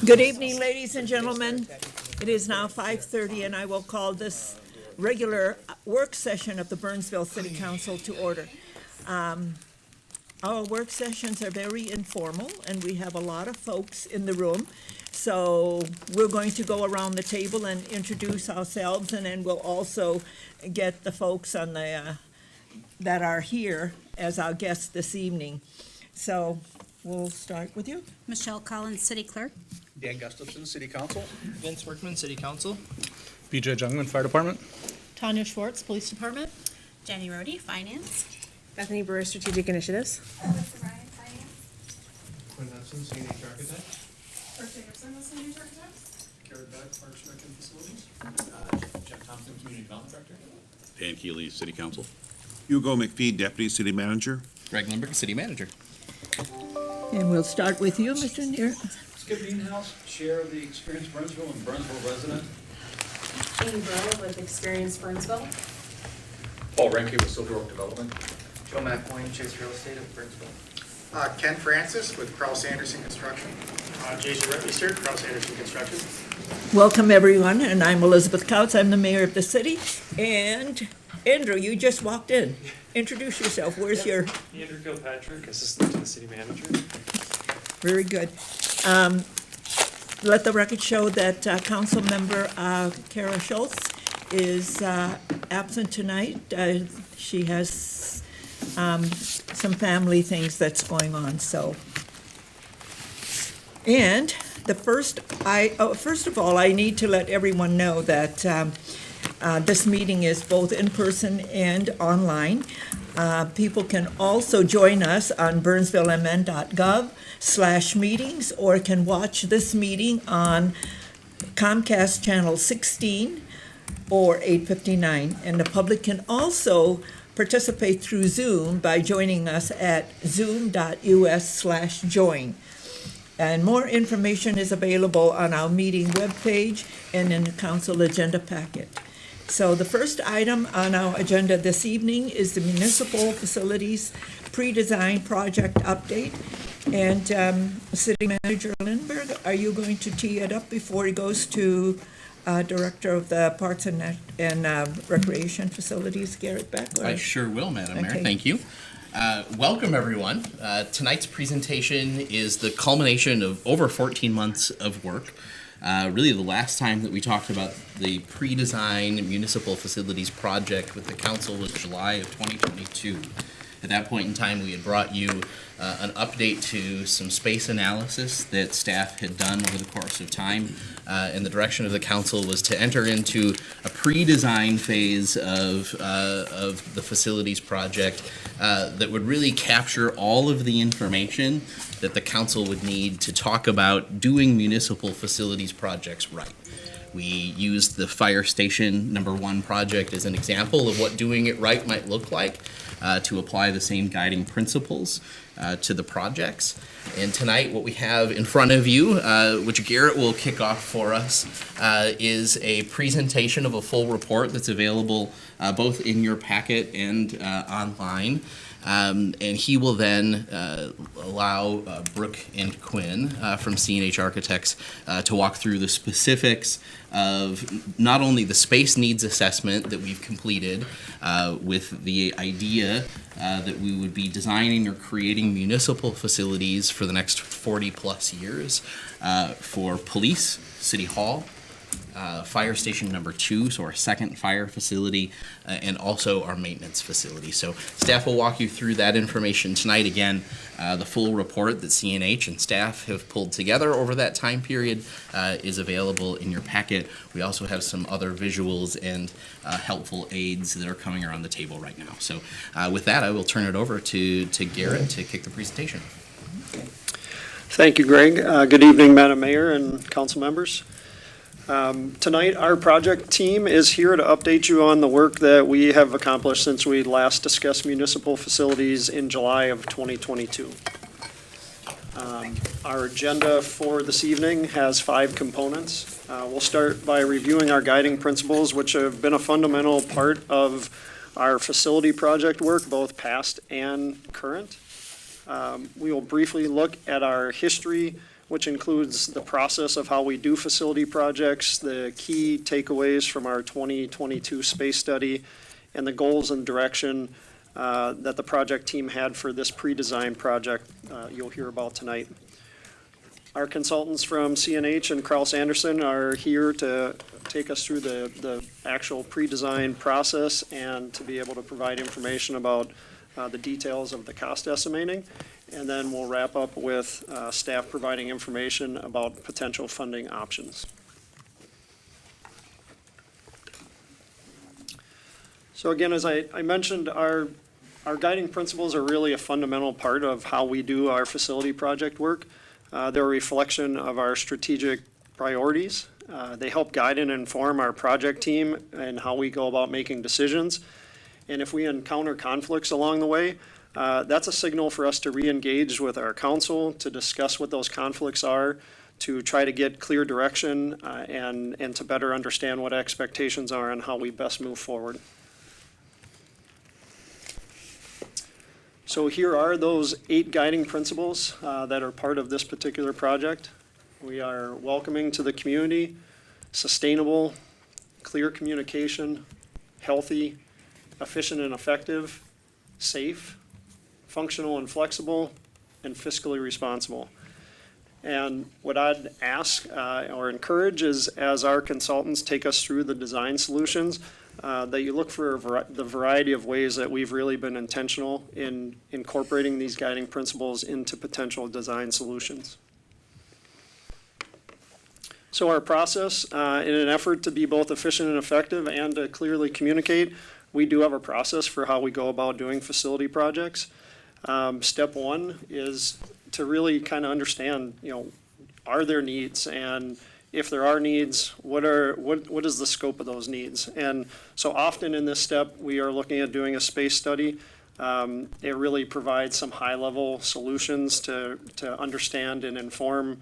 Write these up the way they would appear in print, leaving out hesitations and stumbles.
Good evening, ladies and gentlemen. It is now 5:30, and I will call this regular work session of the Burnsville City Council to order. Our work sessions are very informal, and we have a lot of folks in the room. So we're going to go around the table and introduce ourselves, and then we'll also get the folks on the that are here as our guests this evening. So we'll start with you. Michelle Collins, City Clerk. Dan Gustafson, City Council. Vince Workman, City Council. BJ Jungman, Fire Department. Tanya Schwartz, Police Department. Jenny Rohde, Finance. Bethany Brewer, Strategic Initiatives. Alyssa Ryan, Finance. Quinn Hudson, CNH Architect. Brooke Jacobson, with CNH Architects. Garrett Beck, Parks, Rec, and Facilities. Jeff Thompson, Community Development Director. Dan Keeley, City Council. Hugo McPhee, Deputy City Manager. Greg Lindbergh, City Manager. And we'll start with you, Mr. Neer. Skip Greenhouse, Chair of the Experience Burnsville and Burnsville resident. Amy Burrow with Experience Burnsville. Paul Renke with Silver Oak Development. Joe McWayne, Chase Real Estate of Burnsville. Ken Francis with Kraus Anderson Construction. J.C. Rettlister, Kraus Anderson Construction. Welcome, everyone, and I'm Elizabeth Couts. I'm the mayor of the city. And Andrew, you just walked in. Introduce yourself. Where's your... Andrew Kilpatrick, Assistant to the City Manager. Very good. Let the record show that Council Member Kara Schultz is absent tonight. She has some family things that's going on, so. And the first of all, I need to let everyone know that this meeting is both in person and online. People can also join us on burnsvillemn.gov/meetings, or can watch this meeting on Comcast Channel 16 or 859. And the public can also participate through Zoom by joining us at zoom.us/join. And more information is available on our meeting webpage and in the council agenda packet. So the first item on our agenda this evening is the Municipal Facilities Pre-Design Project Update. And City Manager Lindbergh, are you going to tee it up before he goes to Director of the Parks and Recreation Facilities, Garrett Beck? I sure will, Madam Mayor. Okay. Thank you. Welcome, everyone. Tonight's presentation is the culmination of over 14 months of work. Really the last time that we talked about the pre-design municipal facilities project with the council was July of 2022. At that point in time, we had brought you an update to some space analysis that staff had done over the course of time. And the direction of the council was to enter into a pre-design phase of the facilities project that would really capture all of the information that the council would need to talk about doing municipal facilities projects right. We used the Fire Station #1 project as an example of what doing it right might look like, to apply the same guiding principles to the projects. And tonight what we have in front of you, which Garrett will kick off for us, is a presentation of a full report that's available both in your packet and online. And he will then allow Brooke and Quinn from CNH Architects to walk through the specifics of not only the space needs assessment that we've completed with the idea that we would be designing or creating municipal facilities for the next 40 plus years for police, City Hall, Fire Station #2, so our second fire facility, and also our maintenance facility. So staff will walk you through that information tonight. Again, the full report that CNH and staff have pulled together over that time period is available in your packet. We also have some other visuals and helpful aids that are coming around the table right now. So with that, I will turn it over to Garrett to kick the presentation. Thank you, Greg. Good evening, Madam Mayor and council members. Tonight, our project team is here to update you on the work that we have accomplished since we last discussed municipal facilities in July of 2022. Our agenda for this evening has 5 components. We'll start by reviewing our guiding principles, which have been a fundamental part of our facility project work, both past and current. We will briefly look at our history which includes the process of how we do facility projects, the key takeaways from our 2022 space study, and the goals and direction that the project team had for this pre-design project you'll hear about tonight. Our consultants from CNH and Kraus Anderson are here to take us through the actual pre-design process and to be able to provide information about the details of the cost estimating. And then we'll wrap up with staff providing information about potential funding options. So again, as I mentioned, our guiding principles are really a fundamental part of how we do our facility project work. They're a reflection of our strategic priorities. They help guide and inform our project team and how we go about making decisions. And if we encounter conflicts along the way, that's a signal for us to re-engage with our council, to discuss what those conflicts are, to try to get clear direction, and to better understand what expectations are and how we best move forward. So here are those 8 guiding principles that are part of this particular project. We are welcoming to the community, sustainable, clear communication, healthy, efficient and effective, safe, functional and flexible, and fiscally responsible. And what I'd ask or encourage is, as our consultants take us through the design solutions, that you look for the variety of ways that we've really been intentional in incorporating these guiding principles into potential design solutions. So our process, in an effort to be both efficient and effective and to clearly communicate, we do have a process for how we go about doing facility projects. Step 1 is to really kind of understand, are there needs? And if there are needs, what is the scope of those needs? And so often in this step, we are looking at doing a space study. It really provides some high-level solutions to understand and inform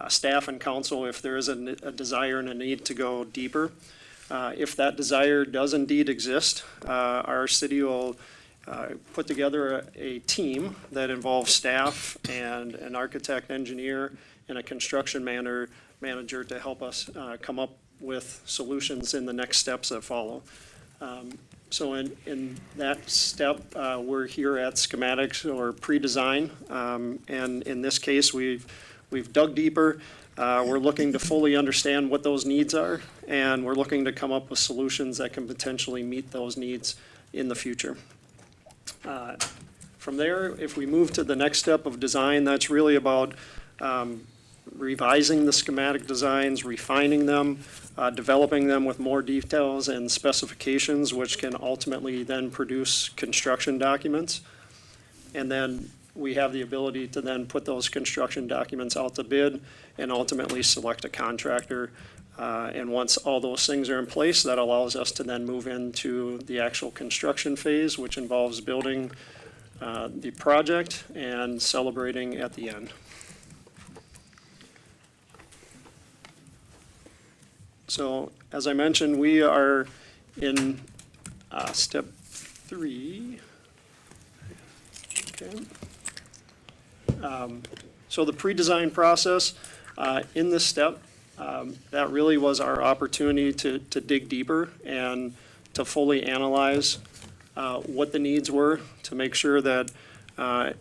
staff and council if there is a desire and a need to go deeper. If that desire does indeed exist, our city will put together a team that involves staff and an architect, engineer, and a construction manager to help us come up with solutions in the next steps that follow. So in that step, we're here at schematics or pre-design, and in this case, we've dug deeper. We're looking to fully understand what those needs are, and we're looking to come up with solutions that can potentially meet those needs in the future. From there, if we move to the next step of design, that's really about revising the schematic designs, refining them, developing them with more details and specifications, which can ultimately then produce construction documents. And then we have the ability to then put those construction documents out to bid and ultimately select a contractor. And once all those things are in place, that allows us to then move into the actual construction phase, which involves building the project and celebrating at the end. So, as I mentioned, we are in step 3. Okay. So the pre-design process, in this step, that really was our opportunity to dig deeper and to fully analyze what the needs were, to make sure that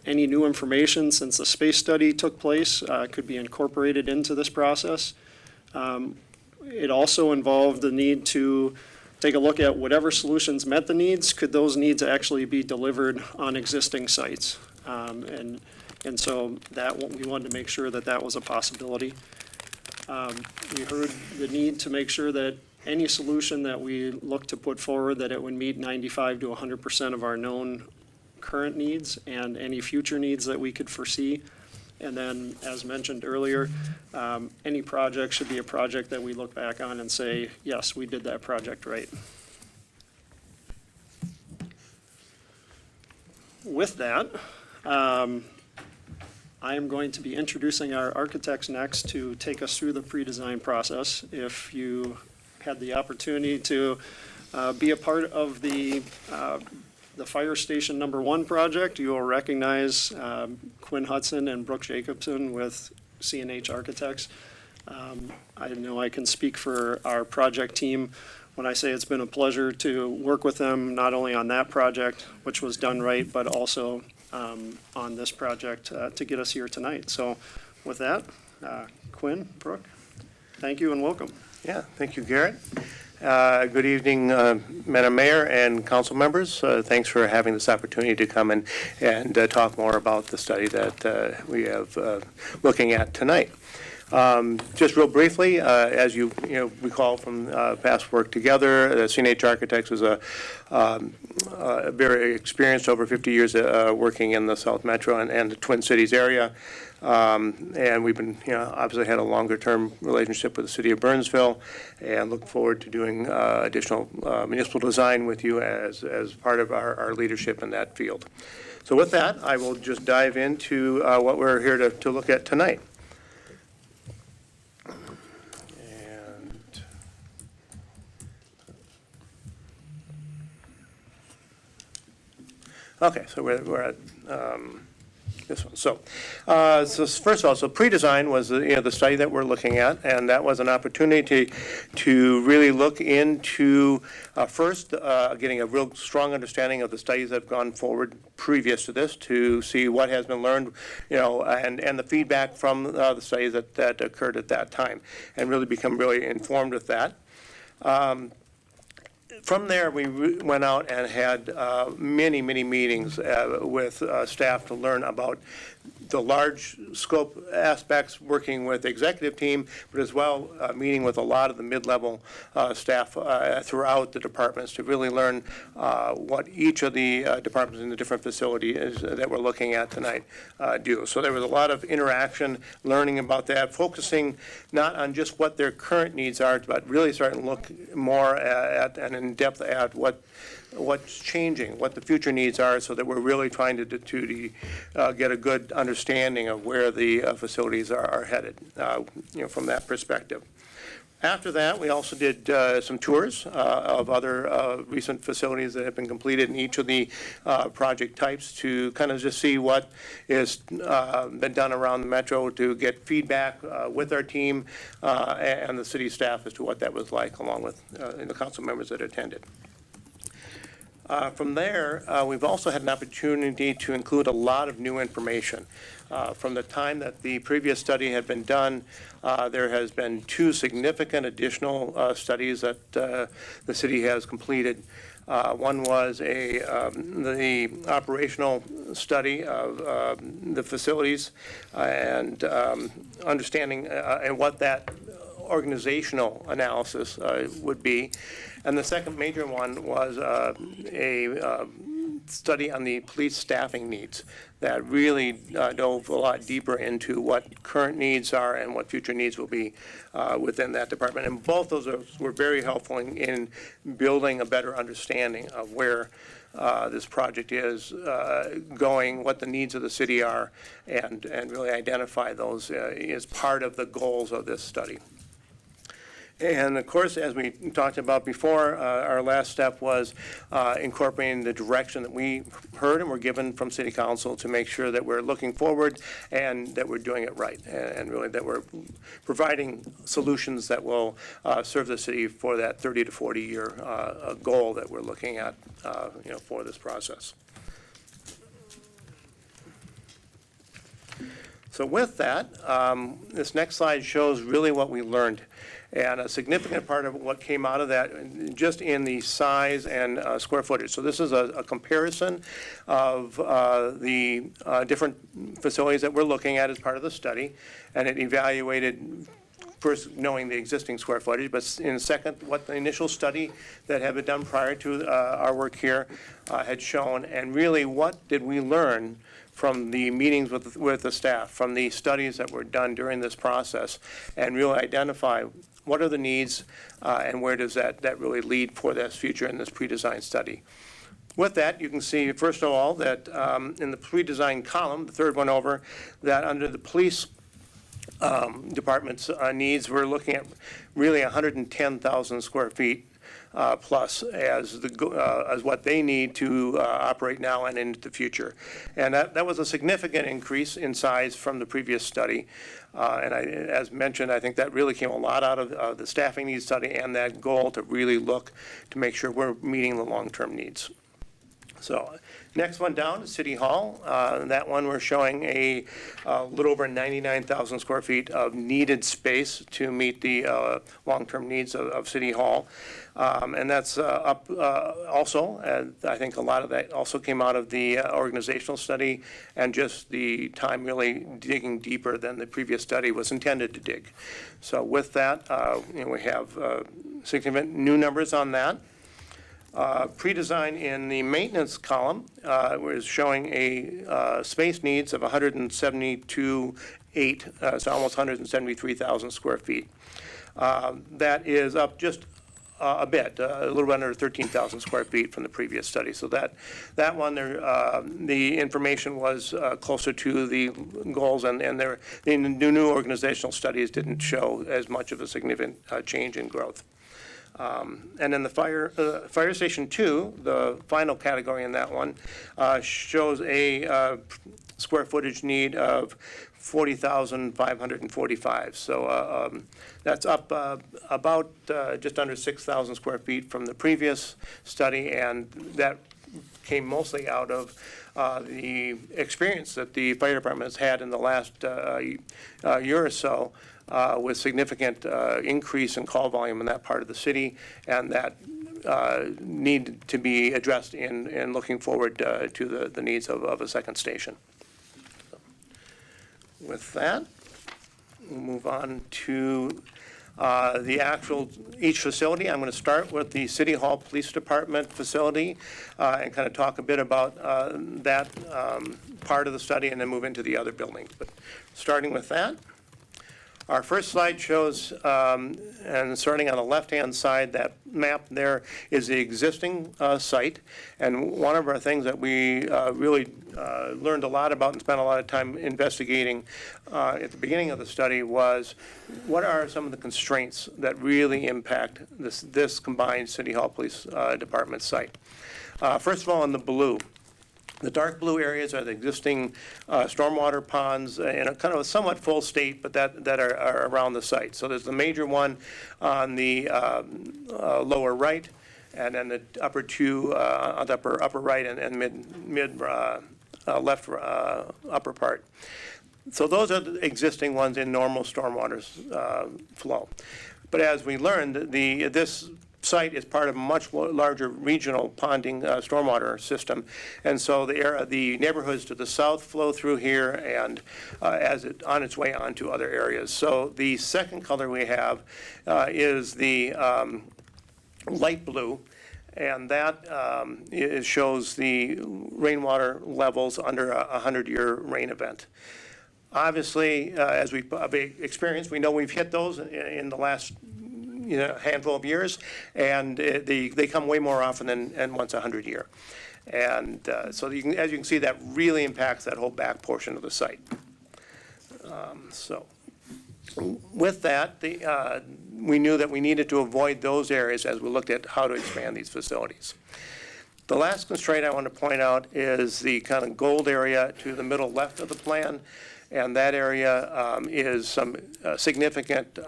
any new information since the space study took place could be incorporated into this process. It also involved the need to take a look at whatever solutions met the needs, could those needs actually be delivered on existing sites? And so that we wanted to make sure that that was a possibility. We heard the need to make sure that any solution that we look to put forward, that it would meet 95 to 100% of our known current needs and any future needs that we could foresee. And then, as mentioned earlier, any project should be a project that we look back on and say, yes, we did that project right. With that, I am going to be introducing our architects next to take us through the pre-design process. If you had the opportunity to be a part of the Fire Station #1 project, you will recognize Quinn Hudson and Brooke Jacobson with CNH Architects. I know I can speak for our project team when I say it's been a pleasure to work with them, not only on that project, which was done right, but also on this project to get us here tonight. So with that, Quinn, Brooke, thank you and welcome. Yeah, thank you, Garrett. Good evening, Madam Mayor and council members. Thanks for having this opportunity to come in and talk more about the study that we have looking at tonight. Just real briefly, as you recall from past work together, CNH Architects is a very experienced, over 50 years working in the South Metro and the Twin Cities area. And we've been, obviously had a longer-term relationship with the city of Burnsville, and look forward to doing additional municipal design with you as part of our leadership in that field. So with that, I will just dive into what we're here to look at tonight. Okay, so we're at this one. So first of all, so pre-design was the study that we're looking at, and that was an opportunity to really look into first getting a real strong understanding of the studies that have gone forward previous to this, to see what has been learned, and the feedback from the studies that occurred at that time, and really become really informed with that. From there, we went out and had many meetings with staff to learn about the large scope aspects, working with the executive team, but as well meeting with a lot of the mid-level staff throughout the departments to really learn what each of the departments in the different facilities that we're looking at tonight do. So there was a lot of interaction, learning about that, focusing not on just what their current needs are, but really starting to look more at and in depth at what's changing, what the future needs are, so that we're really trying to get a good understanding of where the facilities are headed, from that perspective. After that, we also did some tours of other recent facilities that have been completed in each of the project types, to kind of just see what has been done around the metro, to get feedback with our team and the city staff as to what that was like, along with the council members that attended. From there, we've also had an opportunity to include a lot of new information. From the time that the previous study had been done, there has been 2 significant additional studies that the city has completed. One was the operational study of the facilities, and understanding and what that organizational analysis would be. And the second major one was a study on the police staffing needs that really dove a lot deeper into what current needs are and what future needs will be within that department. And both those were very helpful in building a better understanding of where this project is going, what the needs of the city are, and really identify those as part of the goals of this study. And of course, as we talked about before, our last step was incorporating the direction that we heard and were given from City Council, to make sure that we're looking forward and that we're doing it right, and really that we're providing solutions that will serve the city for that 30 to 40 year goal that we're looking at for this process. So with that, this next slide shows really what we learned. And a significant part of what came out of that, just in the size and square footage. So this is a comparison of the different facilities that we're looking at as part of the study. And it evaluated, first knowing the existing square footage, but in second, what the initial study that had been done prior to our work here had shown. And really, what did we learn from the meetings with the staff, from the studies that were done during this process, and really identify what are the needs and where does that really lead for this future in this pre-design study. With that, you can see, first of all, that in the pre-design column, the third one over, that under the police department's needs, we're looking at really 110,000 square feet plus as what they need to operate now and into the future. And that was a significant increase in size from the previous study. As mentioned, I think that really came a lot out of the staffing needs study and that goal to really look to make sure we're meeting the long-term needs. So next one down is City Hall. That one we're showing a little over 99,000 square feet of needed space to meet the long-term needs of City Hall. And that's up also, and I think a lot of that also came out of the organizational study and just the time really digging deeper than the previous study was intended to dig. So with that, we have significant new numbers on that. Pre-design in the maintenance column was showing a space needs of 172.8, so almost 173,000 square feet. That is up just a bit, a little under 13,000 square feet from the previous study. So that one, the information was closer to the goals, and the new organizational studies didn't show as much of a significant change in growth. And then the Fire Station 2, the final category in that one, shows a square footage need of 40,545. So that's up about just under 6,000 square feet from the previous study, and that came mostly out of the experience that the fire department has had in the last year or so, with significant increase in call volume in that part of the city, and that need to be addressed in looking forward to the needs of a second station. So, with that, we'll move on to each facility. I'm going to start with the City Hall Police Department facility and kind of talk a bit about that part of the study and then move into the other buildings. But starting with that, our first slide shows, and starting on the left-hand side, that map there is the existing site. And one of our things that we really learned a lot about and spent a lot of time investigating at the beginning of the study was what are some of the constraints that really impact this combined City Hall Police Department site. First of all, in the blue. The dark blue areas are the existing stormwater ponds in a kind of a somewhat full state, but that are around the site. So there's the major one on the lower right, and then the upper two on the upper right and mid left upper part. So those are the existing ones in normal stormwater flow. But as we learned, this site is part of a much larger regional ponding stormwater system, and so the neighborhoods to the south flow through here and on its way onto other areas. So the second color we have is the light blue, and that shows the rainwater levels under a 100-year rain event. Obviously, as we've experienced, we know we've hit those in the last handful of years, and they come way more often than once 100 year. And so as you can see, that really impacts that whole back portion of the site. So with that, we knew that we needed to avoid those areas as we looked at how to expand these facilities. The last constraint I want to point out is the kind of gold area to the middle left of the plan, and that area is some significant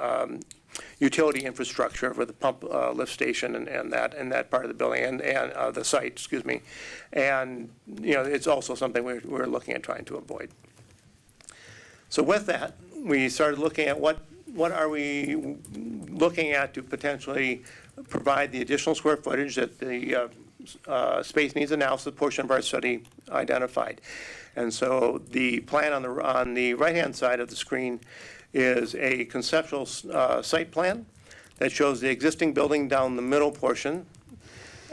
utility infrastructure for the pump lift station and that part of the building and the site, excuse me. And it's also something we're looking at trying to avoid. So with that, we started looking at what are we looking at to potentially provide the additional square footage that the space needs analysis portion of our study identified. And so the plan on the right-hand side of the screen is a conceptual site plan that shows the existing building down the middle portion,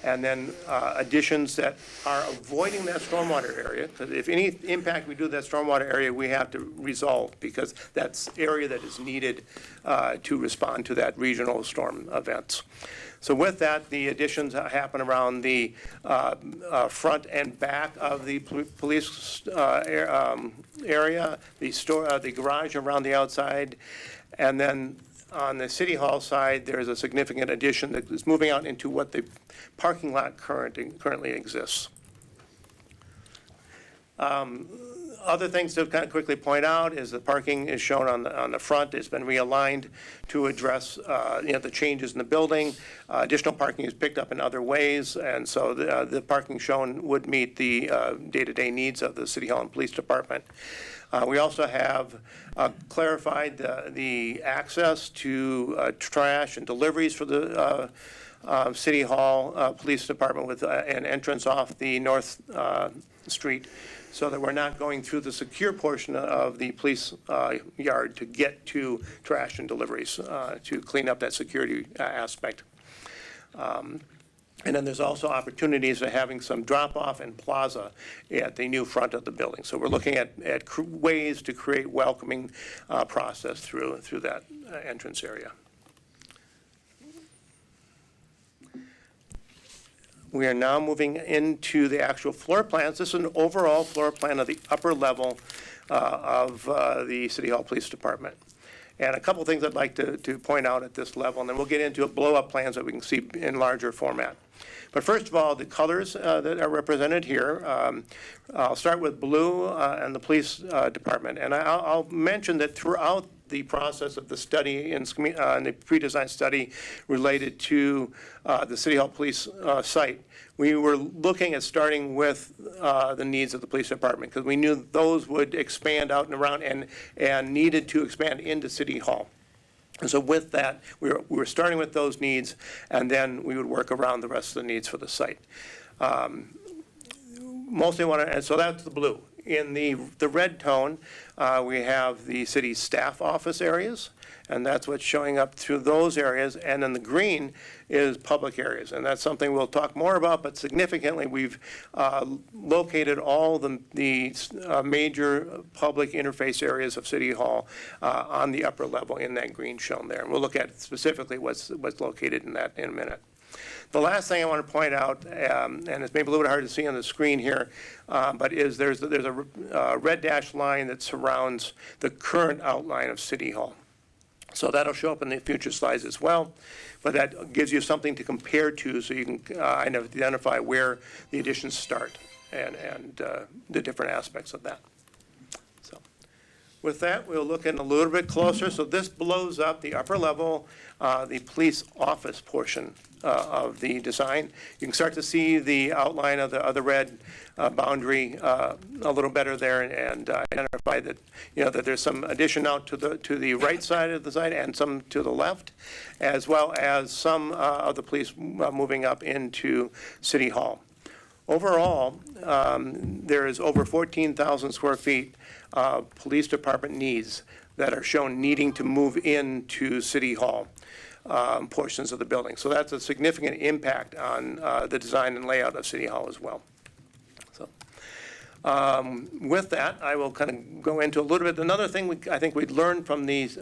and then additions that are avoiding that stormwater area, because if any impact we do to that stormwater area, we have to resolve, because that's area that is needed to respond to that regional storm events. So with that, the additions happen around the front and back of the police area, the garage around the outside, and then on the City Hall side, there's a significant addition that is moving out into what the parking lot currently exists. Other things to kind of quickly point out is the parking is shown on the front. It's been realigned to address the changes in the building. Additional parking is picked up in other ways, and so the parking shown would meet the day-to-day needs of the City Hall and Police Department. We also have clarified the access to trash and deliveries for the City Hall Police Department with an entrance off the North Street, so that we're not going through the secure portion of the police yard to get to trash and deliveries, to clean up that security aspect. And then there's also opportunities for having some drop-off and plaza at the new front of the building. So we're looking at ways to create welcoming process through that entrance area. We are now moving into the actual floor plans. This is an overall floor plan of the upper level of the City Hall Police Department. And a couple things I'd like to point out at this level, and then we'll get into blow-up plans that we can see in larger format. But first of all, the colors that are represented here, I'll start with blue and the police department. And I'll mention that throughout the process of the study and the pre-design study related to the City Hall Police site, we were looking at starting with the needs of the police department, because we knew those would expand out and around and needed to expand into City Hall. And so with that, we were starting with those needs, and then we would work around the rest of the needs for the site. And so that's the blue. In the red tone, we have the city staff office areas, and that's what's showing up through those areas. And then the green is public areas, and that's something we'll talk more about, but significantly, we've located all the major public interface areas of City Hall on the upper level in that green shown there. And we'll look at specifically what's located in that in a minute. The last thing I want to point out, and it's maybe a little bit hard to see on the screen here, but there's a red dashed line that surrounds the current outline of City Hall. So that'll show up in the future slides as well, but that gives you something to compare to, so you can identify where the additions start and the different aspects of that. So with that, we'll look in a little bit closer. So this blows up the upper level, the police office portion of the design. You can start to see the outline of the red boundary a little better there, and identify that that there's some addition out to the right side of the site and some to the left, as well as some of the police moving up into City Hall. Overall, there is over 14,000 square feet of police department needs that are shown needing to move into City Hall portions of the building. So that's a significant impact on the design and layout of City Hall as well. So with that, I will kind of go into a little bit. Another thing I think we'd learned from these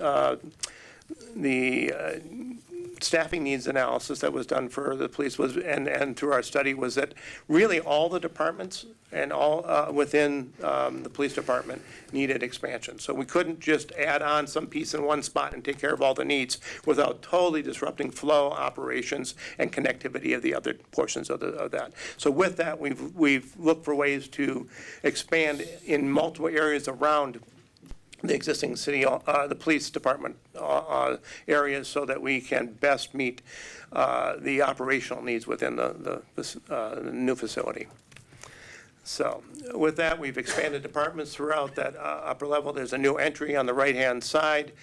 staffing needs analysis that was done for the police was, and through our study, was that really all the departments and all within the police department needed expansion. So we couldn't just add on some piece in one spot and take care of all the needs without totally disrupting flow, operations, and connectivity of the other portions of that. So with that, we've looked for ways to expand in multiple areas around the existing city, the police department areas, so that we can best meet the operational needs within the new facility. So with that, we've expanded departments throughout that upper level. There's a new entry on the right-hand side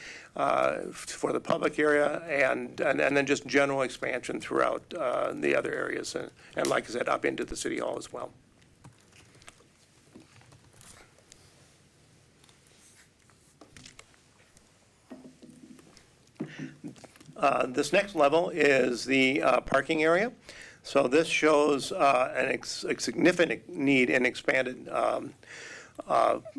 for the public area, and then just general expansion throughout the other areas, and like I said, up into the City Hall as well. This next level is the parking area. So this shows a significant need in expanded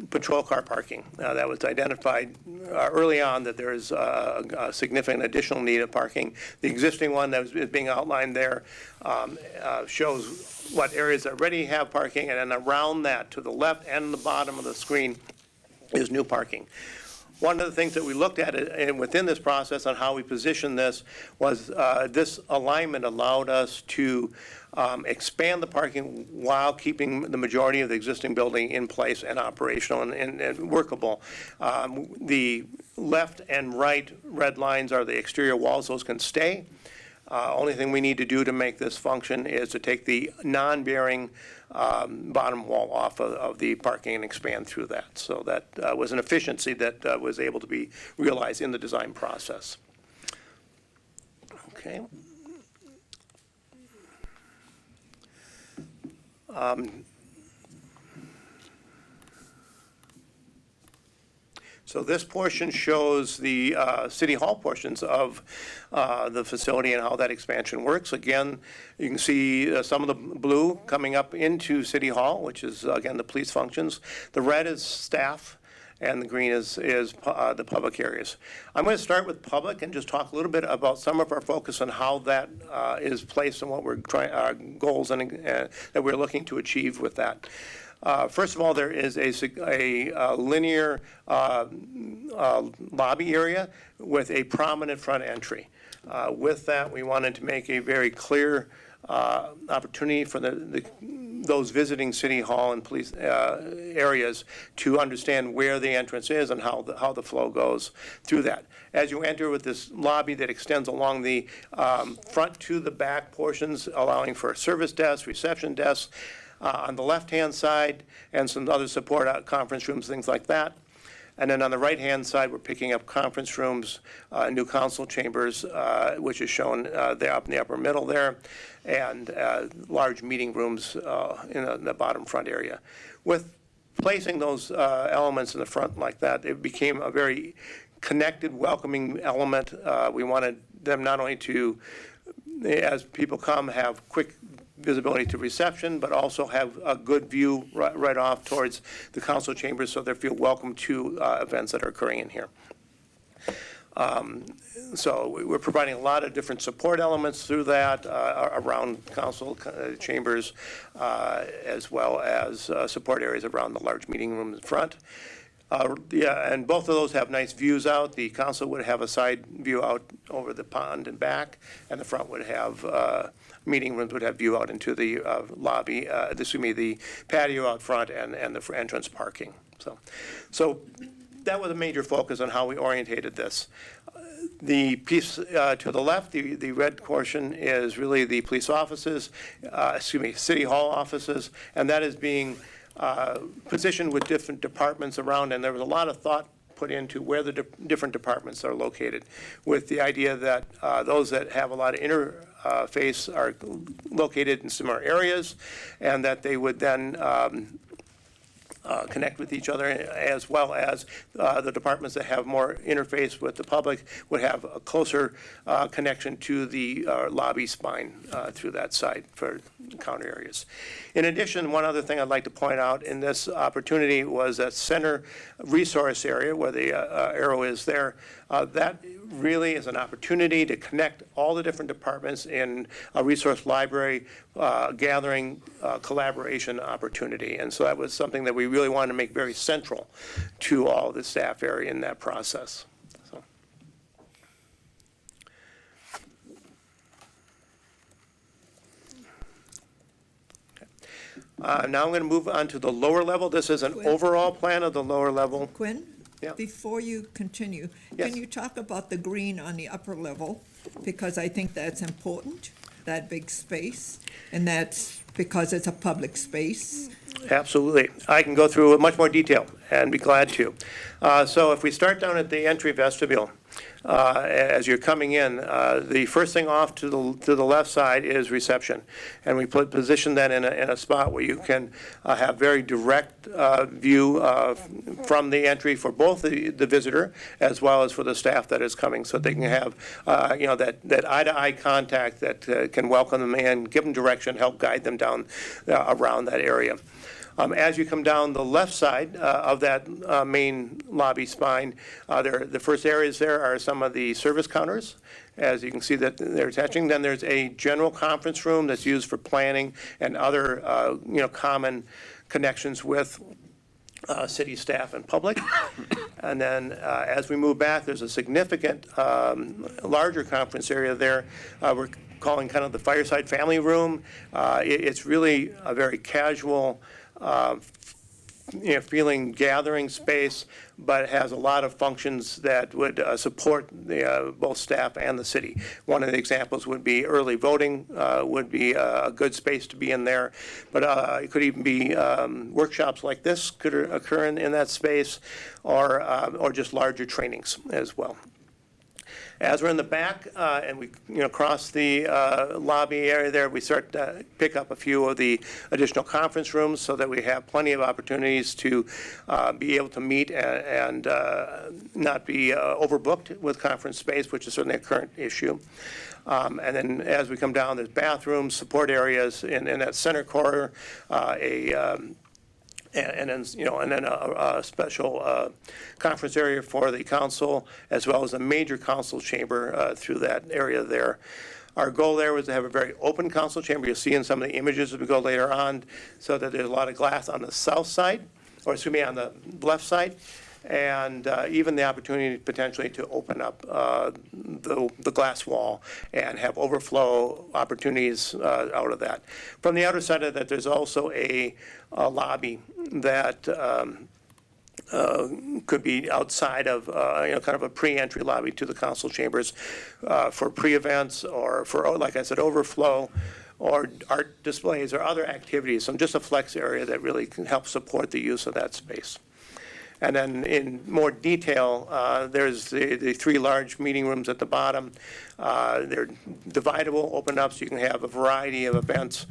patrol car parking. That was identified early on that there is a significant additional need of parking. The existing one that is being outlined there shows what areas already have parking, and then around that, to the left and the bottom of the screen, is new parking. One of the things that we looked at and within this process on how we positioned this was this alignment allowed us to expand the parking while keeping the majority of the existing building in place and operational and workable. The left and right red lines are the exterior walls. Those can stay. Only thing we need to do to make this function is to take the non-bearing bottom wall off of the parking and expand through that. So that was an efficiency that was able to be realized in the design process. Okay. So this portion shows the City Hall portions of the facility and how that expansion works. Again, you can see some of the blue coming up into City Hall, which is, again, the police functions. The red is staff, and the green is the public areas. I'm going to start with public and just talk a little bit about some of our focus on how that is placed and what we're trying, our goals and that we're looking to achieve with that. First of all, there is a linear lobby area with a prominent front entry. With that, we wanted to make a very clear opportunity for those visiting City Hall and police areas to understand where the entrance is and how the flow goes through that. As you enter with this lobby that extends along the front to the back portions, allowing for a service desk, reception desk, on the left-hand side, and some other support conference rooms, things like that. And then on the right-hand side, we're picking up conference rooms, new council chambers, which is shown there up in the upper middle there, and large meeting rooms in the bottom front area. With placing those elements in the front like that, it became a very connected, welcoming element. We wanted them not only to, as people come, have quick visibility to reception, but also have a good view right off towards the council chambers so they feel welcome to events that are occurring in here. So we're providing a lot of different support elements through that around council chambers, as well as support areas around the large meeting room in front. Yeah, and both of those have nice views out. The council would have a side view out over the pond and back, and the front would have, meeting rooms would have view out into the lobby, the patio out front and the entrance parking. So that was a major focus on how we orientated this. The piece to the left, the red portion, is really the police offices, City Hall offices, and that is being positioned with different departments around, and there was a lot of thought put into where the different departments are located, with the idea that those that have a lot of interface are located in similar areas, and that they would then connect with each other, as well as the departments that have more interface with the public would have a closer connection to the lobby spine through that side for counter areas. In addition, one other thing I'd like to point out in this opportunity was that center resource area where the arrow is there. That really is an opportunity to connect all the different departments in a resource library gathering collaboration opportunity. And so that was something that we really wanted to make very central to all the staff area in that process. So. Now I'm going to move on to the lower level. This is an overall plan of the lower level. Quinn? Yeah. Before you continue, Yes. can you talk about the green on the upper level? Because I think that's important, that big space, and that's because it's a public space. Absolutely. I can go through much more detail and be glad to. So if we start down at the entry vestibule, as you're coming in. The first thing off to the left side is reception, and we position that in a spot where you can have very direct view from the entry for both the visitor as well as for the staff that is coming, so they can have that eye-to-eye contact that can welcome them in, give them direction, help guide them down around that area. As you come down the left side of that main lobby spine, the first areas there are some of the service counters, as you can see that they're attaching. Then there's a general conference room that's used for planning and other common connections with city staff and public. And then as we move back, there's a significant larger conference area there. We're calling kind of the fireside family room. It's really a very casual feeling gathering space, but it has a lot of functions that would support both staff and the city. One of the examples would be early voting would be a good space to be in there, but it could even be workshops like this could occur in that space, or just larger trainings as well. As we're in the back and we cross the lobby area there, we start to pick up a few of the additional conference rooms so that we have plenty of opportunities to be able to meet and not be overbooked with conference space, which is certainly a current issue. And then as we come down, there's bathrooms, support areas in that center corner, and then a special conference area for the council, as well as a major council chamber through that area there. Our goal there was to have a very open council chamber. You'll see in some of the images as we go later on, so that there's a lot of glass on the south side, or excuse me, on the left side, and even the opportunity potentially to open up the glass wall and have overflow opportunities out of that. From the outer side of that, there's also a lobby that could be outside of, kind of a pre-entry lobby to the council chambers for pre-events or for, like I said, overflow or art displays or other activities. So just a flex area that really can help support the use of that space. And then in more detail, there's the three large meeting rooms at the bottom. They're dividable, open up, so you can have a variety of events,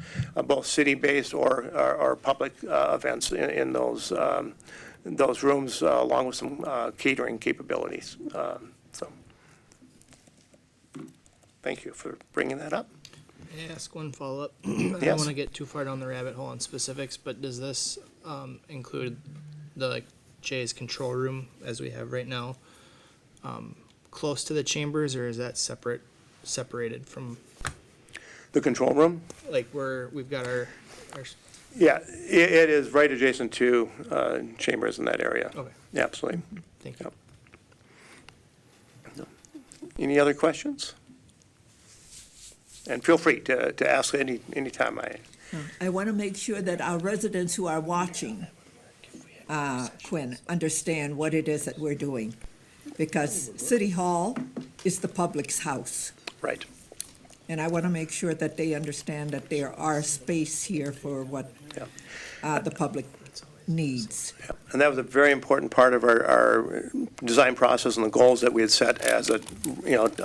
both city-based or public events in those rooms, along with some catering capabilities. So, thank you for bringing that up. May I ask one follow-up? I Yes. don't want to get too far down the rabbit hole on specifics, but does this include the Jay's control room as we have right now, close to the chambers, or is that separated from? The control room? Like where we've got our Yeah, it is right adjacent to chambers in that area. Okay. Yeah, absolutely. Thank you. Yep. Any other questions? And feel free to ask any time. I want to make sure that our residents who are watching, Quinn, understand what it is that we're doing. Because City Hall is the public's house. Right. And I want to make sure that they understand that there are space here for what the public needs. Yeah. And that was a very important part of our design process, and the goals that we had set as a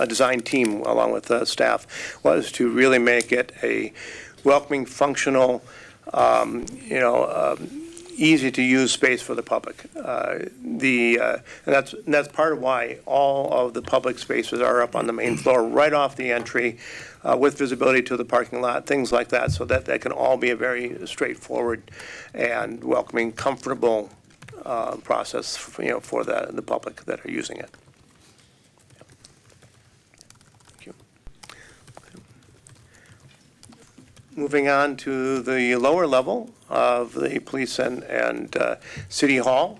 design team along with the staff was to really make it a welcoming, functional, easy to use space for the public. And that's part of why all of the public spaces are up on the main floor, right off the entry, with visibility to the parking lot, things like that, so that can all be a very straightforward and welcoming, comfortable process, for the public that are using it. Thank you. Moving on to the lower level of the police and City Hall.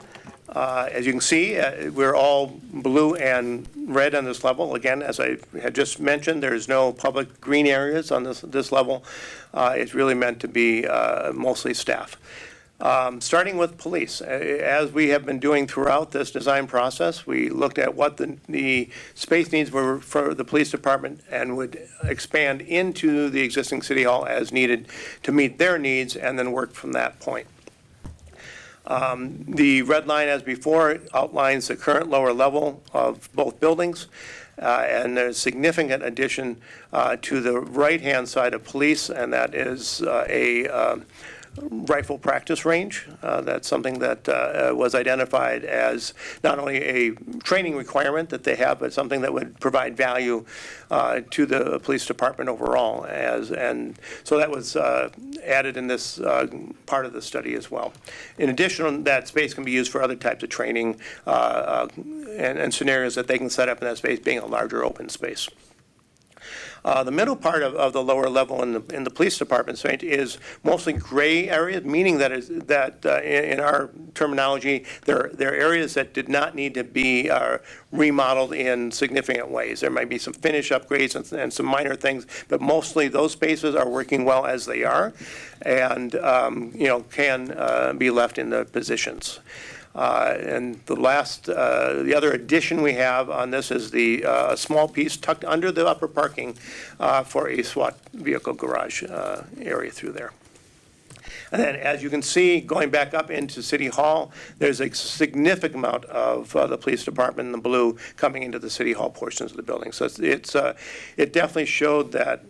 As you can see, we're all blue and red on this level. Again, as I had just mentioned, there's no public green areas on this level. It's really meant to be mostly staff. Starting with police, as we have been doing throughout this design process, we looked at what the space needs were for the police department and would expand into the existing City Hall as needed to meet their needs, and then work from that point. The red line, as before, outlines the current lower level of both buildings. And there's significant addition to the right-hand side of police, and that is a rifle practice range. That's something that was identified as not only a training requirement that they have, but something that would provide value to the police department overall. And so that was added in this part of the study as well. In addition, that space can be used for other types of training and scenarios that they can set up in that space, being a larger open space. The middle part of the lower level in the police department space is mostly gray areas, meaning that in our terminology, they're areas that did not need to be remodeled in significant ways. There might be some finish upgrades and some minor things, but mostly those spaces are working well as they are, and can be left in the positions. And the other addition we have on this is the small piece tucked under the upper parking for a SWAT vehicle garage area through there. And then, as you can see, going back up into City Hall, there's a significant amount of the police department in the blue coming into the City Hall portions of the building. So it definitely showed that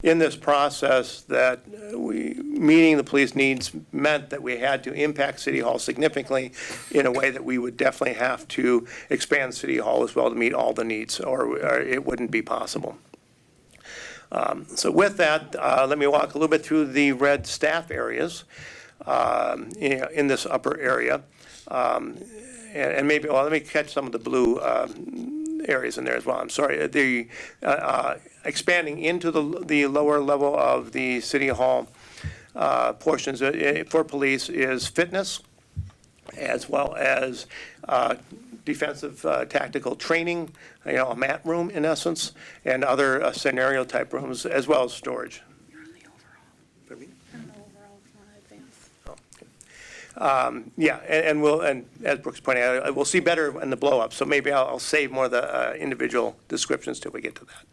in this process that meeting the police needs meant that we had to impact City Hall significantly in a way that we would definitely have to expand City Hall as well to meet all the needs, or it wouldn't be possible. So with that, let me walk a little bit through the red staff areas in this upper area. And maybe, well, let me catch some of the blue areas in there as well. I'm sorry. The expanding into the lower level of the City Hall portions for police is fitness, as well as defensive tactical training, a mat room in essence, and other scenario type rooms, as well as storage. You're on the overall. Pardon me? On the overall, if you want to advance. Yeah, and as Brooks pointed out, we'll see better in the blow-up, so maybe I'll save more of the individual descriptions till we get to that.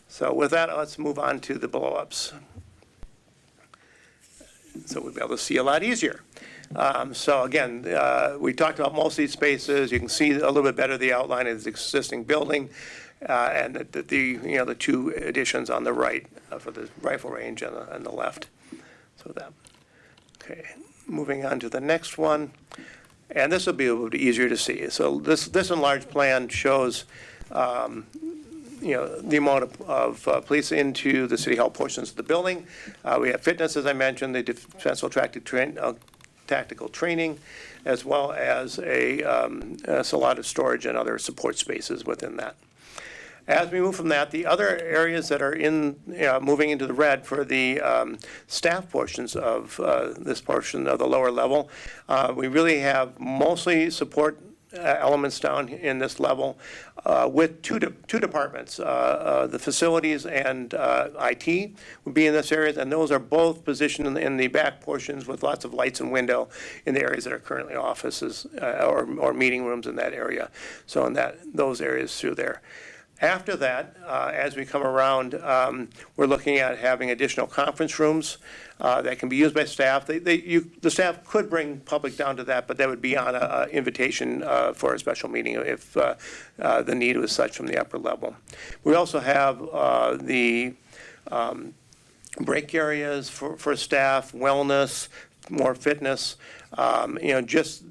So with that, let's move on to the blow-ups. So we'll be able to see a lot easier. So again, we talked about most of these spaces. You can see a little bit better the outline of the existing building, and the two additions on the right for the rifle range and the left. So that. Okay, moving on to the next one, and this will be a little bit easier to see. So this enlarged plan shows the amount of police into the City Hall portions of the building. We have fitness, as I mentioned, the defensive tactical training, as well as a lot of storage and other support spaces within that. As we move from that, the other areas that are moving into the red for the staff portions of this portion of the lower level, we really have mostly support elements down in this level with two departments. The facilities and IT would be in this area, and those are both positioned in the back portions with lots of lights and window in the areas that are currently offices or meeting rooms in that area. So in those areas through there. After that, as we come around, we're looking at having additional conference rooms that can be used by staff. The staff could bring public down to that, but that would be on an invitation for a special meeting if the need was such from the upper level. We also have the break areas for staff, wellness, more fitness, just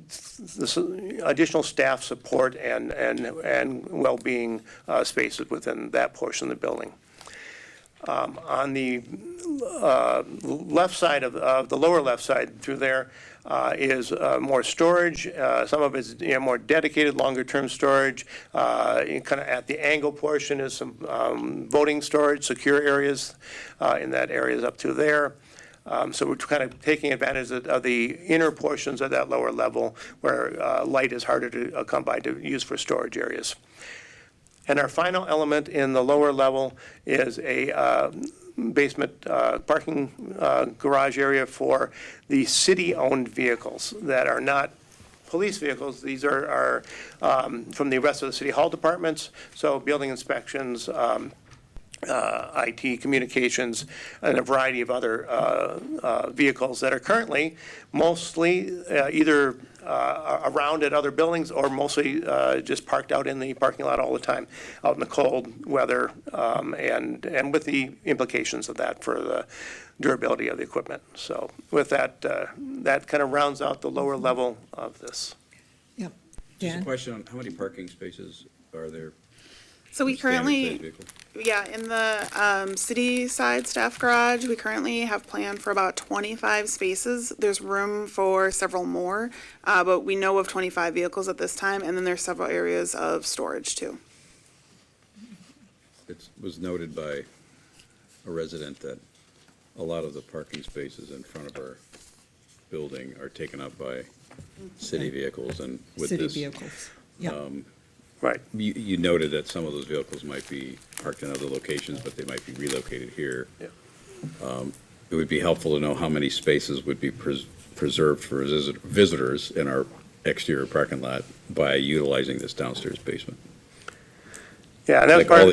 this additional staff support and well-being spaces within that portion of the building. On the left side of the lower left side through there is more storage. Some of it's more dedicated, longer-term storage. Kind of at the angle portion is some voting storage, secure areas in that areas up to there. So we're kind of taking advantage of the inner portions of that lower level where light is harder to come by to use for storage areas. And our final element in the lower level is a basement parking garage area for the city-owned vehicles that are not police vehicles. These are from the rest of the City Hall departments, so building inspections, IT communications, and a variety of other vehicles that are currently mostly either around at other buildings or mostly just parked out in the parking lot all the time, out in the cold weather, and with the implications of that for the durability of the equipment. So with that, that kind of rounds out the lower level of this. Yep. Just a Dan? question on how many parking spaces are there? So we Standard currently, size vehicle? yeah, in the city side staff garage, we currently have planned for about 25 spaces. There's room for several more, but we know of 25 vehicles at this time, and then there's several areas of storage too. It was noted by a resident that a lot of the parking spaces in front of our building are taken up by city vehicles, and with City this, vehicles. Yeah. Right. you noted that some of those vehicles might be parked in other locations, but they might be relocated here. Yeah. It would be helpful to know how many spaces would be preserved for visitors in our exterior parking lot by utilizing this downstairs basement. Yeah, and that was Like all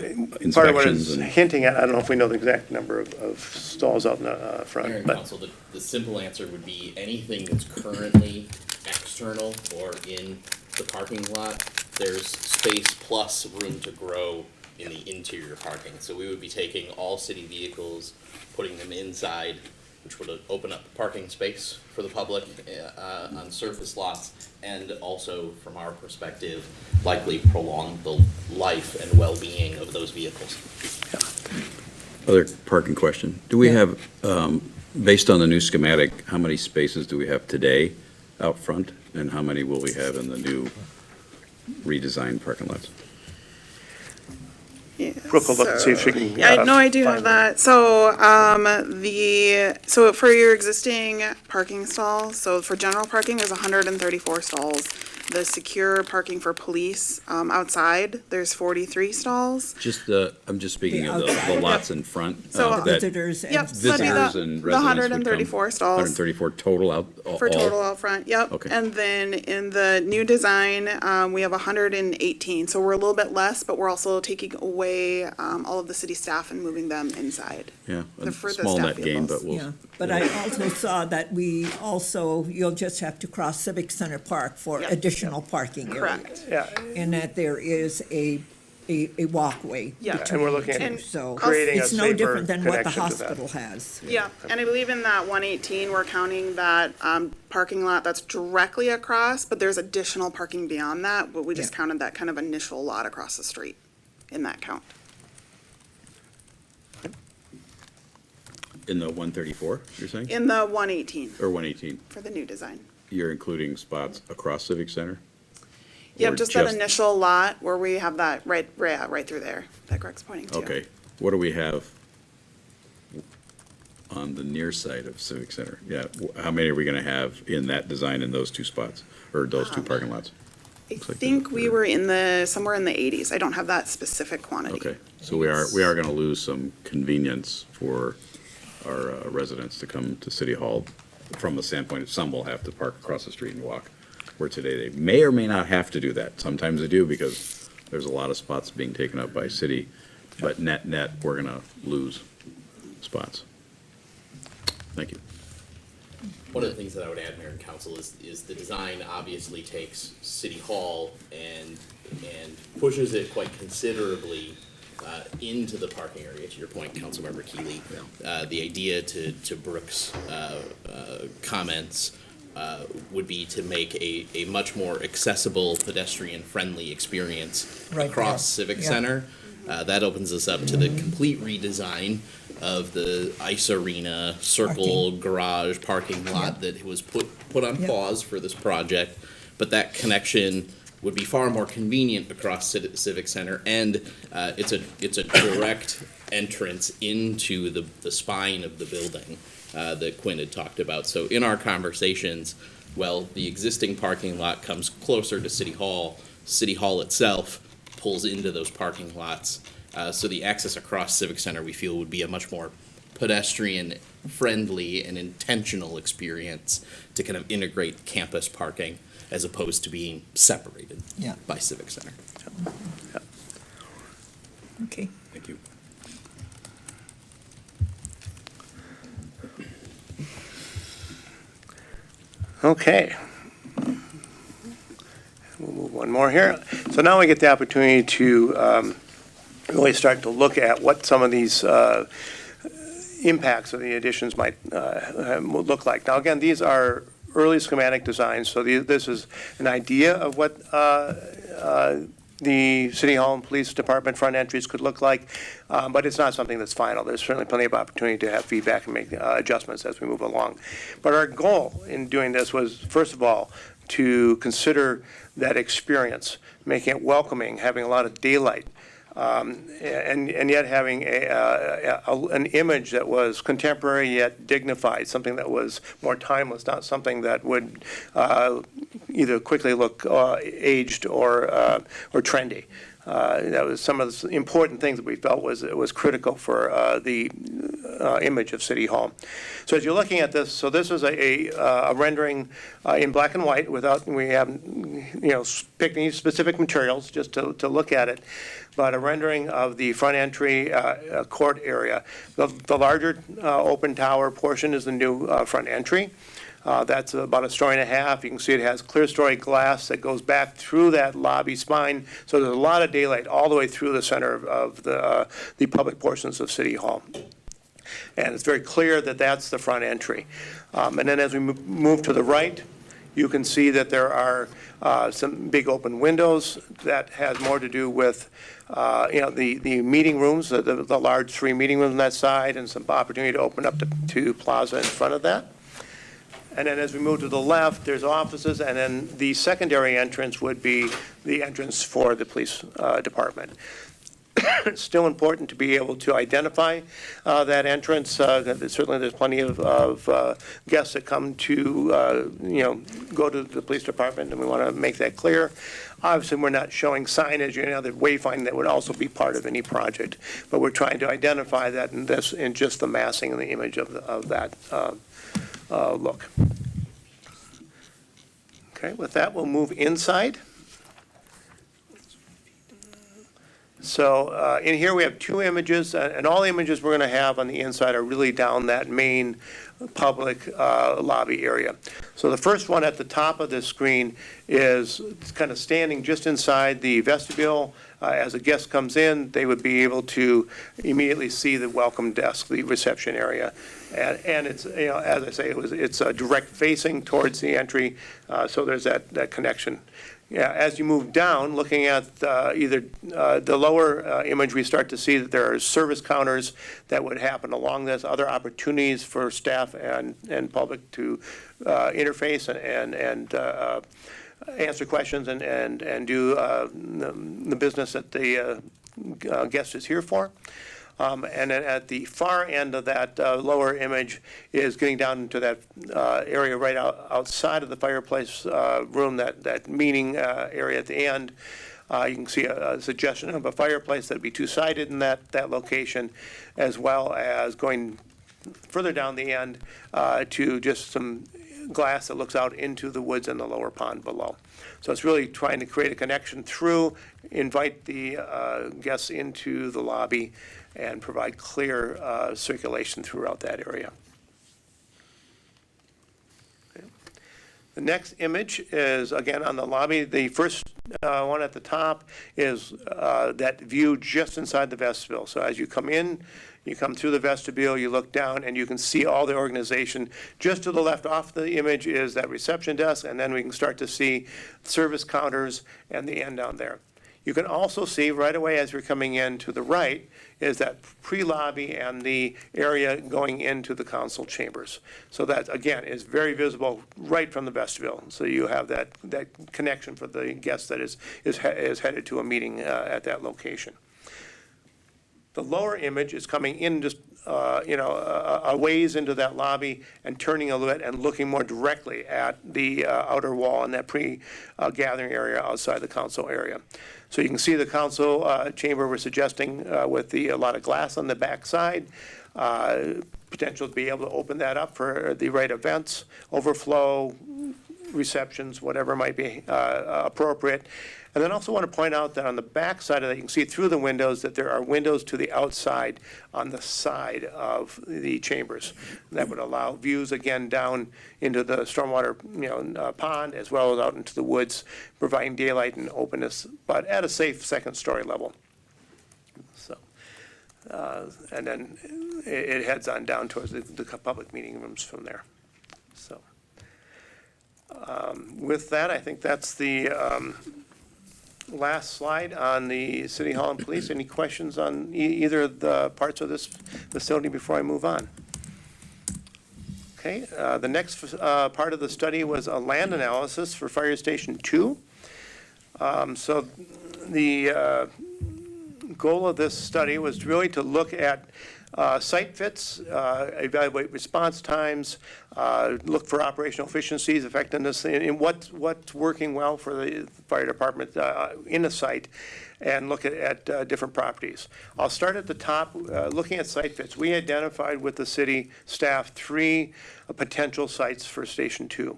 part of what inspections it's and- hinting at. I don't know if we know the exact number of stalls out in the Mayor front, and but Council, the simple answer would be anything that's currently external or in the parking lot, there's space plus room to grow in the interior parking. So we would be taking all city vehicles, putting them inside, which would open up parking space for the public on surface lots, and also, from our perspective, likely prolong the life and well-being of those vehicles. Other parking question. Do we have, based on the new schematic, how many spaces do we have today out front? And how many will we have in the new redesigned parking lots? Yeah, Brooke will look and see if she can. Yeah, no, I do find have that. So, so for your existing parking stalls, so for general parking, there's 134 stalls. The secure parking for police, outside, there's 43 stalls. I'm just speaking The of the outside. lots in front. So- that Visitors and. Yep, so that'd be Visitors the- and the residents would come. 134 stalls. 134 total out, all? For total out front, yep. Okay. And then in the new design, we have 118, so we're a little bit less, but we're also taking away, all of the city staff and moving them inside. Yeah, The a furthest small staff net gain, vehicles. but we'll. Yeah, but I also saw that you'll just have to cross Civic Center Park for Yep. additional parking area. Correct. Yeah, And that there is a walkway. Yeah. and we're looking And- at So creating a it's no safer different than what the connection to that. hospital has. Yeah, and I believe in that 118, we're counting that parking lot that's directly across, but there's additional parking beyond that, but we just Yeah. counted that kind of initial lot across the street in that count. In the 134, you're saying? In the 118 Or 118? for the new design. You're including spots across Civic Center? Yep, Or just that initial lot where we have that right through there that Greg's pointing to. Okay. What do we have on the near side of Civic Center? Yeah, how many are we going to have in that design in those two spots, or those two parking lots? I Looks like think they're- we were in somewhere in the 80s. I don't have that specific quantity. Okay, so we are going to lose some convenience for our residents to come to City Hall from the standpoint of some will have to park across the street and walk, where today they may or may not have to do that. Sometimes they do because there's a lot of spots being taken up by city, but net, we're going to lose spots. Thank you. One of the things that I would add, Mayor and Council, is the design obviously takes City Hall and pushes it quite considerably into the parking area, to your point, Councilmember Keeley. The idea to Brooke's comments would be to make a much more accessible, pedestrian-friendly experience Right across there. Civic Yeah. Center. That opens us up to the complete redesign of the ice arena circle garage parking lot that was put on Yeah. pause for this project. But that connection would be far more convenient across Civic Center, and it's a direct entrance into the spine of the building that Quinn had talked about. So in our conversations, well, the existing parking lot comes closer to City Hall. City Hall itself pulls into those parking lots. So the access across Civic Center, we feel, would be a much more pedestrian-friendly and intentional experience to kind of integrate campus parking as opposed to being separated Yeah. by Civic Center. Okay. Thank you. Okay. We'll move one more here. So now we get the opportunity to really start to look at what some of these impacts of the additions might look like. Now, again, these are early schematic designs, so this is an idea of what the City Hall and Police Department front entries could look like, but it's not something that's final. There's certainly plenty of opportunity to have feedback and make adjustments as we move along. But our goal in doing this was, first of all, to consider that experience, making it welcoming, having a lot of daylight, and yet having an image that was contemporary yet dignified, something that was more timeless, not something that would either quickly look aged or trendy. That was some of the important things that we felt was critical for the image of City Hall. So as you're looking at this, so this is a rendering in black and white without, we haven't, picked any specific materials just to look at it, but a rendering of the front entry court area. The larger open tower portion is the new front entry. That's about 1.5 stories. You can see it has clear story glass that goes back through that lobby spine. So there's a lot of daylight all the way through the center of the public portions of City Hall. And it's very clear that that's the front entry. And then as we move to the right, you can see that there are some big open windows that has more to do with the meeting rooms, the large 3 meeting rooms on that side, and some opportunity to open up to plaza in front of that. And then as we move to the left, there's offices, and then the secondary entrance would be the entrance for the police department. It's still important to be able to identify that entrance. Certainly there's plenty of guests that come to, go to the police department, and we want to make that clear. Obviously, we're not showing signage, the wayfinding that would also be part of any project, but we're trying to identify that in just the massing and the image of that look. Okay, with that, we'll move inside. So in here we have 2 images, and all the images we're going to have on the inside are really down that main public lobby area. So the first one at the top of this screen is kind of standing just inside the vestibule. As a guest comes in, they would be able to immediately see the welcome desk, the reception area. And it's, as I say, it's direct facing towards the entry, so there's that connection. Yeah, as you move down, looking at either the lower image, we start to see that there are service counters that would happen along this, other opportunities for staff and public to interface and answer questions and do the business that the guest is here for. And then at the far end of that lower image is getting down into that area right outside of the fireplace room, that meeting area at the end. You can see a suggestion of a fireplace that'd be 2-sided in that location, as well as going further down the end to just some glass that looks out into the woods and the lower pond below. So it's really trying to create a connection through, invite the guests into the lobby, and provide clear circulation throughout that area. Okay. The next image is, again, on the lobby. The first one at the top is that view just inside the vestibule. So as you come in, you come through the vestibule, you look down, and you can see all the organization. Just to the left off the image is that reception desk, and then we can start to see service counters and the end down there. You can also see right away as you're coming in to the right is that pre-lobby and the area going into the council chambers. So that, again, is very visible right from the vestibule. So you have that connection for the guest that is headed to a meeting at that location. The lower image is coming in just a ways into that lobby and turning a little bit and looking more directly at the outer wall and that pre-gathering area outside the council area. So you can see the council chamber we're suggesting with a lot of glass on the back side, potential to be able to open that up for the right events, overflow, receptions, whatever might be appropriate. And then also want to point out that on the back side of that, you can see through the windows that there are windows to the outside on the side of the chambers. That would allow views again down into the stormwater, pond, as well as out into the woods, providing daylight and openness, but at a safe second-story level. So, and then it heads on down towards the public meeting rooms from there. So, with that, I think that's the last slide on the City Hall and Police. Any questions on either of the parts of this facility before I move on? Okay, the next part of the study was a land analysis for Fire Station 2. So the goal of this study was really to look at site fits, evaluate response times, look for operational efficiencies, effectiveness, and what's working well for the fire department in a site, and look at different properties. I'll start at the top, looking at site fits. We identified with the city staff 3 potential sites for Station 2.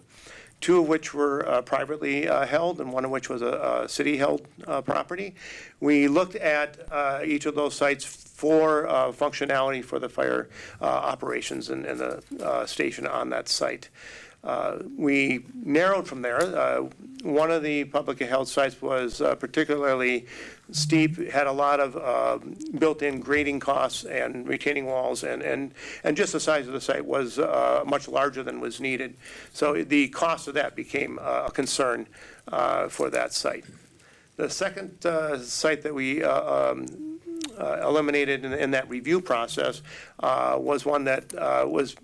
2 of which were privately held, and 1 of which was a city-held property. We looked at each of those sites for functionality for the fire operations and the station on that site. We narrowed from there. One of the publicly held sites was particularly steep, had a lot of built-in grading costs and retaining walls, and just the size of the site was much larger than was needed. So the cost of that became a concern for that site. The second site that we eliminated in that review process was one that was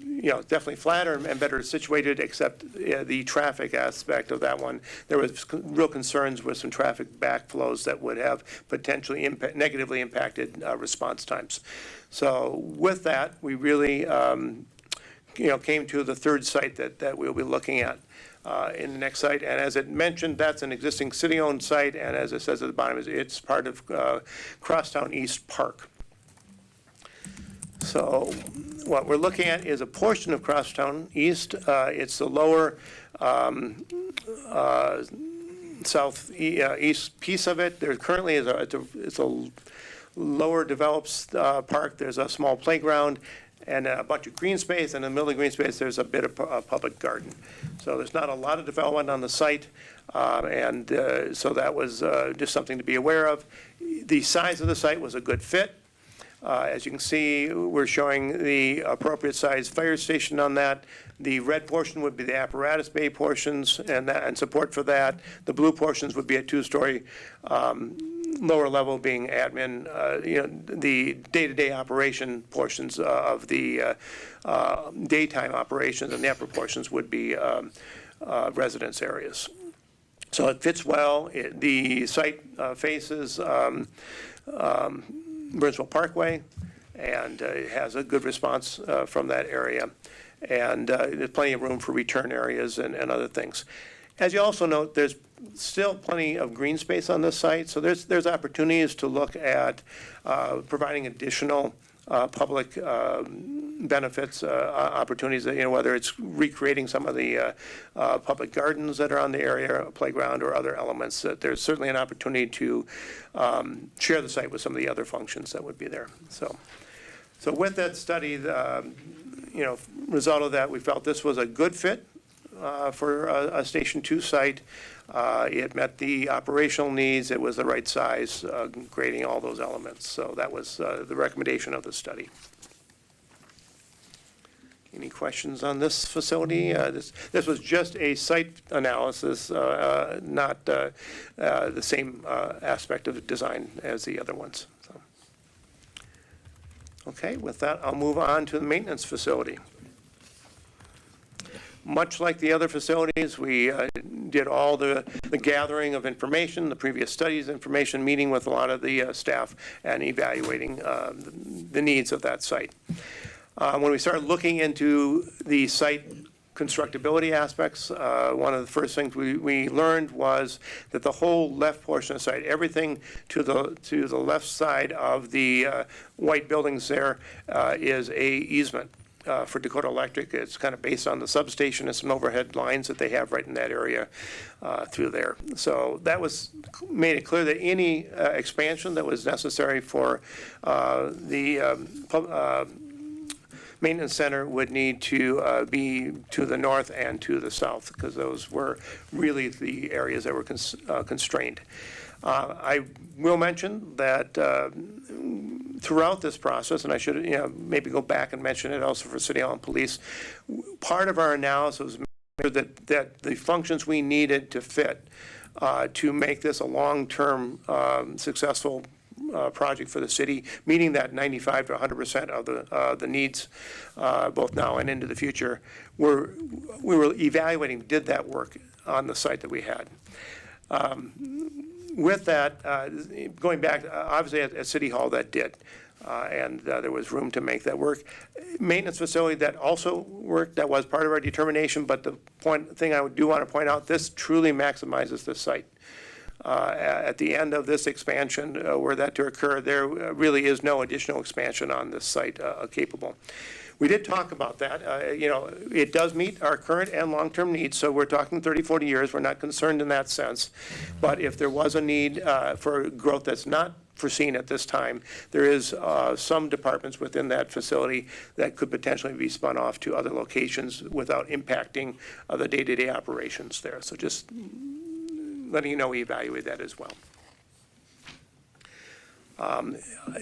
definitely flatter and better situated, except the traffic aspect of that one. There was real concerns with some traffic backflows that would have potentially negatively impacted response times. So with that, we really came to the third site that we'll be looking at in the next site. And as it mentioned, that's an existing city-owned site, and as it says at the bottom, it's part of Crosstown East Park. So what we're looking at is a portion of Crosstown East. It's the lower southeast piece of it. There currently is it's a lower developed park. There's a small playground and a bunch of green space, and in the middle of the green space, there's a bit of a public garden. So there's not a lot of development on the site, and so that was just something to be aware of. The size of the site was a good fit. As you can see, we're showing the appropriate size fire station on that. The red portion would be the apparatus bay portions and support for that. The blue portions would be a 2-story lower level being admin, the day-to-day operation portions of the daytime operations, and the upper portions would be residence areas. So it fits well. The site faces Burnsville Parkway, and it has a good response from that area. And there's plenty of room for return areas and other things. As you also note, there's still plenty of green space on this site, so there's opportunities to look at providing additional public benefits, opportunities, whether it's recreating some of the public gardens that are on the area, a playground, or other elements. There's certainly an opportunity to share the site with some of the other functions that would be there. So with that study, result of that, we felt this was a good fit for a Station 2 site. It met the operational needs. It was the right size, grading all those elements. So that was the recommendation of the study. Any questions on this facility? This was just a site analysis, not the same aspect of design as the other ones. So. Okay, with that, I'll move on to the maintenance facility. Much like the other facilities, we did all the gathering of information, the previous studies information, meeting with a lot of the staff and evaluating the needs of that site. When we started looking into the site constructability aspects, one of the first things we learned was that the whole left portion of the site, everything to the left side of the white buildings there is a easement. for Dakota Electric. It's kind of based on the substation and some overhead lines that they have right in that area through there. So that made it clear that any expansion that was necessary for the maintenance center would need to be to the north and to the south, because those were really the areas that were constrained. I will mention that throughout this process, and I should maybe go back and mention it also for City Hall and Police, part of our analysis was that the functions we needed to fit to make this a long-term successful project for the city, meeting that 95 to 100% of the needs, both now and into the future. We were evaluating, did that work on the site that we had. With that, going back, obviously at City Hall that did, and there was room to make that work. Maintenance facility that also worked, that was part of our determination, but the thing I do want to point out, this truly maximizes the site. At the end of this expansion, were that to occur, there really is no additional expansion on this site capable. We did talk about that. It does meet our current and long-term needs, so we're talking 30, 40 years. We're not concerned in that sense. But if there was a need for growth that's not foreseen at this time, there is some departments within that facility that could potentially be spun off to other locations without impacting the day-to-day operations there. So just letting you know we evaluate that as well.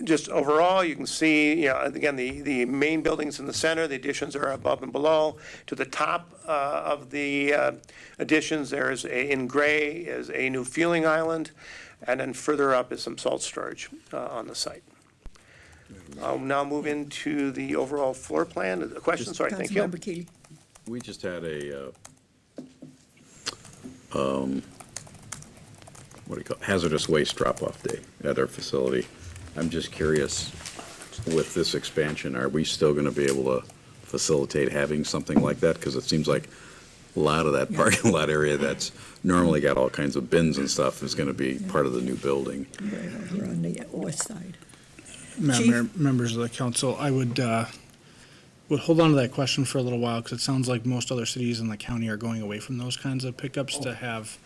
Just overall, you can see, again, the main buildings in the center, the additions are above and below. To the top of the additions, in gray is a new fueling island, and then further up is some salt storage on the site. I'll now move into the overall floor plan. Question? Sorry, thank you. Councilmember Keeley. We just had a, what do you call it, hazardous waste drop-off day at our facility. I'm just curious, with this expansion, are we still going to be able to facilitate having something like that? Because it seems like a lot of that parking lot area that's normally got all kinds of bins and stuff is going to be part of the new building. Right over on the west side. Madam Mayor, Chief? members of the council, I would hold on to that question for a little while, because it sounds like most other cities in the county are going away from those kinds of pickups to have,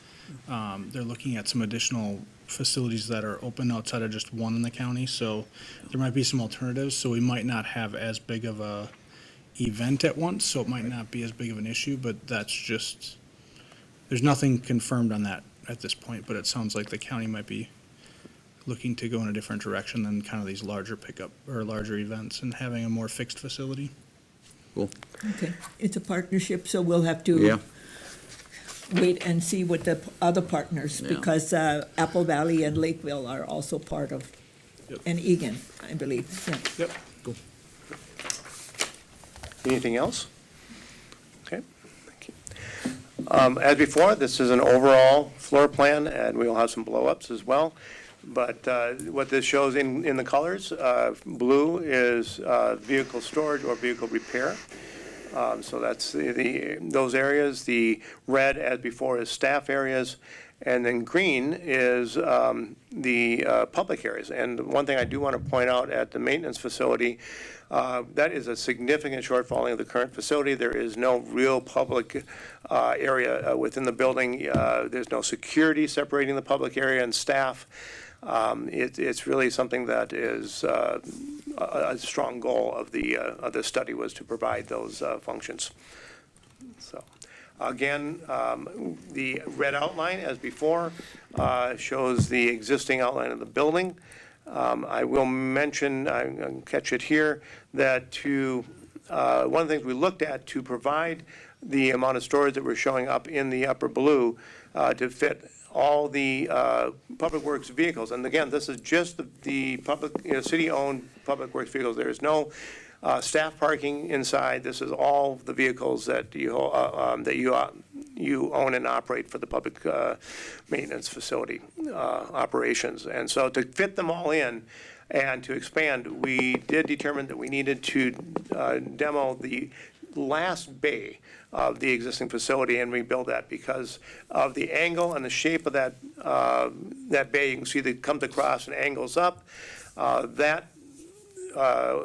they're looking at some additional facilities that are open outside of just one in the county, so there might be some alternatives, so we might not have as big of a event at once, so it might not be as big of an issue, but that's just, there's nothing confirmed on that at this point, but it sounds like the county might be looking to go in a different direction than kind of these larger pickup or larger events and having a more fixed facility. Cool. Okay, it's a partnership, so we'll have to Yeah. wait and see what the other partners, Yeah. because Apple Valley and Lakeville are also part of, Yep. and Egan, I believe, yeah. Yep. Cool. Anything else? Okay, thank you. As before, this is an overall floor plan, and we'll have some blow-ups as well. But what this shows in the colors, blue is vehicle storage or vehicle repair. So that's those areas. The red, as before, is staff areas. And then green is the public areas. And one thing I do want to point out at the maintenance facility, that is a significant shortfall of the current facility. There is no real public area within the building. There's no security separating the public area and staff. It's really something that is a strong goal of the study, was to provide those functions. So. Again, the red outline, as before, shows the existing outline of the building. I will mention, I'll catch it here, that one of the things we looked at to provide the amount of storage that we're showing up in the upper blue to fit all the public works vehicles. And again, this is just the public, city-owned public works vehicles. There is no staff parking inside. This is all the vehicles that you own and operate for the public maintenance facility operations. And so to fit them all in and to expand, we did determine that we needed to demo the last bay of the existing facility and rebuild that because of the angle and the shape of that bay. You can see that it comes across and angles up. That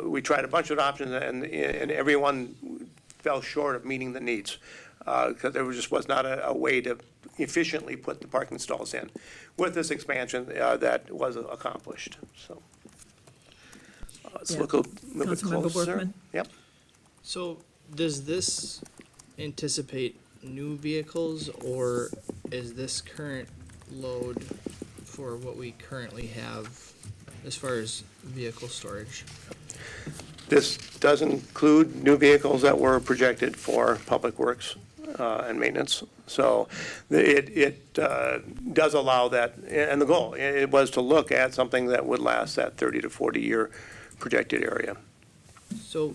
we tried a bunch of options, and everyone fell short of meeting the needs, because there just was not a way to efficiently put the parking stalls in. With this expansion, that was accomplished, so. Let's Yeah. look a little bit Councilmember closer. Workman? Yep. So does this anticipate new vehicles, or is this current load for what we currently have as far as vehicle storage? This does include new vehicles that were projected for public works and maintenance. So it does allow that, and the goal, it was to look at something that would last that 30 to 40-year projected area. So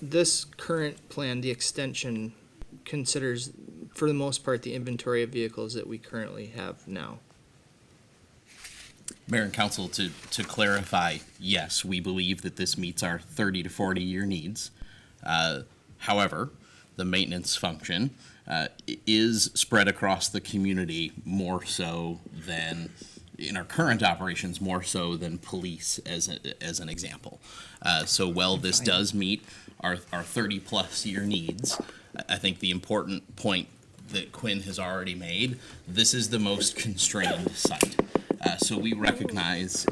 this current plan, the extension, considers, for the most part, the inventory of vehicles that we currently have now. Mayor and council, to clarify, yes, we believe that this meets our 30 to 40 year needs. However, the maintenance function is spread across the community more so than, in our current operations, more so than police as an example. So while this does meet our 30 plus year needs, I think the important point that Quinn has already made, this is the most constrained site. So we recognize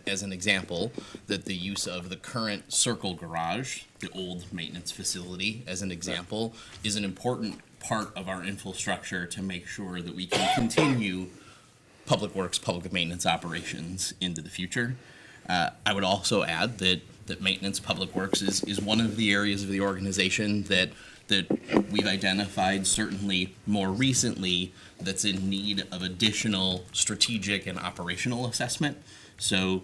as an example that the use of the current circle garage, the old maintenance facility as an example, is an important part of our infrastructure to make sure that we can continue public works, public maintenance operations into the future. I would also add that maintenance, public works is one of the areas of the organization that we've identified certainly more recently that's in need of additional strategic and operational assessment. So,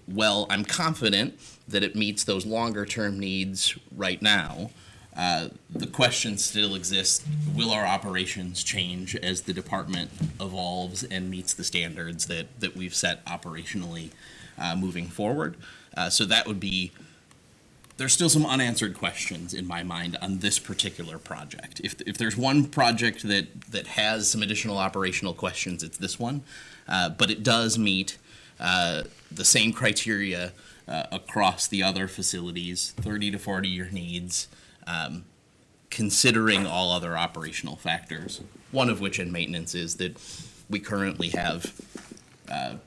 well, I'm confident that it meets those longer term needs right now. The question still exists, will our operations change as the department evolves and meets the standards that we've set operationally moving forward? So that would be, there's still some unanswered questions in my mind on this particular project. If there's one project that has some additional operational questions, it's this one. But it does meet the same criteria across the other facilities, 30 to 40 year needs, considering all other operational factors, one of which in maintenance is that we currently have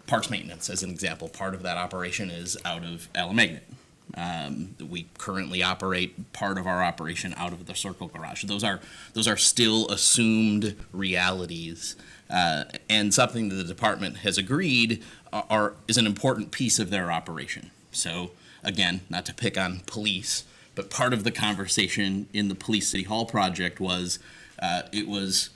parks maintenance as an example. Part of that operation is out of Alamagnet. We currently operate part of our operation out of the circle garage. Those are still assumed realities, and something that the department has agreed is an important piece of their operation. So again, not to pick on police, but part of the conversation in the Police City Hall project was it was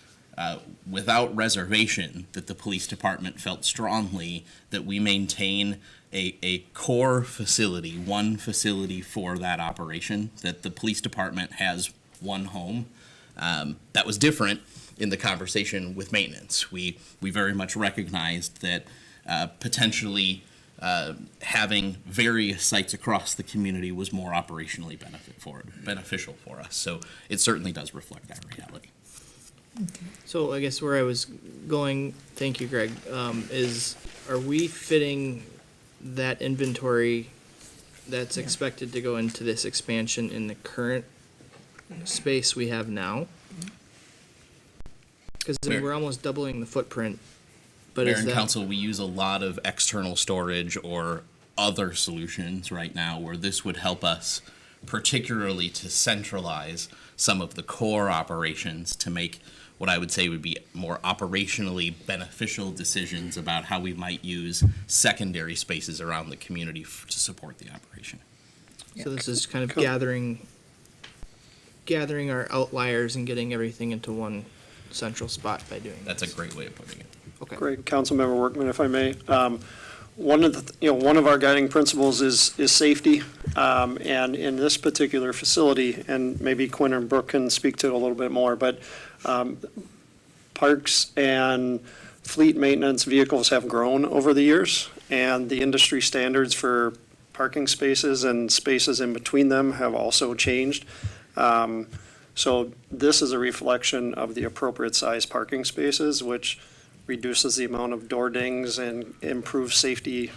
without reservation that the police department felt strongly that we maintain a core facility, one facility for that operation, that the police department has one home. That was different in the conversation with maintenance. We very much recognized that potentially having various sites across the community was more operationally beneficial for us. So it certainly does reflect that reality. So I guess where I was going, thank you, Greg, is are we fitting that inventory that's expected to go into this expansion in the current space we have now? Because we're almost doubling the footprint. But Mayor is and that, council, we use a lot of external storage or other solutions right now where this would help us particularly to centralize some of the core operations to make what I would say would be more operationally beneficial decisions about how we might use secondary spaces around the community to support the operation. so this is kind of Cool. gathering our outliers and getting everything into one central spot by doing That's a this. great way of putting it. Okay. Great, Councilmember Workman, if I may. One of our guiding principles is safety, and in this particular facility, and maybe Quinn and Brooke can speak to it a little bit more, but parks and fleet maintenance vehicles have grown over the years, and the industry standards for parking spaces and spaces in between them have also changed. So this is a reflection of the appropriate size parking spaces, which reduces the amount of door dings and improves safety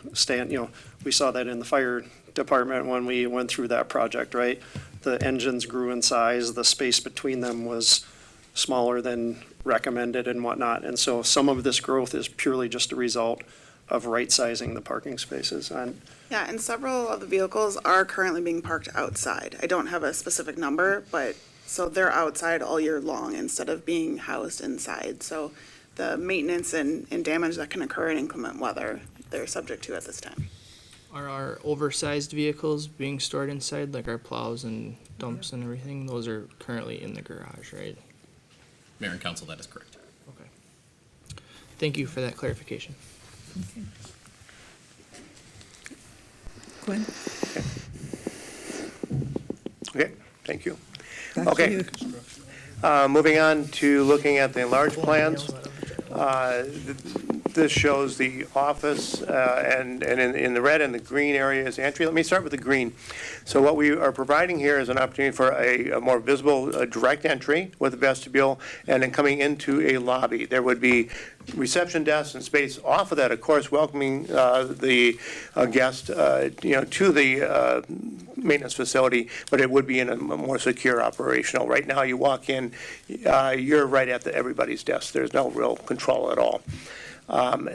we saw that in the fire department when we went through that project, right? The engines grew in size, the space between them was smaller than recommended and whatnot. And so some of this growth is purely just a result of right-sizing the parking spaces. And Yeah, and several of the vehicles are currently being parked outside. I don't have a specific number, but, so they're outside all year long instead of being housed inside. So the maintenance and damage that can occur in inclement weather, they're subject to at this time. Are our oversized vehicles being stored inside, like our plows and dumps and everything? Those are currently in the garage, right? Mayor and council, that is correct. Okay. Thank you for that clarification. Quinn? Okay, thank you. Back to Okay. you. Moving on to looking at the enlarged plans. This shows the office, and in the red and the green area is entry. Let me start with the green. So what we are providing here is an opportunity for a more visible, direct entry with a vestibule, and then coming into a lobby. There would be reception desks and space off of that, of course, welcoming the guest, to the maintenance facility, but it would be in a more secure operational. Right now, you walk in, you're right at everybody's desk. There's no real control at all.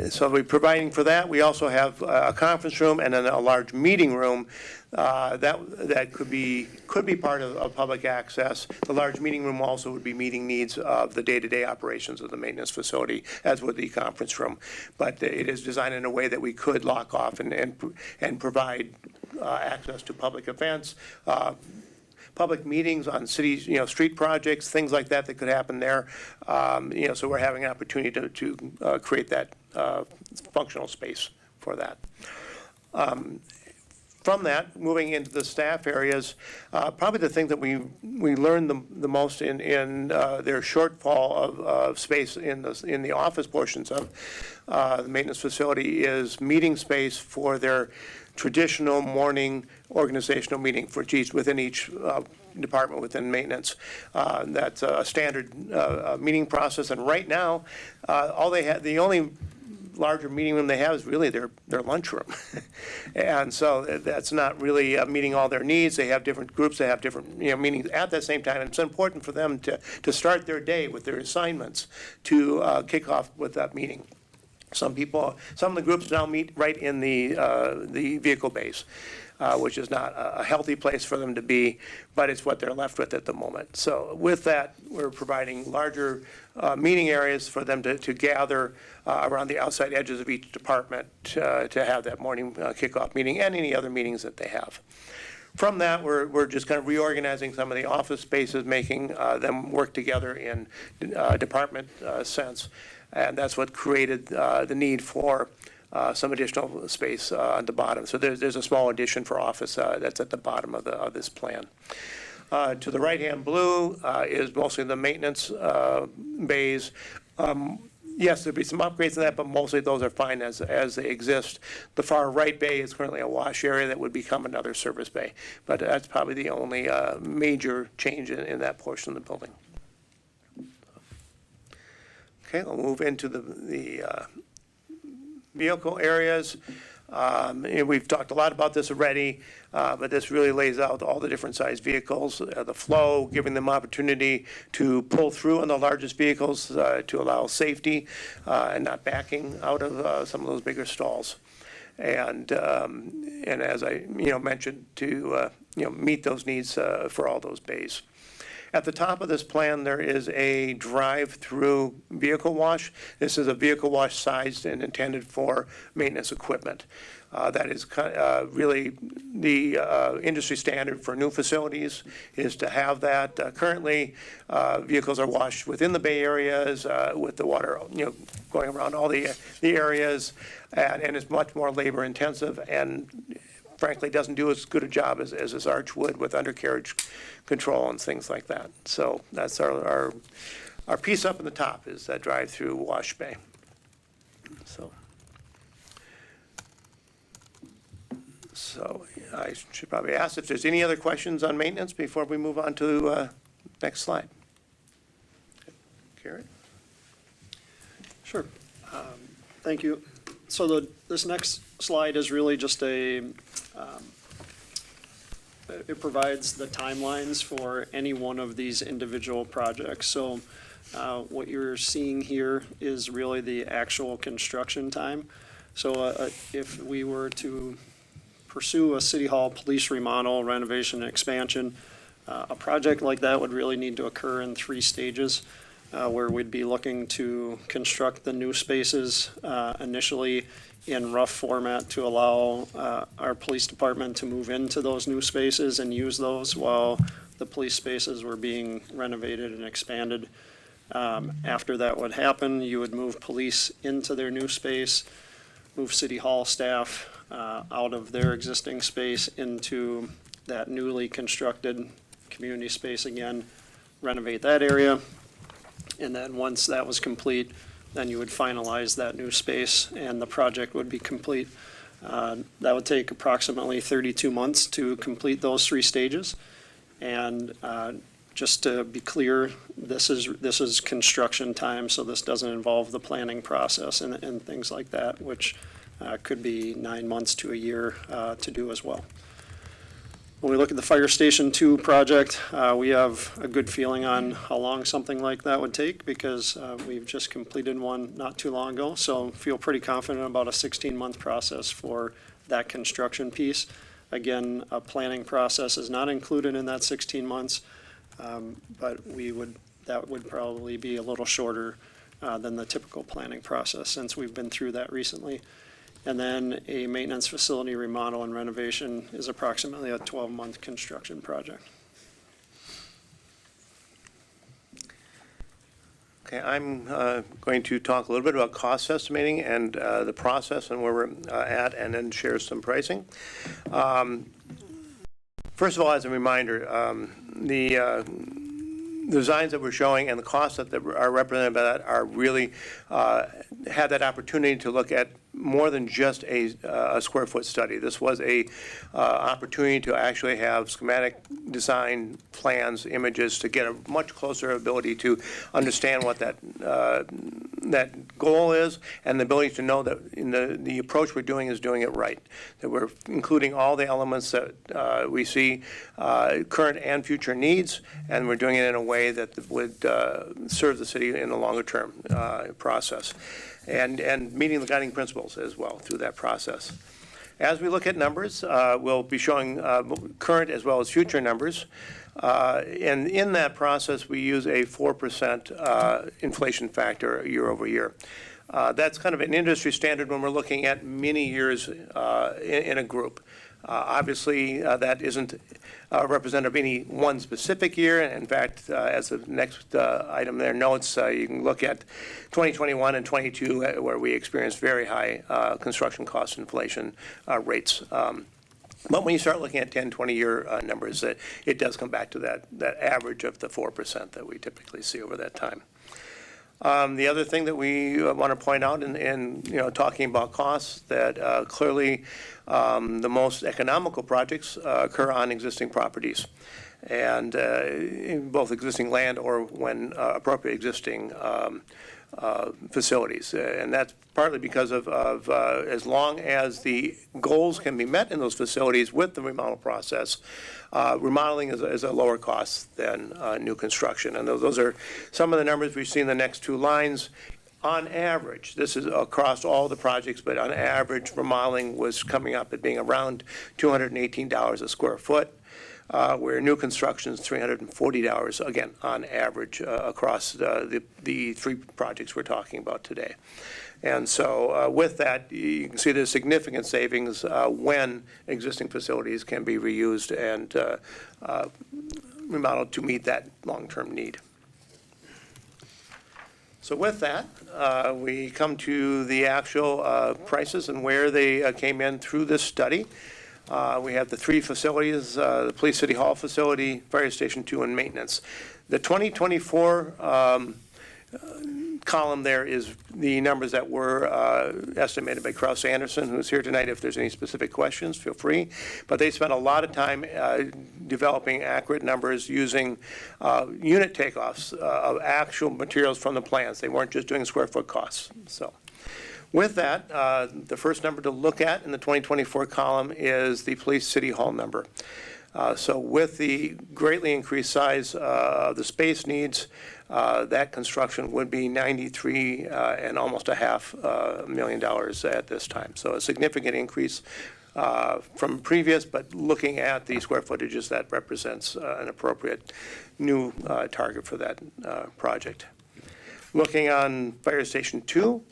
So we're providing for that. We also have a conference room and then a large meeting room that could be part of public access. The large meeting room also would be meeting needs of the day-to-day operations of the maintenance facility, as would the conference room. But it is designed in a way that we could lock off and provide access to public events, public meetings on city, street projects, things like that could happen there. So we're having an opportunity to create that functional space for that. From that, moving into the staff areas, probably the thing that we learned the most in their shortfall of space in the office portions of the maintenance facility is meeting space for their traditional morning organizational meeting within each department within maintenance. That's a standard meeting process, and right now, the only larger meeting room they have is really their lunchroom. And so that's not really meeting all their needs. They have different groups, they have different meetings at the same time, and it's important for them to start their day with their assignments to kick off with that meeting. Some of the groups now meet right in the vehicle base, which is not a healthy place for them to be, but it's what they're left with at the moment. So with that, we're providing larger meeting areas for them to gather around the outside edges of each department to have that morning kickoff meeting and any other meetings that they have. From that, we're just kind of reorganizing some of the office spaces, making them work together in department sense. And that's what created the need for some additional space on the bottom. So there's a small addition for office that's at the bottom of this plan. To the right-hand blue is mostly the maintenance bays. Yes, there'll be some upgrades to that, but mostly those are fine as they exist. The far right bay is currently a wash area that would become another service bay. But that's probably the only major change in that portion of the building. Okay, I'll move into the vehicle areas. We've talked a lot about this already, but this really lays out all the different size vehicles, the flow, giving them opportunity to pull through on the largest vehicles to allow safety and not backing out of some of those bigger stalls. And as I mentioned, to meet those needs for all those bays. At the top of this plan, there is a drive-through vehicle wash. This is a vehicle wash sized and intended for maintenance equipment. That is really the industry standard for new facilities, is to have that. Currently, vehicles are washed within the bay areas with the water, going around all the areas, and it's much more labor intensive and frankly doesn't do as good a job as this arch would with undercarriage control and things like that. So that's our piece up in the top is that drive-through wash bay. So I should probably ask if there's any other questions on maintenance before we move on to next slide. Karen? Sure. Thank you. So this next slide is really just it provides the timelines for any one of these individual projects. So what you're seeing here is really the actual construction time. So if we were to pursue a City Hall police remodel, renovation, and expansion, a project like that would really need to occur in 3 stages. Where we'd be looking to construct the new spaces initially in rough format to allow our police department to move into those new spaces and use those while the police spaces were being renovated and expanded. After that would happen, you would move police into their new space, move City Hall staff out of their existing space into that newly constructed community space again, renovate that area. And then once that was complete, then you would finalize that new space and the project would be complete. That would take approximately 32 months to complete those 3 stages. And just to be clear, this is construction time, so this doesn't involve the planning process and things like that, which could be 9 months to a year to do as well. When we look at the Fire Station 2 project, we have a good feeling on how long something like that would take because we've just completed one not too long ago. So feel pretty confident about a 16-month process for that construction piece. Again, a planning process is not included in that 16 months, but that would probably be a little shorter than the typical planning process since we've been through that recently. And then a maintenance facility remodel and renovation is approximately a 12-month construction project. Okay, I'm going to talk a little bit about cost estimating and the process and where we're at, and then share some pricing. First of all, as a reminder, the designs that we're showing and the costs that are represented by that are really have that opportunity to look at more than just a square foot study. This was a opportunity to actually have schematic design plans, images, to get a much closer ability to understand what that goal is, and the ability to know that in the approach we're doing is doing it right, that we're including all the elements that we see current and future needs, and we're doing it in a way that would serve the city in the longer term process. And meeting the guiding principles as well through that process. As we look at numbers, we'll be showing current as well as future numbers. And in that process, we use a 4% inflation factor year over year. That's kind of an industry standard when we're looking at many years in a group. Obviously, that isn't representative of any one specific year. In fact, as the next item there notes, you can look at 2021 and 22 where we experienced very high construction cost inflation rates. But when you start looking at 10, 20-year numbers, it does come back to that average of the 4% that we typically see over that time. The other thing that we want to point out in talking about costs, that clearly the most economical projects occur on existing properties, and in both existing land or when appropriate existing facilities. And that's partly because of as long as the goals can be met in those facilities with the remodel process, remodeling is a lower cost than new construction. And those are some of the numbers we see in the next 2 lines. On average, this is across all the projects, but on average, remodeling was coming up at being around $218 a square foot, where new construction is $340, again, on average across the 3 projects we're talking about today. And so with that, you can see there's significant savings when existing facilities can be reused and remodeled to meet that long-term need. So with that, we come to the actual prices and where they came in through this study. We have the 3 facilities, the Police City Hall facility, Fire Station 2, and maintenance. The 2024 column there is the numbers that were estimated by Krause Anderson, who's here tonight. If there's any specific questions, feel free. But they spent a lot of time developing accurate numbers using unit takeoffs of actual materials from the plans. They weren't just doing square foot costs. So With that, the first number to look at in the 2024 column is the police city hall number. So with the greatly increased size of the space needs, that construction would be 93 and almost $500,000 million at this time. So a significant increase from previous, but looking at the square footages, that represents an appropriate new target for that project. Looking on Fire Station 2,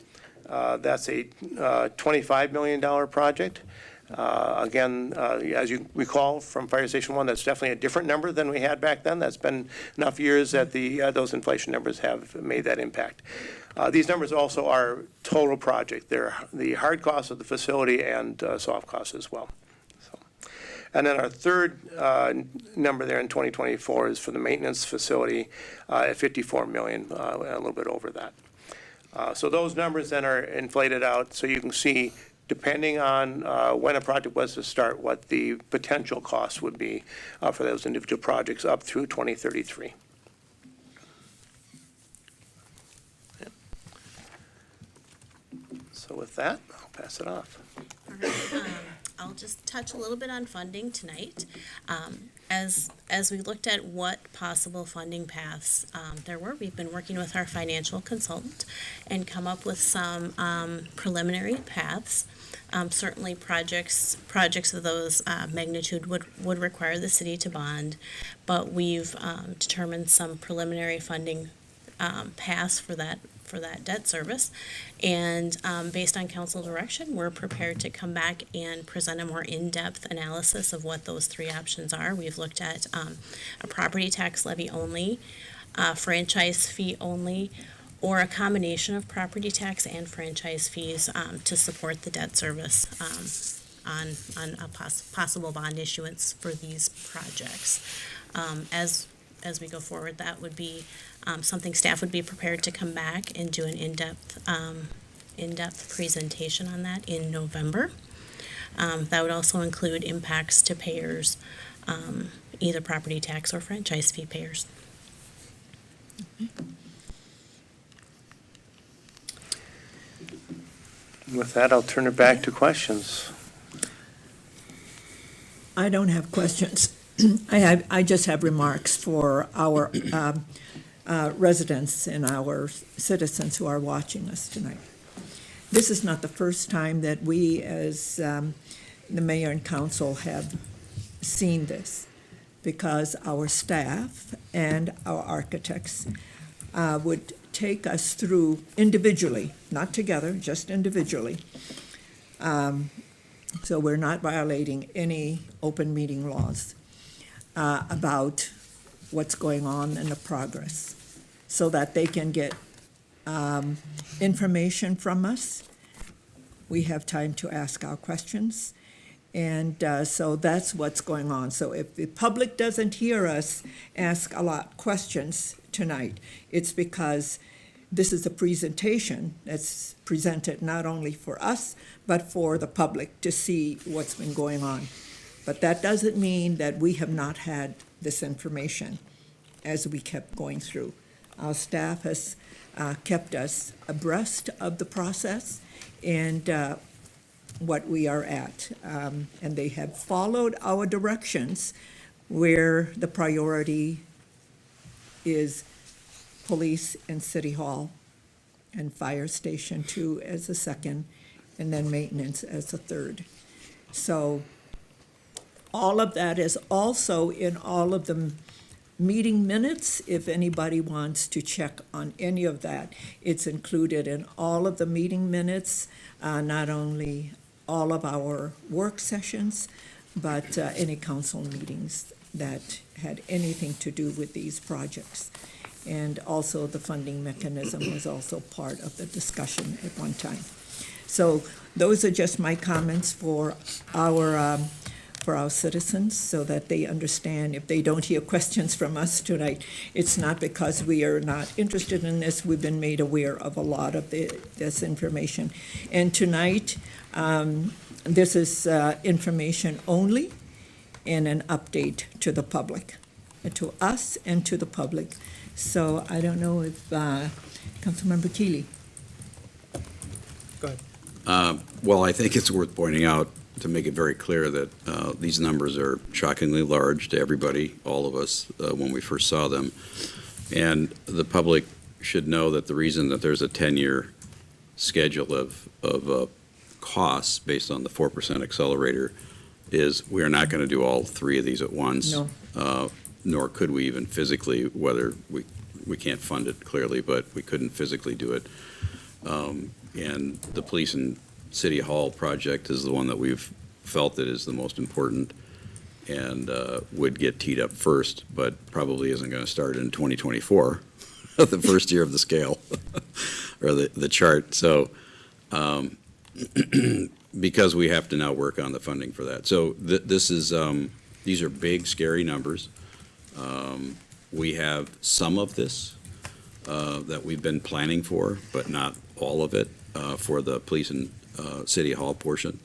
that's a $25 million project. Again, as you recall from Fire Station 1, that's definitely a different number than we had back then. That's been enough years that those inflation numbers have made that impact. These numbers also are total project. They're the hard costs of the facility and soft costs as well. So, and then our third number there in 2024 is for the maintenance facility at $54 million, a little bit over that. So those numbers then are inflated out, so you can see, depending on when a project was to start, what the potential cost would be for those individual projects up through 2033. Yep. So with that, I'll pass it off. All right, I'll just touch a little bit on funding tonight. As we looked at what possible funding paths there were, we've been working with our financial consultant and come up with some preliminary paths. Certainly projects of those magnitude would require the city to bond, but we've determined some preliminary funding paths for that debt service. And based on council direction, we're prepared to come back and present a more in-depth analysis of what those three options are. We've looked at a property tax levy only, franchise fee only, or a combination of property tax and franchise fees to support the debt service on a possible bond issuance for these projects. As we go forward, that would be something staff would be prepared to come back and do an in-depth presentation on that in November. That would also include impacts to payers, either property tax or franchise fee payers. With that, I'll turn it back to questions. I don't have questions. I just have remarks for our residents and our citizens who are watching us tonight. This is not the first time that we, as the mayor and council, have seen this, because our staff and our architects would take us through individually, not together, just individually. So we're not violating any open meeting laws about what's going on and the progress, so that they can get information from us. We have time to ask our questions, and so that's what's going on. So if the public doesn't hear us ask a lot of questions tonight, it's because this is a presentation that's presented not only for us, but for the public to see what's been going on. But that doesn't mean that we have not had this information as we kept going through. Our staff has kept us abreast of the process and what we are at. And they have followed our directions where the priority is police and city hall, and fire station 2 as a second, and then maintenance as a third. So all of that is also in all of the meeting minutes. If anybody wants to check on any of that, it's included in all of the meeting minutes, not only all of our work sessions, but any council meetings that had anything to do with these projects. And also the funding mechanism was also part of the discussion at one time. So those are just my comments for our citizens, so that they understand. If they don't hear questions from us tonight, it's not because we are not interested in this. We've been made aware of a lot of this information. And tonight, this is information only and an update to the public, to us and to the public. So I don't know if Councilmember Keeley. Go ahead. Well, I think it's worth pointing out, to make it very clear, that these numbers are shockingly large to everybody, all of us, when we first saw them. And the public should know that the reason that there's a 10-year schedule of costs based on the 4% accelerator is we are not going to do all three of these at once. No. Nor could we even physically, whether we can't fund it clearly, but we couldn't physically do it. And the police and city hall project is the one that we've felt that is the most important and would get teed up first, but probably isn't going to start in 2024, the first year of the scale or the chart. So because we have to now work on the funding for that. So this is, these are big, scary numbers. We have some of this that we've been planning for, but not all of it for the police and city hall portion.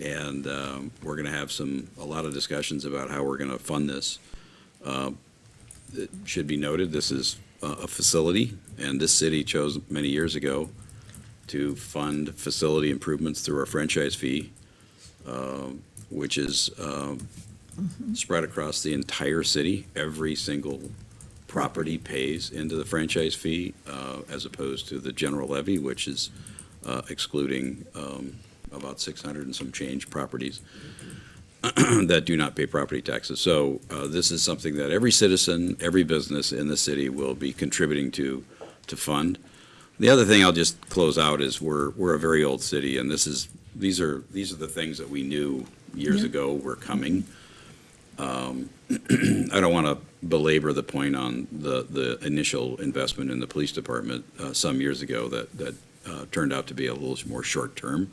And we're going to have a lot of discussions about how we're going to fund this. It should be noted, this is a facility, and this city chose many years ago to fund facility improvements through our franchise fee, which is spread across the entire city. Every single property pays into the franchise fee, as opposed to the general levy, which is excluding about 600 and some change properties that do not pay property taxes. So this is something that every citizen, every business in the city will be contributing to fund. The other thing I'll just close out is we're a very old city, and these are the things that we knew years ago were coming. I don't want to belabor the point on the initial investment in the police department some years ago that turned out to be a little more short term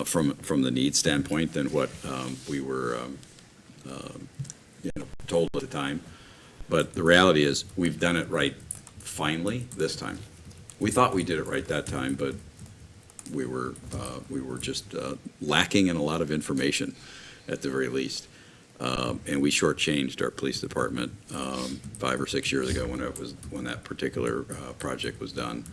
from the need standpoint than what we were told at the time. But the reality is we've done it right finally this time. We thought we did it right that time, but we were just lacking in a lot of information at the very least. And we shortchanged our police department 5 or 6 years ago when that particular project was done,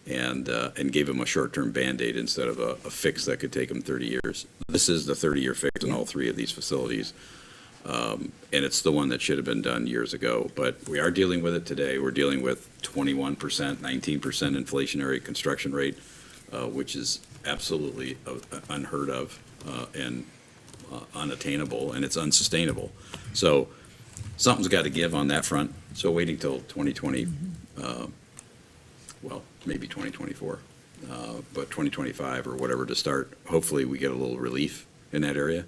and gave them a short-term Band-Aid instead of a fix that could take them 30 years. This is the 30-year fix in all three of these facilities, and it's the one that should have been done years ago. But we are dealing with it today. We're dealing with 21%, 19% inflationary construction rate, which is absolutely unheard of and unattainable, and it's unsustainable. So something's got to give on that front. So waiting till 2020, well, maybe 2024, but 2025 or whatever to start. Hopefully we get a little relief in that area.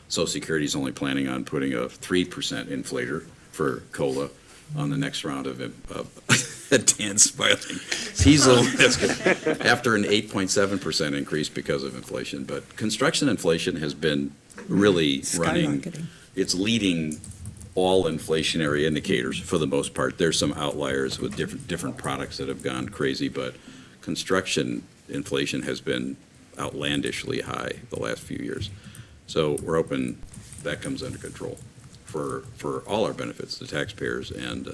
Social Security is only planning on putting a 3% inflator for COLA on the next round of Dan's smiling. He's a little, after an 8.7% increase because of inflation. But construction inflation has been really running. It's leading all inflationary indicators for the most part. There's some outliers with different products that have gone crazy, but construction inflation has been outlandishly high the last few years. So we're hoping that comes under control for all our benefits, the taxpayers and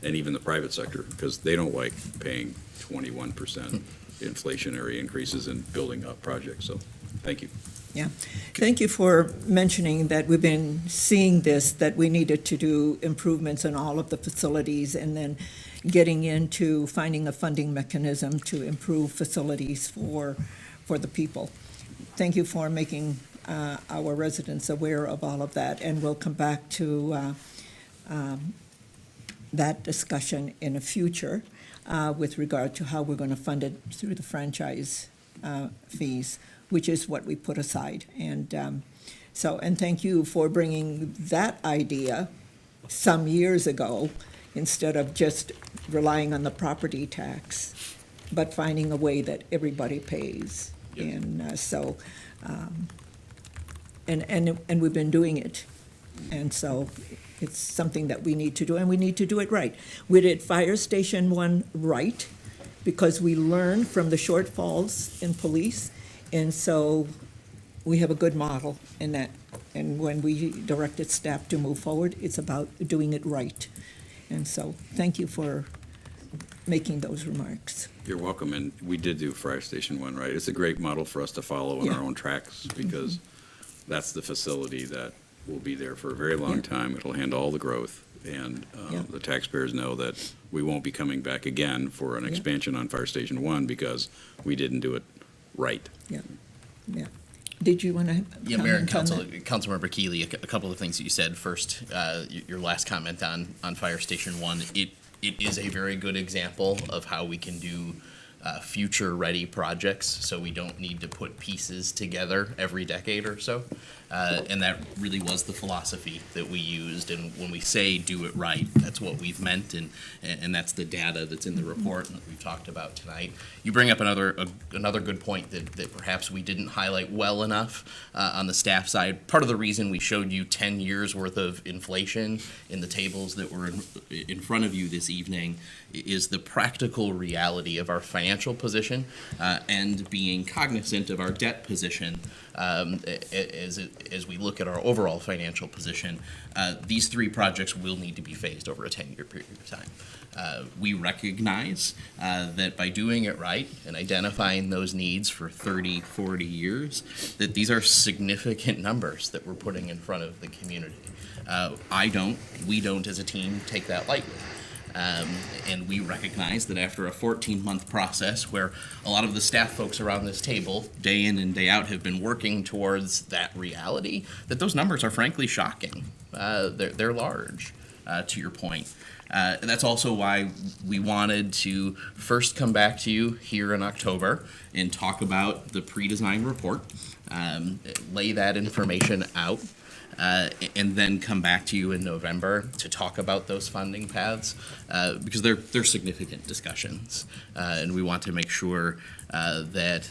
even the private sector, because they don't like paying 21% inflationary increases in building up projects. So thank you. Yeah, thank you for mentioning that we've been seeing this, that we needed to do improvements in all of the facilities and then getting into finding a funding mechanism to improve facilities for the people. Thank you for making our residents aware of all of that, and we'll come back to that discussion in the future with regard to how we're going to fund it through the franchise fees, which is what we put aside. And and thank you for bringing that idea some years ago, instead of just relying on the property tax, but finding a way that everybody pays. Yep. And we've been doing it. And so it's something that we need to do, and we need to do it right. We did Fire Station 1 right, because we learned from the shortfalls in police. And so we have a good model in that. And when we directed staff to move forward, it's about doing it right. And so thank you for making those remarks. You're welcome, and we did do Fire Station 1, right? It's a great model for us to follow on Yeah. our own tracks, because that's the facility that will be there for a very long Yeah. time. It'll handle all the growth, and Yeah. the taxpayers know that we won't be coming back again for an Yeah. expansion on Fire Station 1 because we didn't do it right. Yeah. Did you want to Yeah, Mayor and comment on Council, that? Councilmember Keeley, a couple of things that you said. First, your last comment on Fire Station 1, it is a very good example of how we can do future-ready projects, so we don't need to put pieces together every decade or so. And that really was the philosophy that we used. And when we say do it right, that's what we've meant, and that's the data that's in the report and that we've talked about tonight. You bring up another good point that perhaps we didn't highlight well enough on the staff side. Part of the reason we showed you 10 years worth of inflation in the tables that were in front of you this evening is the practical reality of our financial position and being cognizant of our debt position as we look at our overall financial position. These three projects will need to be phased over a 10-year period of time. We recognize that by doing it right and identifying those needs for 30, 40 years, that these are significant numbers that we're putting in front of the community. We don't as a team take that lightly. And we recognize that after a 14-month process where a lot of the staff folks around this table, day in and day out, have been working towards that reality, that those numbers are frankly shocking. They're large, to your point. And that's also why we wanted to first come back to you here in October and talk about the pre-design report, lay that information out, and then come back to you in November to talk about those funding paths, because they're significant discussions, and we want to make sure that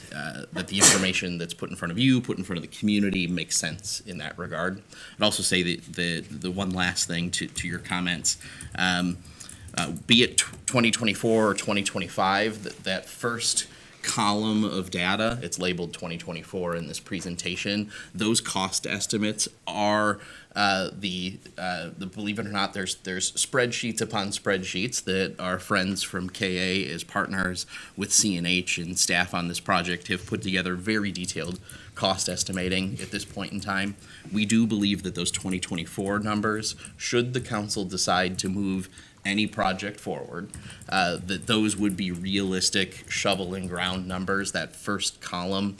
the information that's put in front of you, put in front of the community, makes sense in that regard. I'd also say that the one last thing to your comments, be it 2024 or 2025, that first column of data, it's labeled 2024 in this presentation. Those cost estimates are the believe it or not, there's spreadsheets upon spreadsheets that our friends from KA as partners with CNH and staff on this project have put together very detailed cost estimating at this point in time. We do believe that those 2024 numbers, should the council decide to move any project forward, that those would be realistic shovel and ground numbers. That first column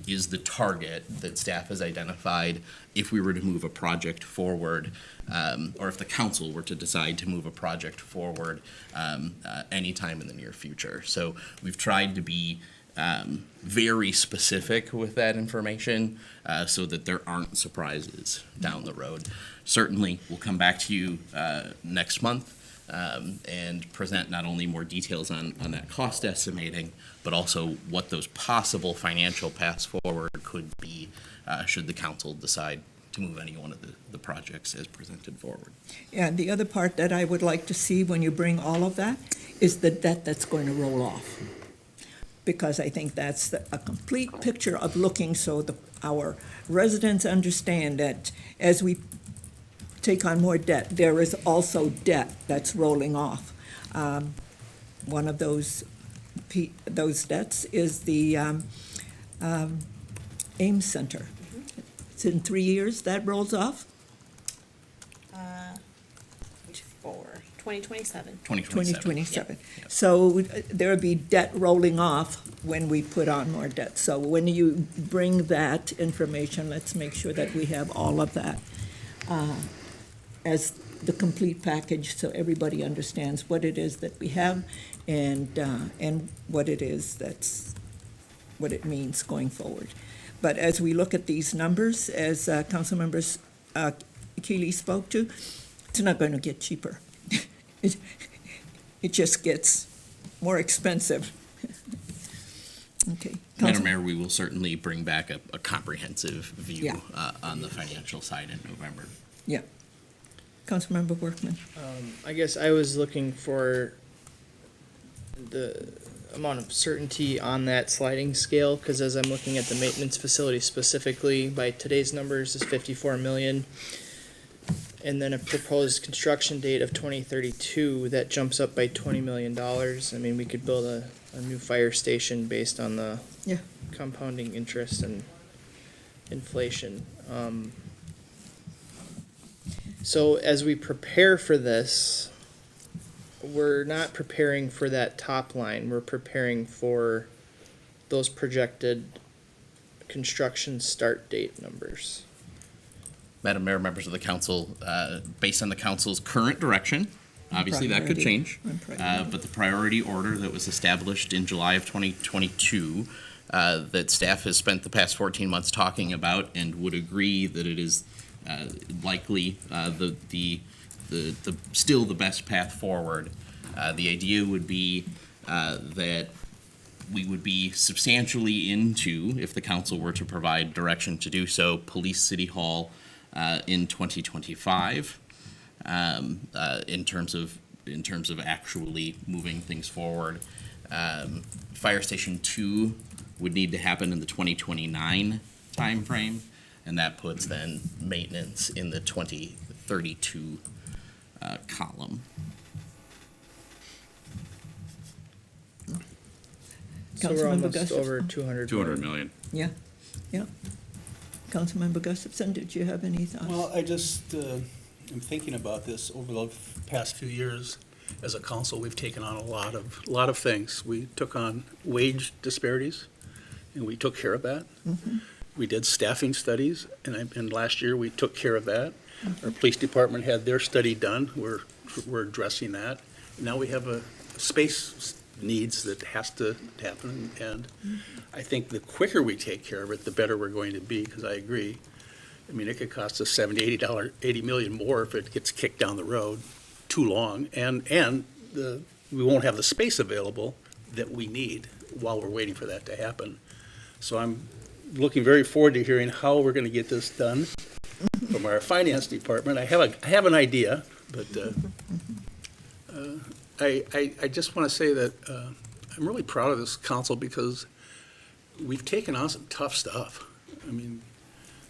is the target that staff has identified if we were to move a project forward, or if the council were to decide to move a project forward anytime in the near future. So we've tried to be very specific with that information so that there aren't surprises down the road. Certainly, we'll come back to you next month and present not only more details on that cost estimating, but also what those possible financial paths forward could be should the council decide to move any one of the projects as presented forward. And the other part that I would like to see when you bring all of that is the debt that's going to roll off. Because I think that's a complete picture of looking so our residents understand that as we take on more debt, there is also debt that's rolling off. One of those debts is the Ames Center. It's in 3 years that rolls off? 2027. 2027. Yep. So there'll be debt rolling off when we put on more debt. So when you bring that information, let's make sure that we have all of that as the complete package, so everybody understands what it is that we have and what it is what it means going forward. But as we look at these numbers, as Councilmember Keeley spoke to, it's not going to get cheaper. It just gets more expensive. Okay. Madam Mayor, we will certainly bring back a comprehensive view Yeah. on the financial side in November. Yeah. Councilmember Workman. I guess I was looking for the amount of certainty on that sliding scale, because as I'm looking at the maintenance facility specifically, by today's numbers is 54 million. and then a proposed construction date of 2032, that jumps up by $20 million. I mean, we could build a new fire station based on the Yeah. compounding interest and inflation. So as we prepare for this, we're not preparing for that top line, we're preparing for those projected construction start date numbers. Madam Mayor, members of the council, based on the council's current direction, obviously that could change, but the priority order that was established in July of 2022, that staff has spent the past 14 months talking about and would agree that it is likely still the best path forward. The idea would be that we would be substantially into, if the council were to provide direction to do so, Police City Hall in 2025, in terms of actually moving things forward. Fire Station 2 would need to happen in the 2029 timeframe, and that puts then maintenance in the 2032 column. So we're Councilmember almost Gustafson? over 200 200 million. Yeah, yeah. Councilmember Gustafson, did you have any thoughts? Well, I just am thinking about this over the past few years. As a council, we've taken on a lot of things. We took on wage disparities, and we took care of that. Mhm. We did staffing studies, and last year we took care of that. Our police department had their study done. We're addressing that. Now we have a space needs that has to happen, and I think the quicker we take care of it, the better we're going to be, because I agree. I mean, it could cost us $80 million more if it gets kicked down the road too long, and we won't have the space available that we need while we're waiting for that to happen. So I'm looking very forward to hearing how we're going to get this done from our finance department. I have an idea, but I just want to say that I'm really proud of this council because we've taken on some tough stuff. I mean,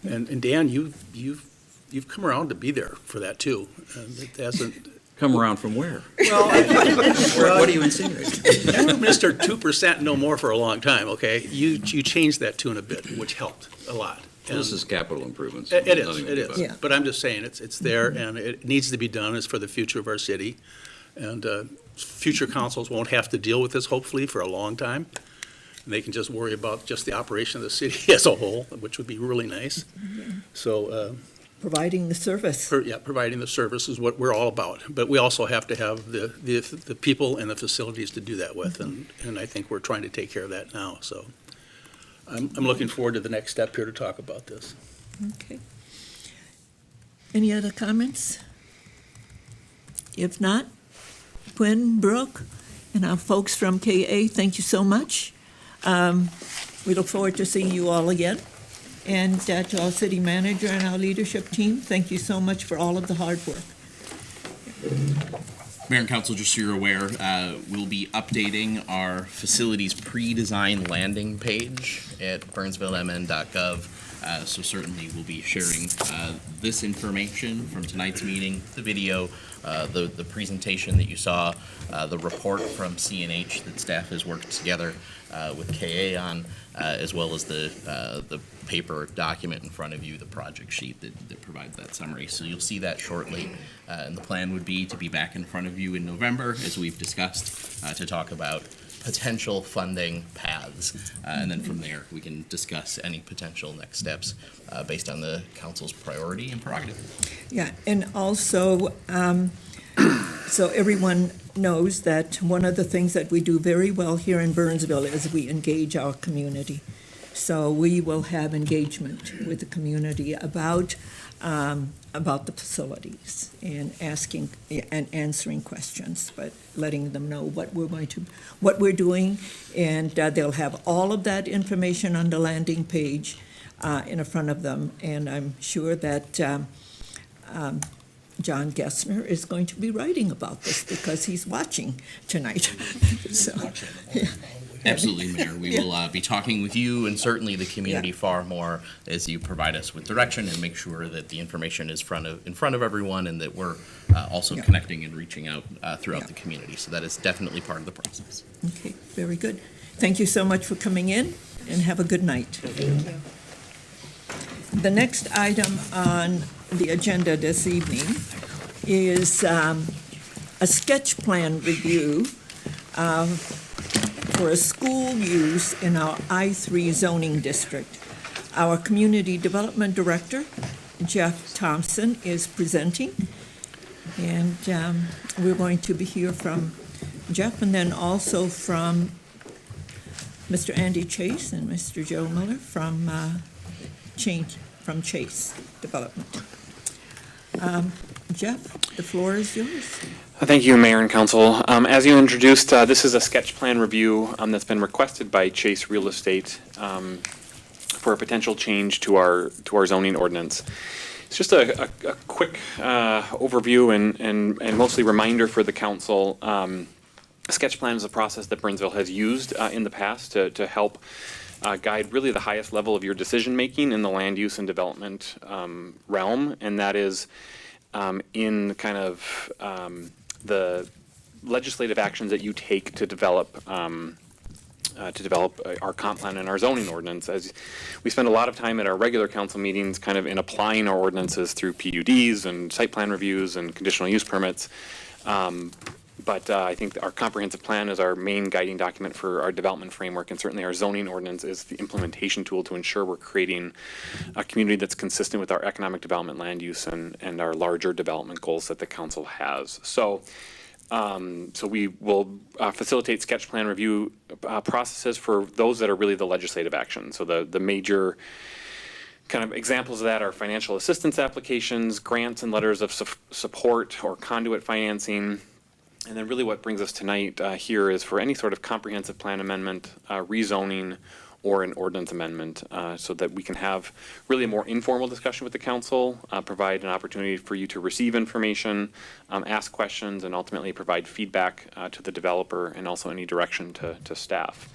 and Dan, you've come around to be there for that too. And it hasn't Come around from where? Well, What are you insinuating? you were Mr. 2% no more for a long time. Okay, you changed that tune a bit, which helped a lot. Well, this is capital improvements. It is, Nothing to it do is. about Yeah. But I'm just saying, it's there, and it needs to be done. It's for the future of our city. And future councils won't have to deal with this, hopefully, for a long time. And they can just worry about just the operation of the city as a whole, which would be really nice. So, Providing the service. providing the service is what we're all about. But we also have to have the people and the facilities to do that with, and I think we're trying to take care of that now. So I'm looking forward to the next step here to talk about this. Okay. Any other comments? If not, Quinn, Brooke, and our folks from KA, thank you so much. We look forward to seeing you all again. And to our city manager and our leadership team, thank you so much for all of the hard work. Mayor and Council, just so you're aware, we'll be updating our facilities pre-design landing page at burnsvillemn.gov. So certainly we'll be sharing this information from tonight's meeting, the video, the presentation that you saw, the report from CNH that staff has worked together with KA on, as well as the paper document in front of you, the project sheet that provides that summary. So you'll see that shortly. And the plan would be to be back in front of you in November, as we've discussed, to talk about potential funding paths. And then from there, we can discuss any potential next steps based on the council's priority and prerogative. Yeah, and also, so everyone knows that one of the things that we do very well here in Burnsville is we engage our community. So we will have engagement with the community about the facilities and asking and answering questions, but letting them know what we're doing, and they'll have all of that information on the landing page in front of them. And I'm sure that John Gessner is going to be writing about this because he's watching tonight. So, yeah. Absolutely, Mayor. We will be talking with you and certainly the community far more as you provide us with direction and make sure that the information is in front of everyone and that we're also connecting and reaching out throughout the community. So that is definitely part of the process. Okay, very good. Thank you so much for coming in, and have a good night. Thank you. The next item on the agenda this evening is a sketch plan review for a school use in our I-3 zoning district. Our Community Development Director, Jeff Thompson, is presenting, and we're going to be here from Jeff and then also from Mr. Andy Chase and Mr. Joe Miller from Chase Development. Jeff, the floor is yours. Thank you, Mayor and Council. As you introduced, this is a sketch plan review that's been requested by Chase Real Estate for a potential change to our zoning ordinance. It's just a quick overview and mostly reminder for the council. A sketch plan is a process that Burnsville has used in the past to help guide really the highest level of your decision making in the land use and development realm, and that is in kind of the legislative actions that you take to develop our comp plan and our zoning ordinance. As we spend a lot of time at our regular council meetings kind of in applying our ordinances through PUDs and site plan reviews and conditional use permits. But I think our comprehensive plan is our main guiding document for our development framework, and certainly our zoning ordinance is the implementation tool to ensure we're creating a community that's consistent with our economic development, land use, and our larger development goals that the council has. So we will facilitate sketch plan review processes for those that are really the legislative action. So the major kind of examples of that are financial assistance applications, grants and letters of support or conduit financing. And then really what brings us tonight here is for any sort of comprehensive plan amendment, rezoning, or an ordinance amendment, so that we can have really a more informal discussion with the council, provide an opportunity for you to receive information, ask questions, and ultimately provide feedback to the developer and also any direction to staff.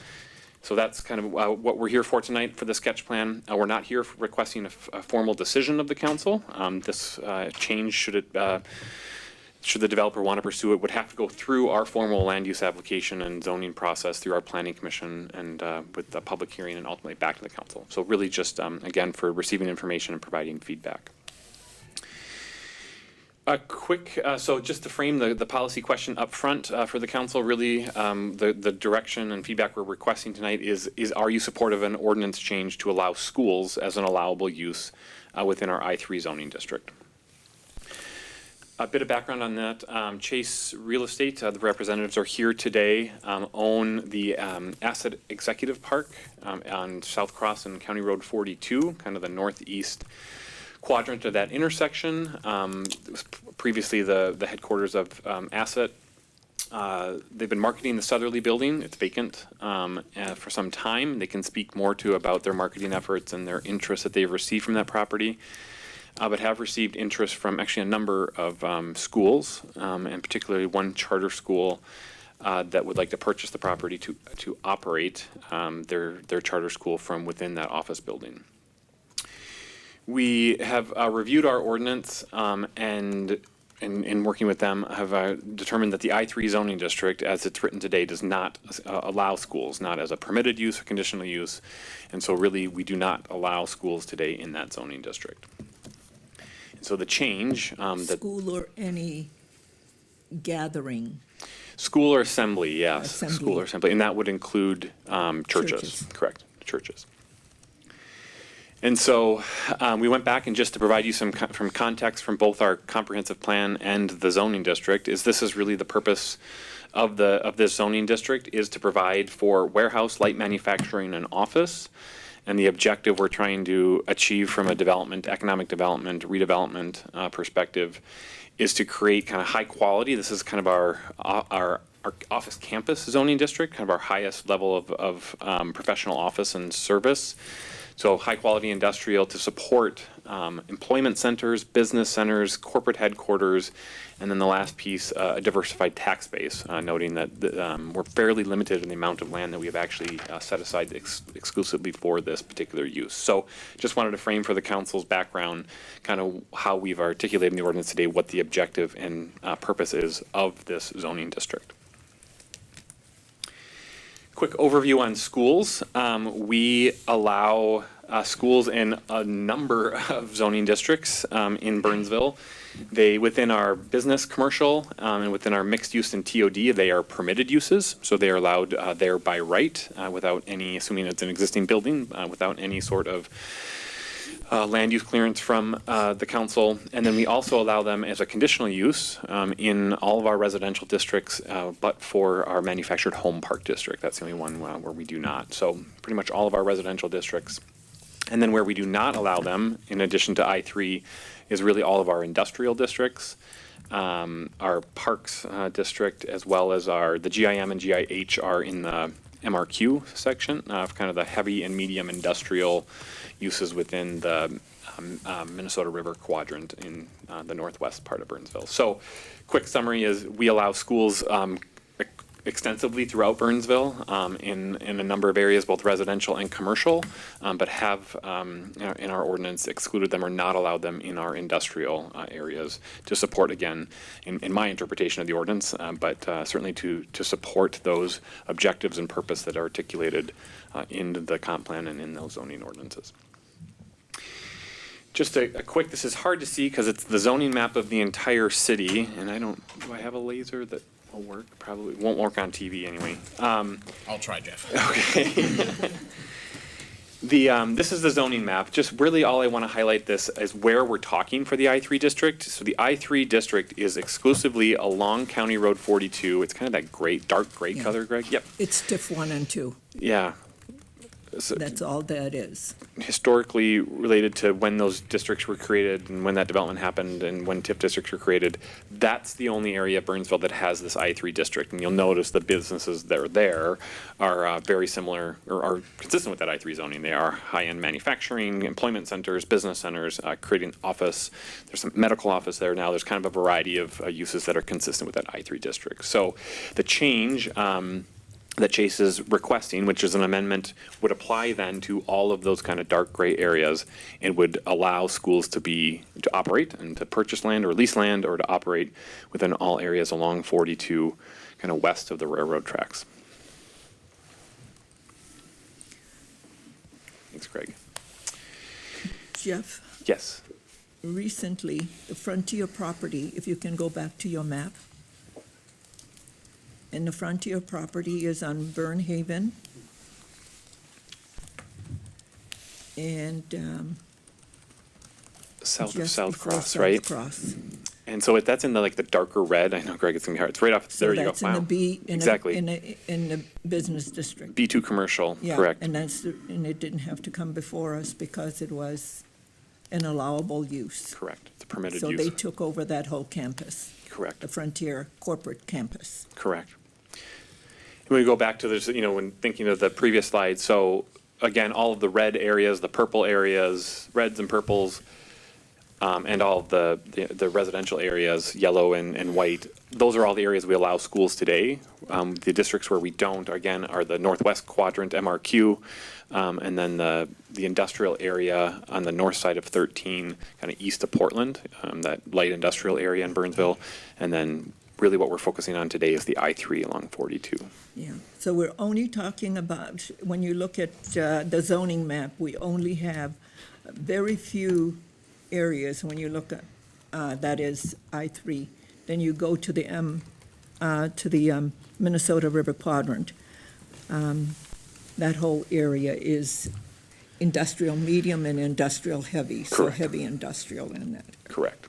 So that's kind of what we're here for tonight for the sketch plan. We're not here for requesting a formal decision of the council. This change, should the developer want to pursue it, would have to go through our formal land use application and zoning process through our planning commission and with the public hearing and ultimately back to the council. So really just, again, for receiving information and providing feedback. A quick, so just to frame the policy question up front for the council, really the direction and feedback we're requesting tonight is are you supportive of an ordinance change to allow schools as an allowable use within our I-3 zoning district? A bit of background on that. Chase Real Estate, the representatives are here today, own the Asset Executive Park on South Cross and County Road 42, kind of the northeast quadrant of that intersection. It was previously the headquarters of Asset. They've been marketing the Southerly building. It's vacant for some time. They can speak more to about their marketing efforts and their interest that they've received from that property. But have received interest from actually a number of schools, and particularly one charter school that would like to purchase the property to operate their charter school from within that office building. We have reviewed our ordinance and in working with them have determined that the I-3 zoning district as it's written today does not allow schools, not as a permitted use or conditional use, and so really we do not allow schools today in that zoning district. So the change School or any gathering. School or assembly, yes. Assembly. School or assembly, and that would include churches. Correct, churches. And so we went back and just to provide you some from context from both our comprehensive plan and the zoning district, this is really the purpose of this zoning district is to provide for warehouse, light manufacturing, and office. And the objective we're trying to achieve from a development, economic development, redevelopment perspective is to create kind of high quality. This is kind of our office campus zoning district, kind of our highest level of professional office and service, So high-quality industrial to support employment centers, business centers, corporate headquarters, and then the last piece, a diversified tax base, noting that we're fairly limited in the amount of land that we have actually set aside exclusively for this particular use. So just wanted to frame for the council's background kind of how we've articulated in the ordinance today what the objective and purpose is of this zoning district. Quick overview on schools. We allow schools in a number of zoning districts in Burnsville. They, within our business, commercial, and within our mixed use and TOD, they are permitted uses. So they are allowed there by right without any, assuming it's an existing building, without any sort of land use clearance from the council. And then we also allow them as a conditional use in all of our residential districts, but for our manufactured home park district. That's the only one where we do not. So pretty much all of our residential districts. And then where we do not allow them, in addition to I3, is really all of our industrial districts, our parks district, as well as the GIM and GIH are in the MRQ section of kind of the heavy and medium industrial uses within the Minnesota River quadrant in the northwest part of Burnsville. So quick summary is we allow schools extensively throughout Burnsville in a number of areas, both residential and commercial, but have in our ordinance excluded them or not allowed them in our industrial areas to support, again, in my interpretation of the ordinance, but certainly to support those objectives and purpose that are articulated in the comp plan and in those zoning ordinances. Just a quick, this is hard to see because it's the zoning map of the entire city, and do I have a laser that will work? Probably won't work on TV anyway. I'll try, Jeff. Okay. This is the zoning map. Just really all I want to highlight this is where we're talking for the I3 district. So the I3 district is exclusively along County Road 42. It's kind of that dark gray color, Greg. Yep. It's TIF 1 and 2. Yeah. So That's all that is. historically related to when those districts were created and when that development happened and when TIF districts were created, that's the only area of Burnsville that has this I3 district. And you'll notice the businesses that are there are very similar or are consistent with that I3 zoning. They are high-end manufacturing, employment centers, business centers, creating office. There's some medical office there now. There's kind of a variety of uses that are consistent with that I3 district. So the change that Chase is requesting, which is an amendment, would apply then to all of those kind of dark gray areas and would allow schools to operate and to purchase land or lease land or to operate within all areas along 42, kind of west of the railroad tracks. Thanks, Craig. Jeff, Yes. recently, the Frontier property, if you can go back to your map, and the Frontier property is on Burnhaven. And South of just South before Cross, South right? Cross. And so that's in the darker red. I know, Greg, it's gonna be hard. It's right off. So There you go. that's in the Wow. B, Exactly. in the business district. B2 commercial. Yeah, Correct. and and it didn't have to come before us because it was an allowable use. Correct. It's a permitted So use. they took over that whole campus, Correct. the Frontier corporate campus. Correct. And we go back to this, when thinking of the previous slide, so again, all of the red areas, the purple areas, reds and purples, and all of the residential areas, yellow and white, those are all the areas we allow schools today. The districts where we don't, again, are the northwest quadrant, MRQ, and then the industrial area on the north side of 13, kind of east of Portland, that light industrial area in Burnsville, and then really what we're focusing on today is the I3 along 42. Yeah, so we're only talking about, when you look at the zoning map, we only have very few areas when you look at, that is I3. Then you go to the Minnesota River Quadrant. That whole area is industrial medium and industrial heavy, so Correct. heavy industrial in that. Correct.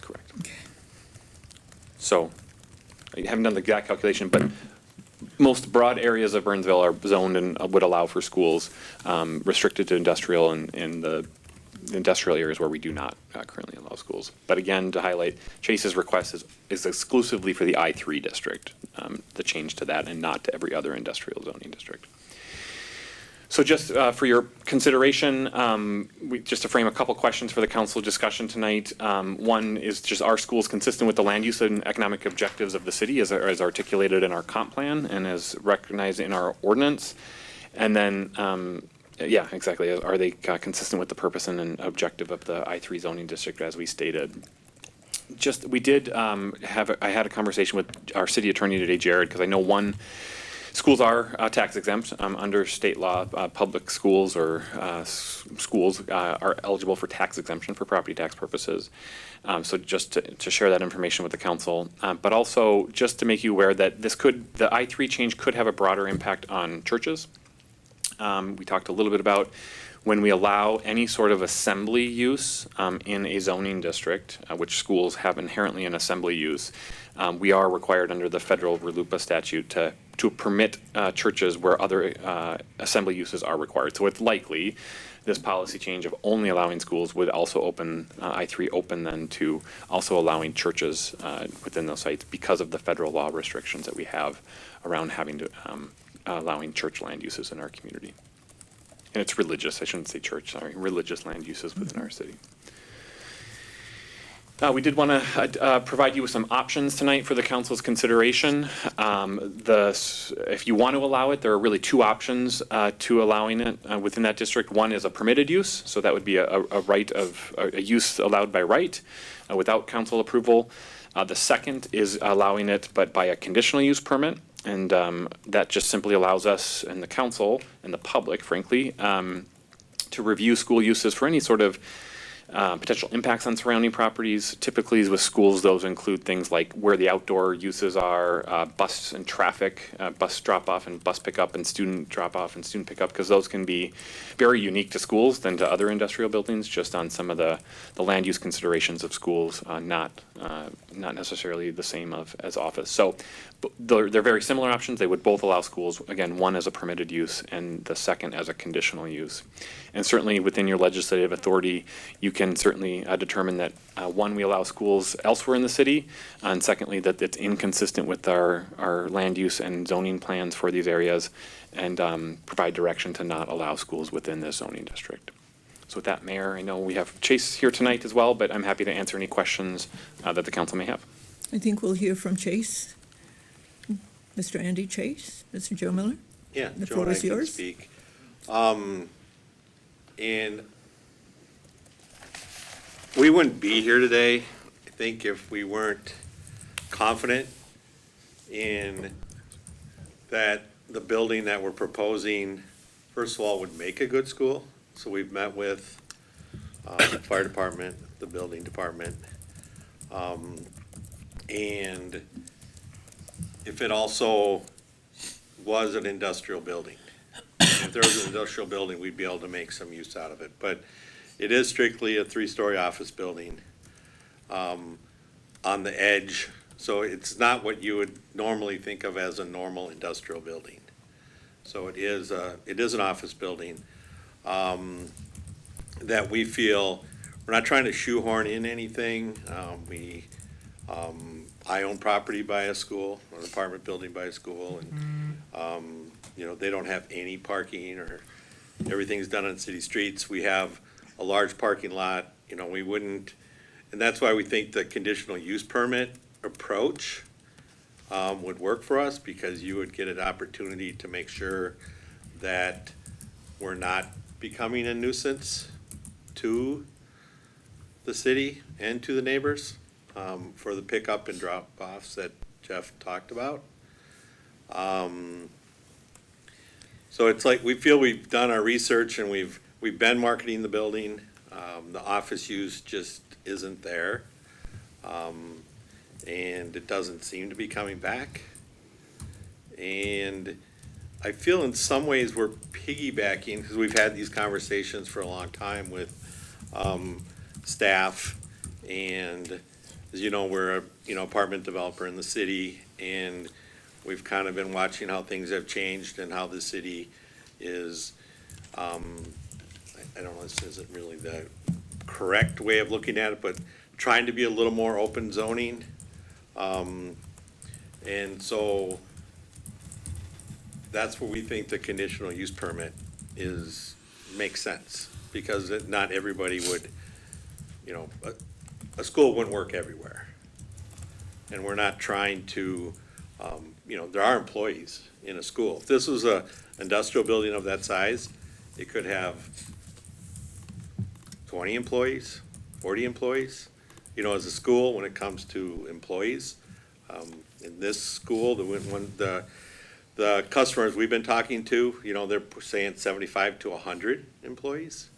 Correct. So, I haven't done the exact calculation, but most broad areas of Burnsville are zoned and would allow for schools, restricted to industrial and the industrial areas where we do not currently allow schools. But again, to highlight, Chase's request is exclusively for the I3 district, the change to that and not to every other industrial zoning district. So just for your consideration, just to frame a couple questions for the council discussion tonight. One is just, are schools consistent with the land use and economic objectives of the city as articulated in our comp plan and as recognized in our ordinance? And then, yeah, exactly. Are they consistent with the purpose and objective of the I3 zoning district as we stated? Just, we did I had a conversation with our city attorney today, Jared, because I know schools are tax exempt under state law. Public schools or schools are eligible for tax exemption for property tax purposes. So just to share that information with the council, but also just to make you aware that the I3 change could have a broader impact on churches. We talked a little bit about when we allow any sort of assembly use in a zoning district, which schools have inherently an assembly use, we are required under the federal RLUIPA statute to permit churches where other assembly uses are required. So it's likely this policy change of only allowing schools would also open I3 open then to also allowing churches within those sites because of the federal law restrictions that we have around having to allowing church land uses in our community. And it's religious, I shouldn't say church, sorry, religious land uses within our city. We did want to provide you with some options tonight for the council's consideration. If you want to allow it, there are really two options to allowing it within that district. One is a permitted use, so that would be a use allowed by right without council approval. The second is allowing it, but by a conditional use permit. And that just simply allows us and the council and the public, frankly, to review school uses for any sort of potential impacts on surrounding properties. Typically with schools, those include things like where the outdoor uses are, bus and traffic, bus drop-off and bus pickup and student drop-off and student pickup, because those can be very unique to schools than to other industrial buildings, just on some of the land use considerations of schools, not necessarily the same as office. So they're very similar options. They would both allow schools, again, one as a permitted use and the second as a conditional use. And certainly within your legislative authority, you can certainly determine that one, we allow schools elsewhere in the city, and secondly, that it's inconsistent with our land use and zoning plans for these areas, and provide direction to not allow schools within this zoning district. So with that, Mayor, I know we have Chase here tonight as well, but I'm happy to answer any questions that the council may have. I think we'll hear from Chase. Mr. Andy Chase, Mr. Joe Miller? Yeah, The Joe floor and I is can yours. speak. And we wouldn't be here today, I think, if we weren't confident in that the building that we're proposing, first of all, would make a good school. So we've met with the fire department, the building department, and if it also was an industrial building. If there was an industrial building, we'd be able to make some use out of it. But it is strictly a 3-story office building on the edge. So it's not what you would normally think of as a normal industrial building. So it is an office building that we feel, we're not trying to shoehorn in anything. I own property by a school, an apartment building by a school, and they don't have any parking, or everything's done on city streets. We have a large parking lot, we wouldn't, and that's why we think the conditional use permit approach would work for us, because you would get an opportunity to make sure that we're not becoming a nuisance to the city and to the neighbors for the pickup and drop-offs that Jeff talked about. So it's like, we feel we've done our research and we've been marketing the building. The office use just isn't there. And it doesn't seem to be coming back. And I feel in some ways we're piggybacking, because we've had these conversations for a long time with staff, and as you know, we're a apartment developer in the city, and we've kind of been watching how things have changed and how the city is, I don't know, this isn't really the correct way of looking at it, but trying to be a little more open zoning. And so that's where we think the conditional use permit makes sense, because not everybody would, you know, a school wouldn't work everywhere. And we're not trying to, you know, there are employees in a school. If this was a industrial building of that size, it could have 20 employees, 40 employees. You know, as a school, when it comes to employees, in this school, the customers we've been talking to, you know, they're saying 75 to 100 employees.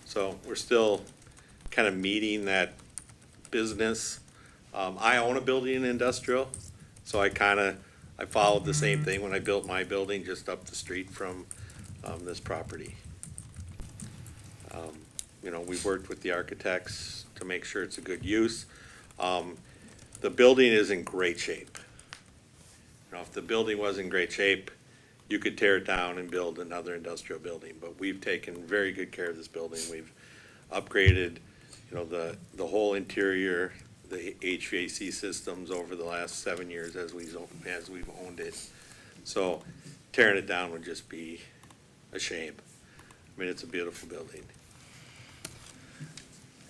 So we're still kind of meeting that business. I own a building in industrial, so I followed the same thing when I built my building just up the street from this property. You know, we've worked with the architects to make sure it's a good use. The building is in great shape. You know, if the building was in great shape, you could tear it down and build another industrial building, but we've taken very good care of this building. We've upgraded, you know, the whole interior, the HVAC systems over the last 7 years as we've owned it. So tearing it down would just be a shame. I mean, it's a beautiful building.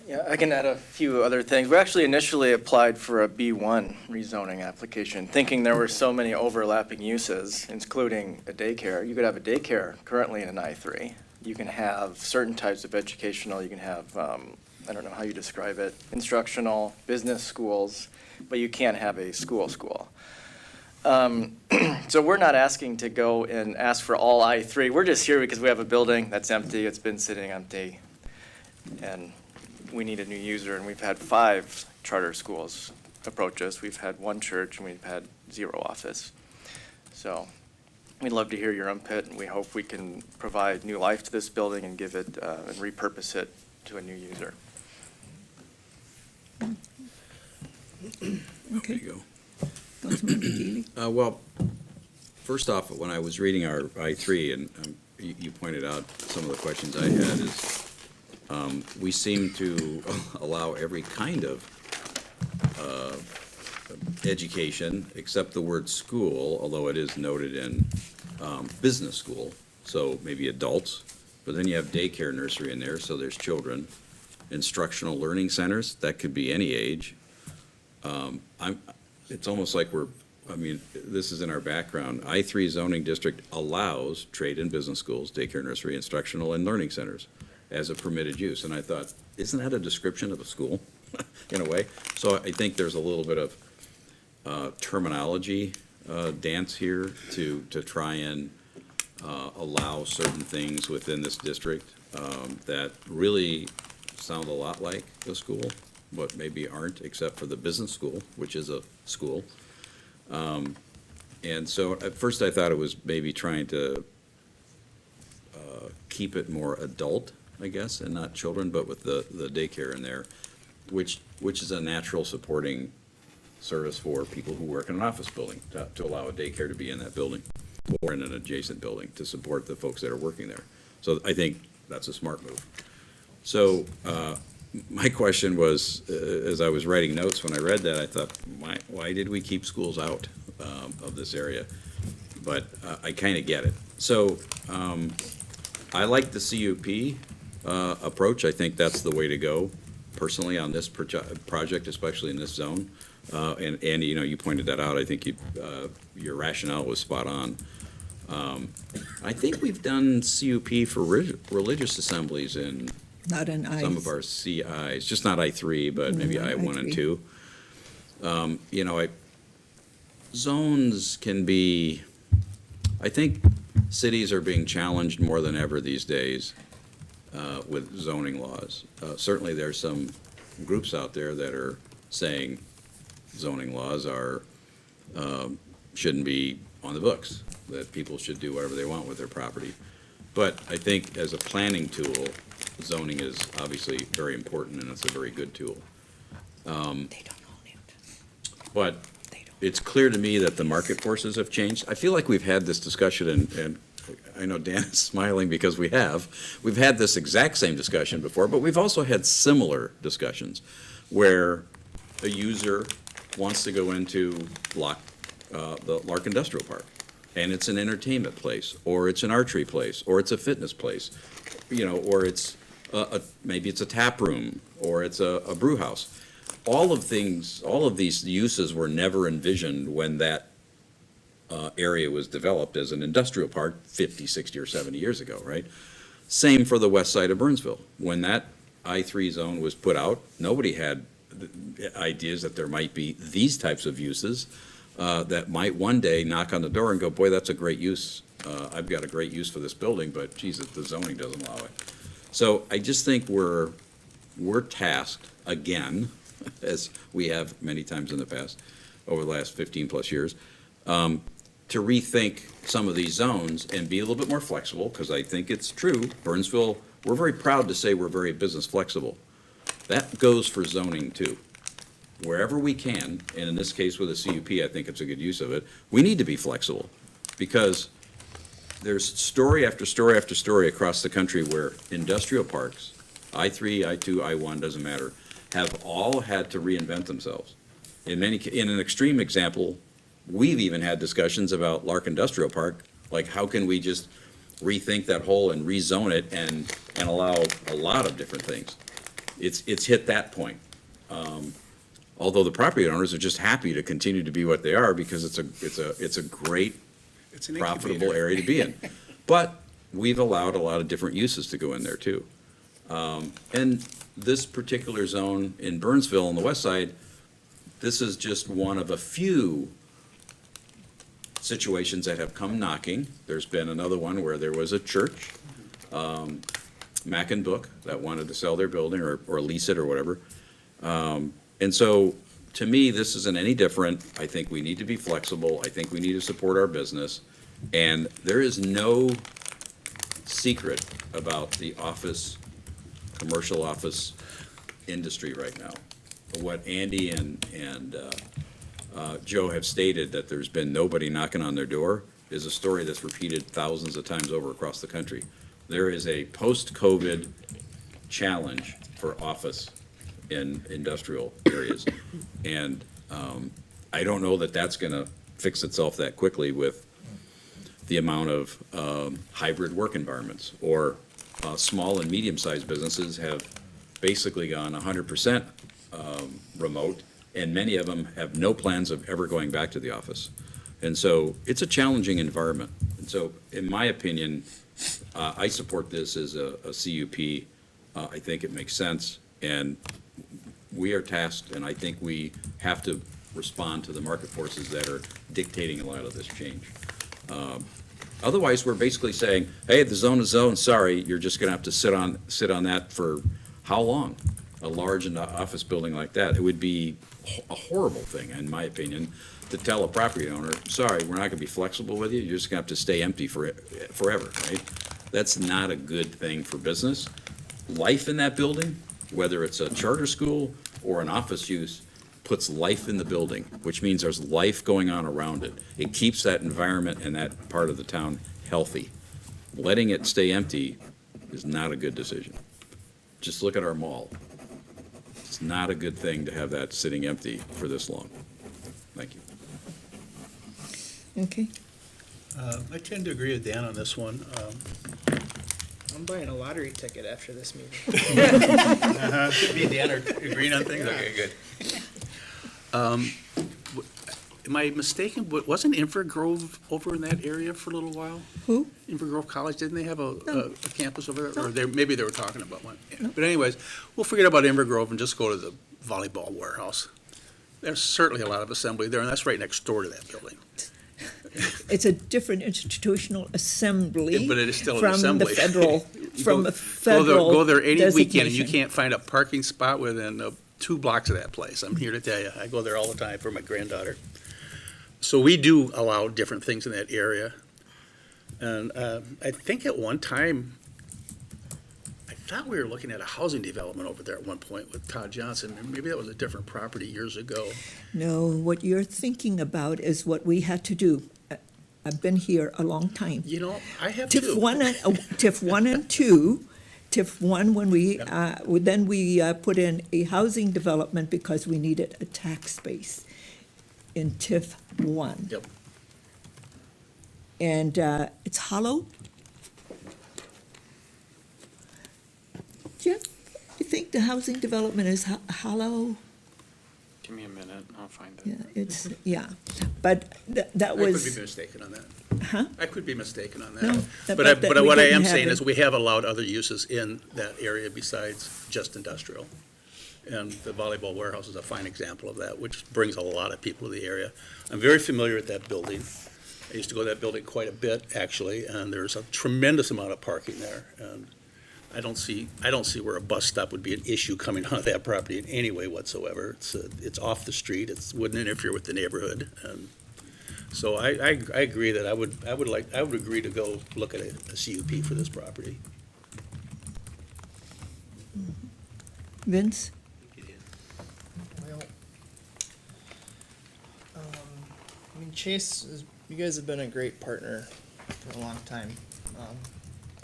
Yeah, I can add a few other things. We actually initially applied for a B1 rezoning application, thinking there were so many overlapping uses, including a daycare. You could have a daycare currently in an I3. You can have certain types of educational, you can have, I don't know how you describe it, instructional, business schools, but you can't have a school. So we're not asking to go and ask for all I3. We're just here because we have a building that's empty, it's been sitting empty, and we need a new user, and we've had 5 charter schools approach us. We've had 1 church, and we've had 0 office. So we'd love to hear your input, and we hope we can provide new life to this building and give it, and repurpose it to a new user. There you go. Councilmember Keely? Well, first off, when I was reading our I3, and you pointed out some of the questions I had, is we seem to allow every kind of education except the word school, although it is noted in business school, so maybe adults. But then you have daycare, nursery in there, so there's children. Instructional learning centers, that could be any age. It's almost like this is in our background. I3 zoning district allows trade and business schools, daycare, nursery, instructional, and learning centers as a permitted use. And I thought, isn't that a description of a school in a way? So I think there's a little bit of terminology dance here to try and allow certain things within this district that really sound a lot like a school, but maybe aren't, except for the business school, which is a school. And so at first I thought it was maybe trying to keep it more adult, I guess, and not children, but with the daycare in there, which is a natural supporting service for people who work in an office building, to allow a daycare to be in that building or in an adjacent building to support the folks that are working there. So I think that's a smart move. So my question was, as I was writing notes when I read that, I thought, why did we keep schools out of this area? But I kind of get it. So I like the CUP approach. I think that's the way to go, personally, on this project, especially in this zone. And Andy, you pointed that out. I think your rationale was spot on. I think we've done CUP for religious assemblies in Not an I. some of our CIs, just not I3, but maybe No, I1 and I3. 2. Zones can be, I think cities are being challenged more than ever these days with zoning laws. Certainly there's some groups out there that are saying zoning laws shouldn't be on the books, that people should do whatever they want with their property. But I think as a planning tool, zoning is obviously very important, and it's a very good tool. They don't own it. But it's clear to me that the market forces have changed. I feel like we've had this discussion, and I know Dan is smiling because we have. We've had this exact same discussion before, but we've also had similar discussions where a user wants to go into the Lark Industrial Park. and it's an entertainment place, or it's an archery place, or it's a fitness place, or it's maybe it's a tap room, or it's a brew house. All of these uses were never envisioned when that area was developed as an industrial park 50, 60, or 70 years ago, right? Same for the west side of Burnsville. When that I-3 zone was put out, nobody had ideas that there might be these types of uses that might one day knock on the door and go, boy, that's a great use. I've got a great use for this building, but geez, the zoning doesn't allow it. So I just think we're tasked again, as we have many times in the past, over the last 15-plus years, to rethink some of these zones and be a little bit more flexible, because I think it's true. Burnsville, we're very proud to say we're very business flexible. That goes for zoning too. Wherever we can, and in this case with a CUP, I think it's a good use of it, we need to be flexible, because there's story after story after story across the country where industrial parks, I-3, I-2, I-1, doesn't matter, have all had to reinvent themselves. In an extreme example, we've even had discussions about Lark Industrial Park, like how can we just rethink that whole and rezone it and allow a lot of different things. It's hit that point. Although the property owners are just happy to continue to be what they are, because it's a great, profitable area to be in. But we've allowed a lot of different uses to go in there too. And this particular zone in Burnsville on the west side, this is just one of a few situations that have come knocking. There's been another one where there was a church, Mac and Book, that wanted to sell their building or lease it or whatever. And so, to me, this isn't any different. I think we need to be flexible. I think we need to support our business. And there is no secret about the commercial office industry right now. What Andy and Joe have stated, that there's been nobody knocking on their door, is a story that's repeated thousands of times over across the country. There is a post-COVID challenge for office in industrial areas. And I don't know that that's going to fix itself that quickly with the amount of hybrid work environments, or small and medium-sized businesses have basically gone 100% remote, and many of them have no plans of ever going back to the office. And so it's a challenging environment. And so, in my opinion, I support this as a CUP. I think it makes sense, and we are tasked, and I think we have to respond to the market forces that are dictating a lot of this change. Otherwise, we're basically saying, hey, the zone is zone, sorry, you're just gonna have to sit on that for how long? A large office building like that. It would be a horrible thing, in my opinion, to tell a property owner, sorry, we're not gonna be flexible with you, you're just gonna have to stay empty forever, right? That's not a good thing for business. Life in that building, whether it's a charter school or an office use, puts life in the building, which means there's life going on around it. It keeps that environment and that part of the town healthy. Letting it stay empty is not a good decision. Just look at our mall. It's not a good thing to have that sitting empty for this long. Thank you. Okay. I tend to agree with Dan on this one. I'm buying a lottery ticket after this meeting. Me and Dan are agreeing on things? Okay, good. Am I mistaken? Wasn't Invergrove over in that area for a little while? Who? Invergrove College, didn't they have a campus over there? Or maybe they were talking about one. Yeah. But anyways, we'll forget about Invergrove and just go to the volleyball warehouse. There's certainly a lot of assembly there, and that's right next door to that building. It's a different institutional assembly. Yeah, but it is still an assembly. From the federal Go there any weekend, and you designation. can't find a parking spot within 2 blocks of that place. I'm here to tell you. I go there all the time for my granddaughter. So we do allow different things in that area. And I think at one time, I thought we were looking at a housing development over there at one point with Todd Johnson. And maybe that was a different property years ago. No, what you're thinking about is what we had to do. I've been here a long time. You know, I have TIF too. 1 and 2. TIF 1, when we put in a housing development because we needed a tax base in TIF 1. Yep. And it's hollow. Jeff, you think the housing development is hollow? Give me a minute, I'll find it. Yeah, it's, yeah, but that I could be was, mistaken on that. huh? I could be mistaken on No, that. but But we what I didn't am have saying it. is we have allowed other uses in that area besides just industrial. And the volleyball warehouse is a fine example of that, which brings a lot of people to the area. I'm very familiar with that building. I used to go to that building quite a bit, actually, and there's a tremendous amount of parking there. And I don't see where a bus stop would be an issue coming out of that property in any way whatsoever. It's off the street, wouldn't interfere with the neighborhood. And so I agree that I would agree to go look at a CUP for this property. Vince? Well, I mean, Chase, you guys have been a great partner for a long time.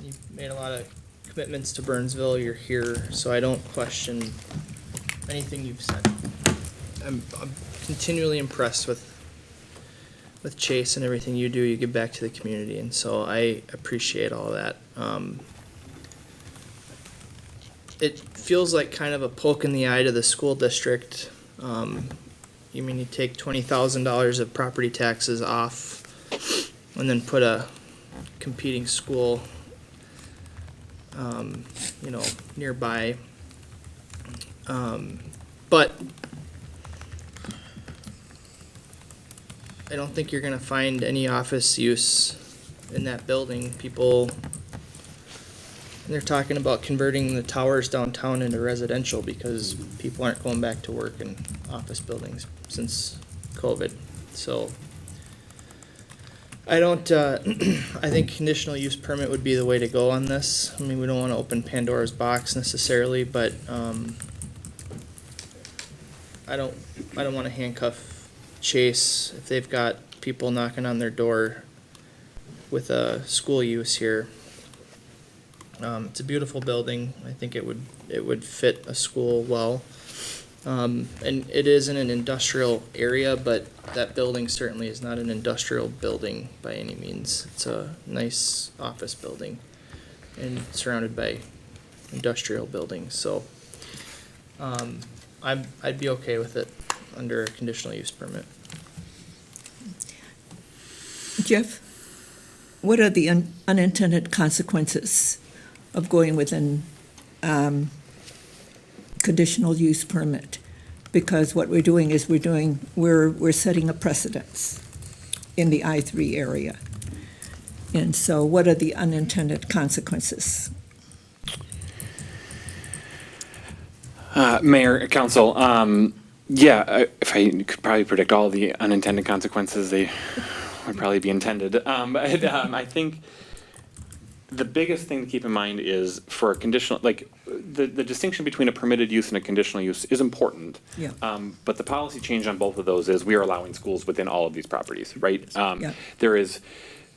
You've made a lot of commitments to Burnsville. You're here, so I don't question anything you've said. I'm continually impressed with Chase and everything you do. You give back to the community, and so I appreciate all that. It feels like kind of a poke in the eye to the school district. You mean you take $20,000 of property taxes off and then put a competing school, nearby. But I don't think you're gonna find any office use in that building. They're talking about converting the towers downtown into residential because people aren't going back to work in office buildings since COVID. So I don't, I think conditional use permit would be the way to go on this. I mean, we don't want to open Pandora's box necessarily, but I don't want to handcuff Chase if they've got people knocking on their door with a school use here. It's a beautiful building. I think it would fit a school well. And it is in an industrial area, but that building certainly is not an industrial building by any means. It's a nice office building and surrounded by industrial buildings. So I'd be okay with it under a conditional use permit. Jeff, what are the unintended consequences of going with an conditional use permit? Because what we're doing is we're setting a precedence in the I-3 area. And so what are the unintended consequences? Mayor, council, if I could probably predict all the unintended consequences, they would probably be intended. But I think the biggest thing to keep in mind is for a conditional, like the distinction between a permitted use and a conditional use is important. Yeah. But the policy change on both of those is we are allowing schools within all of these properties, right? Yeah. There is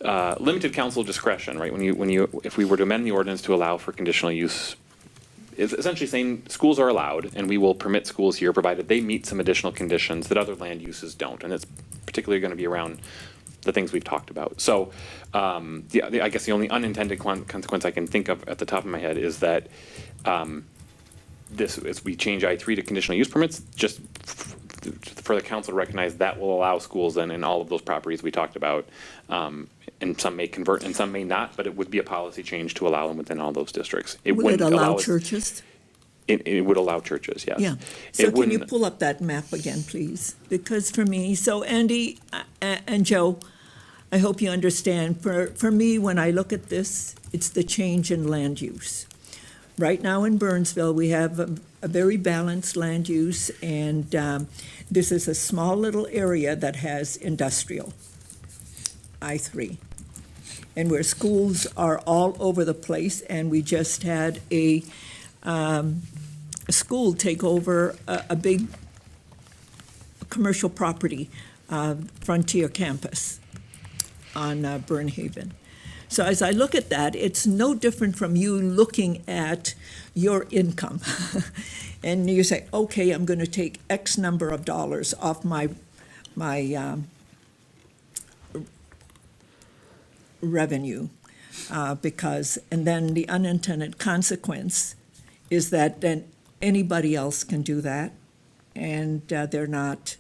limited council discretion, right? If we were to amend the ordinance to allow for conditional use, it's essentially saying schools are allowed and we will permit schools here provided they meet some additional conditions that other land uses don't. And it's particularly going to be around the things we've talked about. So I guess the only unintended consequence I can think of at the top of my head is that as we change I-3 to conditional use permits, just for the council to recognize that will allow schools then in all of those properties we talked about. And some may convert and some may not, but it would be a policy change to allow them within all those districts. Would it wouldn't allow us- churches? It would allow churches, yes. Yeah. So can you wouldn't- pull up that map again, please? Because for me, so Andy and Joe, I hope you understand, for me, when I look at this, it's the change in land use. Right now in Burnsville, we have a very balanced land use, and this is a small little area that has industrial, I-3. And where schools are all over the place, and we just had a school take over a big commercial property, Frontier Campus on Burnhaven. So as I look at that, it's no different from you looking at your income. And you say, okay, I'm going to take X number of dollars off my revenue, because, and then the unintended consequence is that then anybody else can do that, and they're not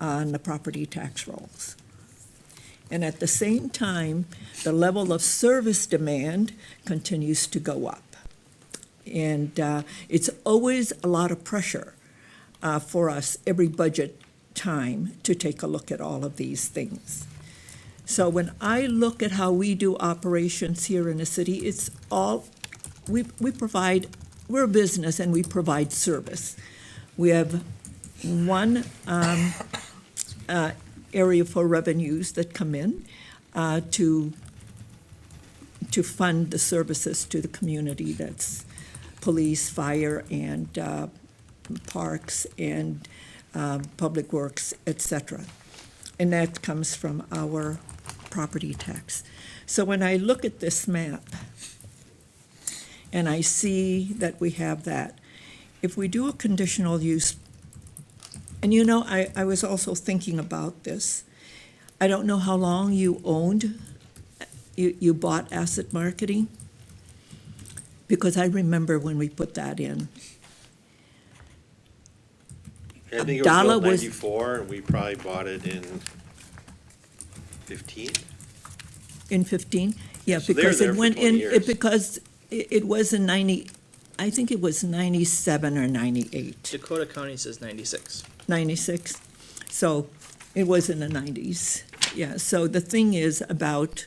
on the property tax rolls. And at the same time, the level of service demand continues to go up. And it's always a lot of pressure for us every budget time to take a look at all of these things. So when I look at how we do operations here in the city, it's all, we provide, we're a business and we provide service. We have one area for revenues that come in to fund the services to the community. That's police, fire, and parks, and public works, etc. And that comes from our property tax. So when I look at this map and I see that we have that, if we do a conditional use, and you know, I was also thinking about this. I don't know how long you owned, you bought asset marketing, because I remember when we put that in. I think it was Abdallah built was- 94, and we probably bought it in 15. In 15? Yeah, So they were because there it for went 20 in, years. because it was in 90, I think it was 97 or 98. Dakota County says 96. 96. So it was in the 90s. Yeah, so the thing is about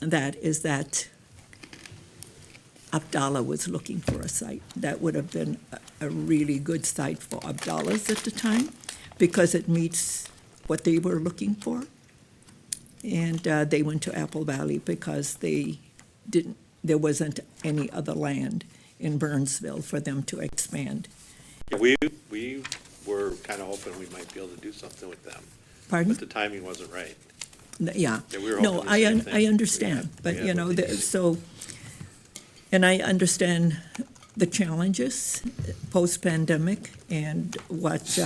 that is that Abdallah was looking for a site. That would have been a really good site for Abdallah's at the time because it meets what they were looking for. And they went to Apple Valley because there wasn't any other land in Burnsville for them to expand. Yeah, we were kind of hoping we might be able to do something with them. Pardon? But the timing wasn't right. Yeah. Yeah, we were No, hoping the same thing. I understand, but you know, so, and I understand the challenges post-pandemic and what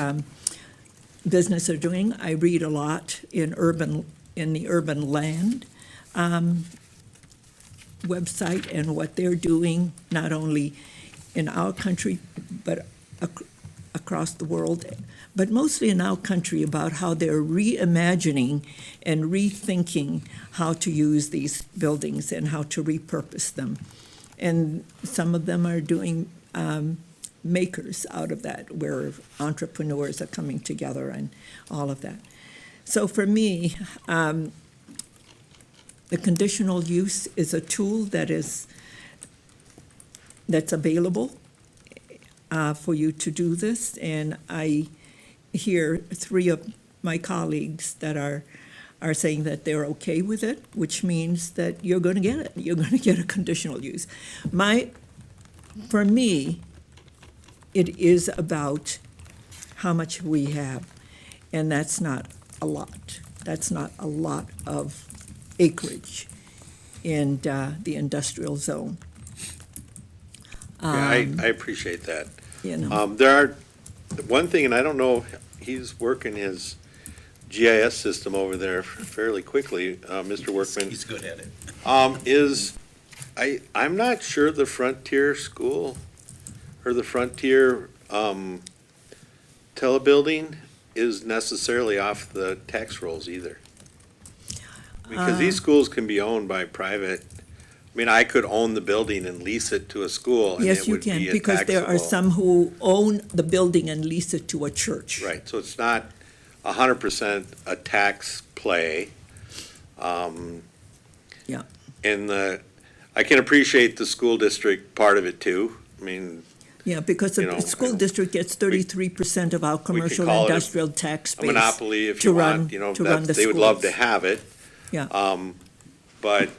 business are doing. I read a lot in the urban land website and what they're doing, not only in our country, but across the world, but mostly in our country, about how they're reimagining and rethinking how to use these buildings and how to repurpose them. And some of them are doing makers out of that, where entrepreneurs are coming together and all of that. So for me, the conditional use is a tool that's available for you to do this, and I hear 3 of my colleagues that are saying that they're okay with it, which means that you're going to get it. You're going to get a conditional use. For me, it is about how much we have, and that's not a lot. That's not a lot of acreage in the industrial zone. Yeah, I appreciate that. You know. There are, one thing, and I don't know, he's working his GIS system over there fairly quickly, Mr. Workman. He's good at it. I'm not sure the Frontier School or the Frontier telebuilding is necessarily off the tax rolls either. Because these schools can be owned by private, I mean, I could own the building and lease it to a school and Yes, it you would be can, a because there are taxable- some who own the building and lease it to a church. Right, so it's not 100% a tax play. Yeah. And I can appreciate the school district part of it too. I mean, Yeah, because You the know, school district gets 33% of our commercial call it a- industrial tax a base. monopoly if to you run- want, you know, to run the they would love to schools. have it. Yeah. But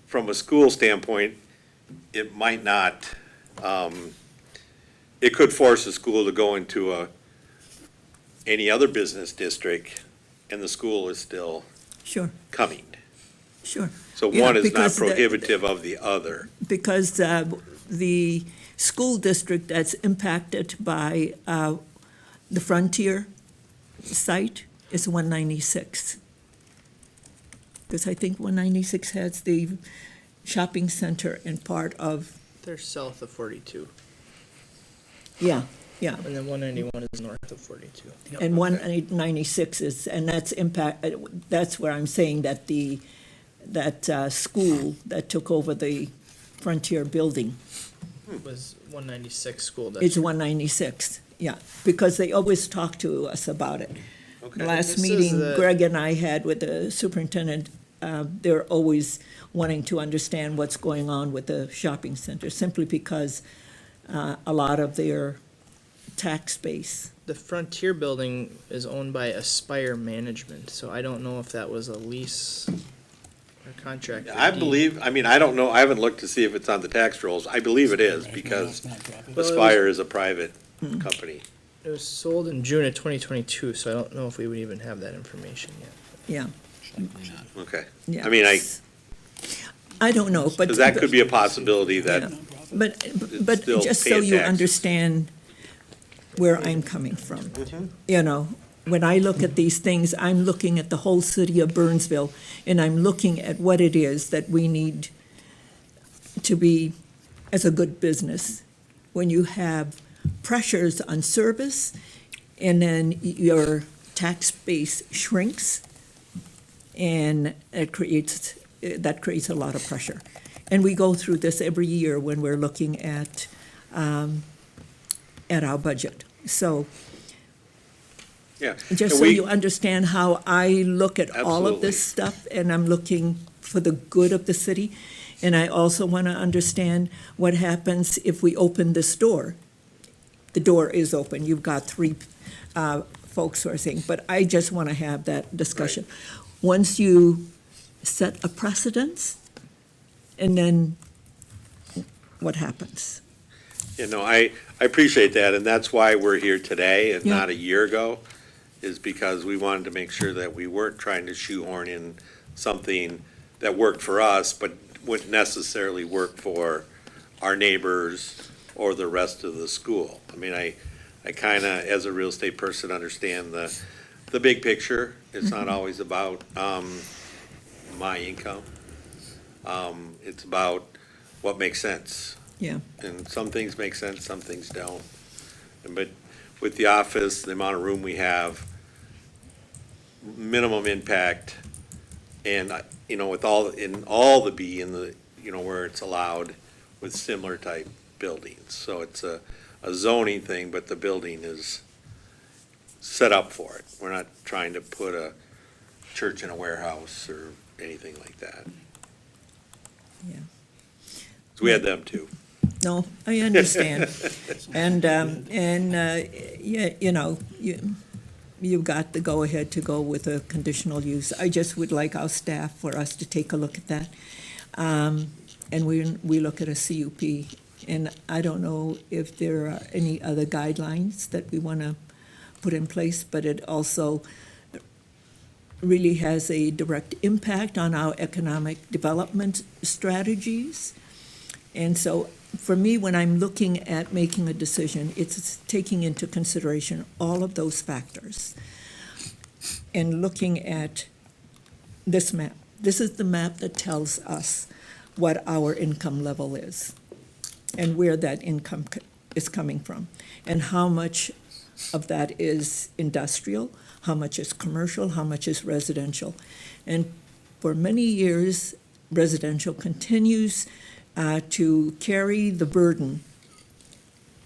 from a school standpoint, it might not, it could force a school to go into any other business district, and the school is still Sure, coming. sure. So Yeah, one is not because the- prohibitive of the other. Because the school district that's impacted by the Frontier site is 196. Because I think 196 has the shopping center and part of, They're south of 42, yeah, yeah. and then 191 is north of 42. And 196 is, and that's where I'm saying that that school that took over the Frontier building, Was 196 school it's district. 196, yeah, because they always talk to us about it. The last This is meeting the- Greg and I had with the superintendent, they're always wanting to understand what's going on with the shopping center, simply because a lot of their tax base. The Frontier building is owned by Aspire Management, so I don't know if that was a lease or contract. or I deed. believe, I mean, I don't know, I haven't looked to see if it's on the tax rolls. I believe it is because Well, it was- Aspire is a private company. It was sold in June of 2022, so I don't know if we would even have that information yet. Yeah, Okay. yeah. I mean, I don't know, but. because that could be a possibility that, But still just pay so a you tax. understand where I'm coming from. Mm-hmm. You know, when I look at these things, I'm looking at the whole city of Burnsville, and I'm looking at what it is that we need to be as a good business. When you have pressures on service, and then your tax base shrinks, and that creates a lot of pressure. And we go through this every year when we're looking at our budget. So yeah. just And so we- you understand how I look at all of this stuff, and I'm looking for the good of the city. And I also want to understand what happens if we open this door. The door is open. You've got three folks who are saying, but I just want to have that discussion. Once you set a precedence, and then what happens? You know, I appreciate that, and that's why we're here today and Yeah. not a year ago, is because we wanted to make sure that we weren't trying to shoehorn in something that worked for us, but wouldn't necessarily work for our neighbors or the rest of the school. I mean, I kind of, as a real estate person, understand the big picture. It's not always about my income. It's about what makes sense. Yeah. And some things make sense, some things don't. But with the office, the amount of room we have, minimum impact, and, you know, with all the B in the, you know, where it's allowed with similar type buildings. So it's a zoning thing, but the building is set up for it. We're not trying to put a church in a warehouse or anything like that. Yeah. So we had them too. No, I understand. And, yeah, you know, you've got the go-ahead to go with a conditional use. I just would like our staff for us to take a look at that. And we look at a CUP, and I don't know if there are any other guidelines that we want to put in place, but it also really has a direct impact on our economic development strategies. And so for me, when I'm looking at making a decision, it's taking into consideration all of those factors and looking at this map. This is the map that tells us what our income level is and where that income is coming from, and how much of that is industrial, how much is commercial, how much is residential. And for many years, residential continues to carry the burden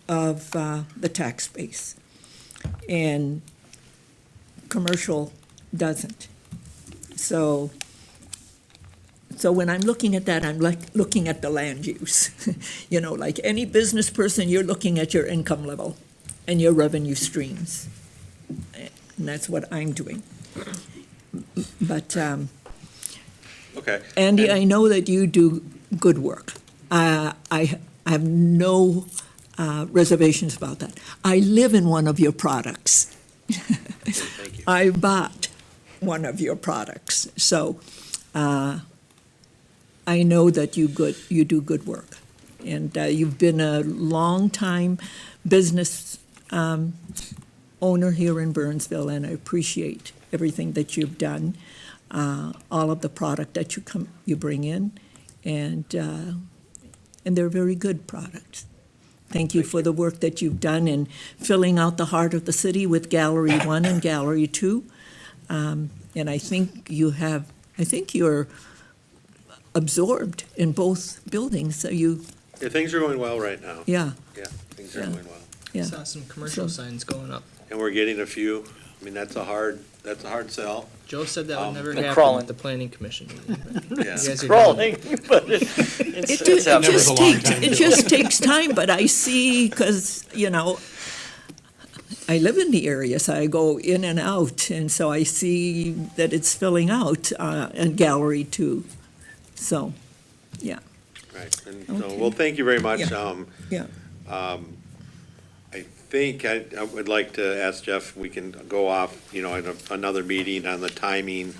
of the tax base, and commercial doesn't. So when I'm looking at that, I'm like looking at the land use. You know, like any business person, you're looking at your income level and your revenue streams. And that's what I'm doing. But, Okay. Andy, I know that you do good work. I have no reservations about that. I live in one of your products. Thank you. I bought one of your products, so I know that you do good work, and you've been a long-time business owner here in Burnsville, and I appreciate everything that you've done. all of the product that you bring in, and they're very good products. Thank you for the work that you've done in filling out the heart of the city with Gallery 1 and Gallery 2. And I think you're absorbed in both buildings, so you, Yeah, things are going well right now. yeah, Yeah, things are Yeah. going well. yeah. Saw some commercial So- signs going up. And we're getting a few. I mean, that's a hard sell. Joe said that would never They're happen crawling. at the planning commission meeting. But Yeah. you guys are Crawling, doing but It it's happening. just takes time, but I see, because, I live in the area, so I go in and out, and so I see that it's filling out, in Gallery 2. So, yeah, Right. And so, Okay. well, thank you very much. Yeah. yeah. I think I would like to ask Jeff, we can go off, in another meeting on the timing.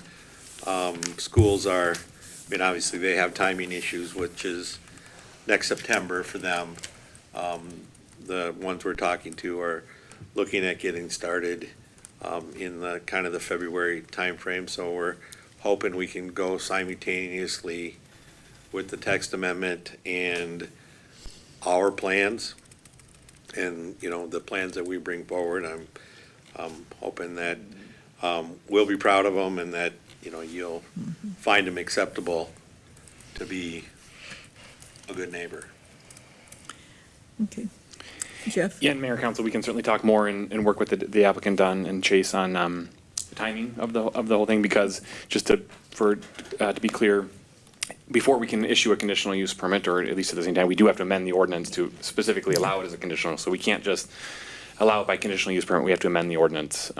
Schools are, obviously they have timing issues, which is next September for them. The ones we're talking to are looking at getting started in the kind of the February timeframe. So we're hoping we can go simultaneously with the text amendment and our plans. And, the plans that we bring forward, I'm hoping that we'll be proud of them and that, you'll find them acceptable to be a good neighbor. Okay. Jeff? Yeah, and Mayor, Council, we can certainly talk more and work with the applicant and Chase on the timing of the whole thing, because just to be clear, before we can issue a conditional use permit, or at least at the same time, we do have to amend the ordinance to specifically allow it as a conditional. So we can't just allow it by conditional use permit, we have to amend the ordinance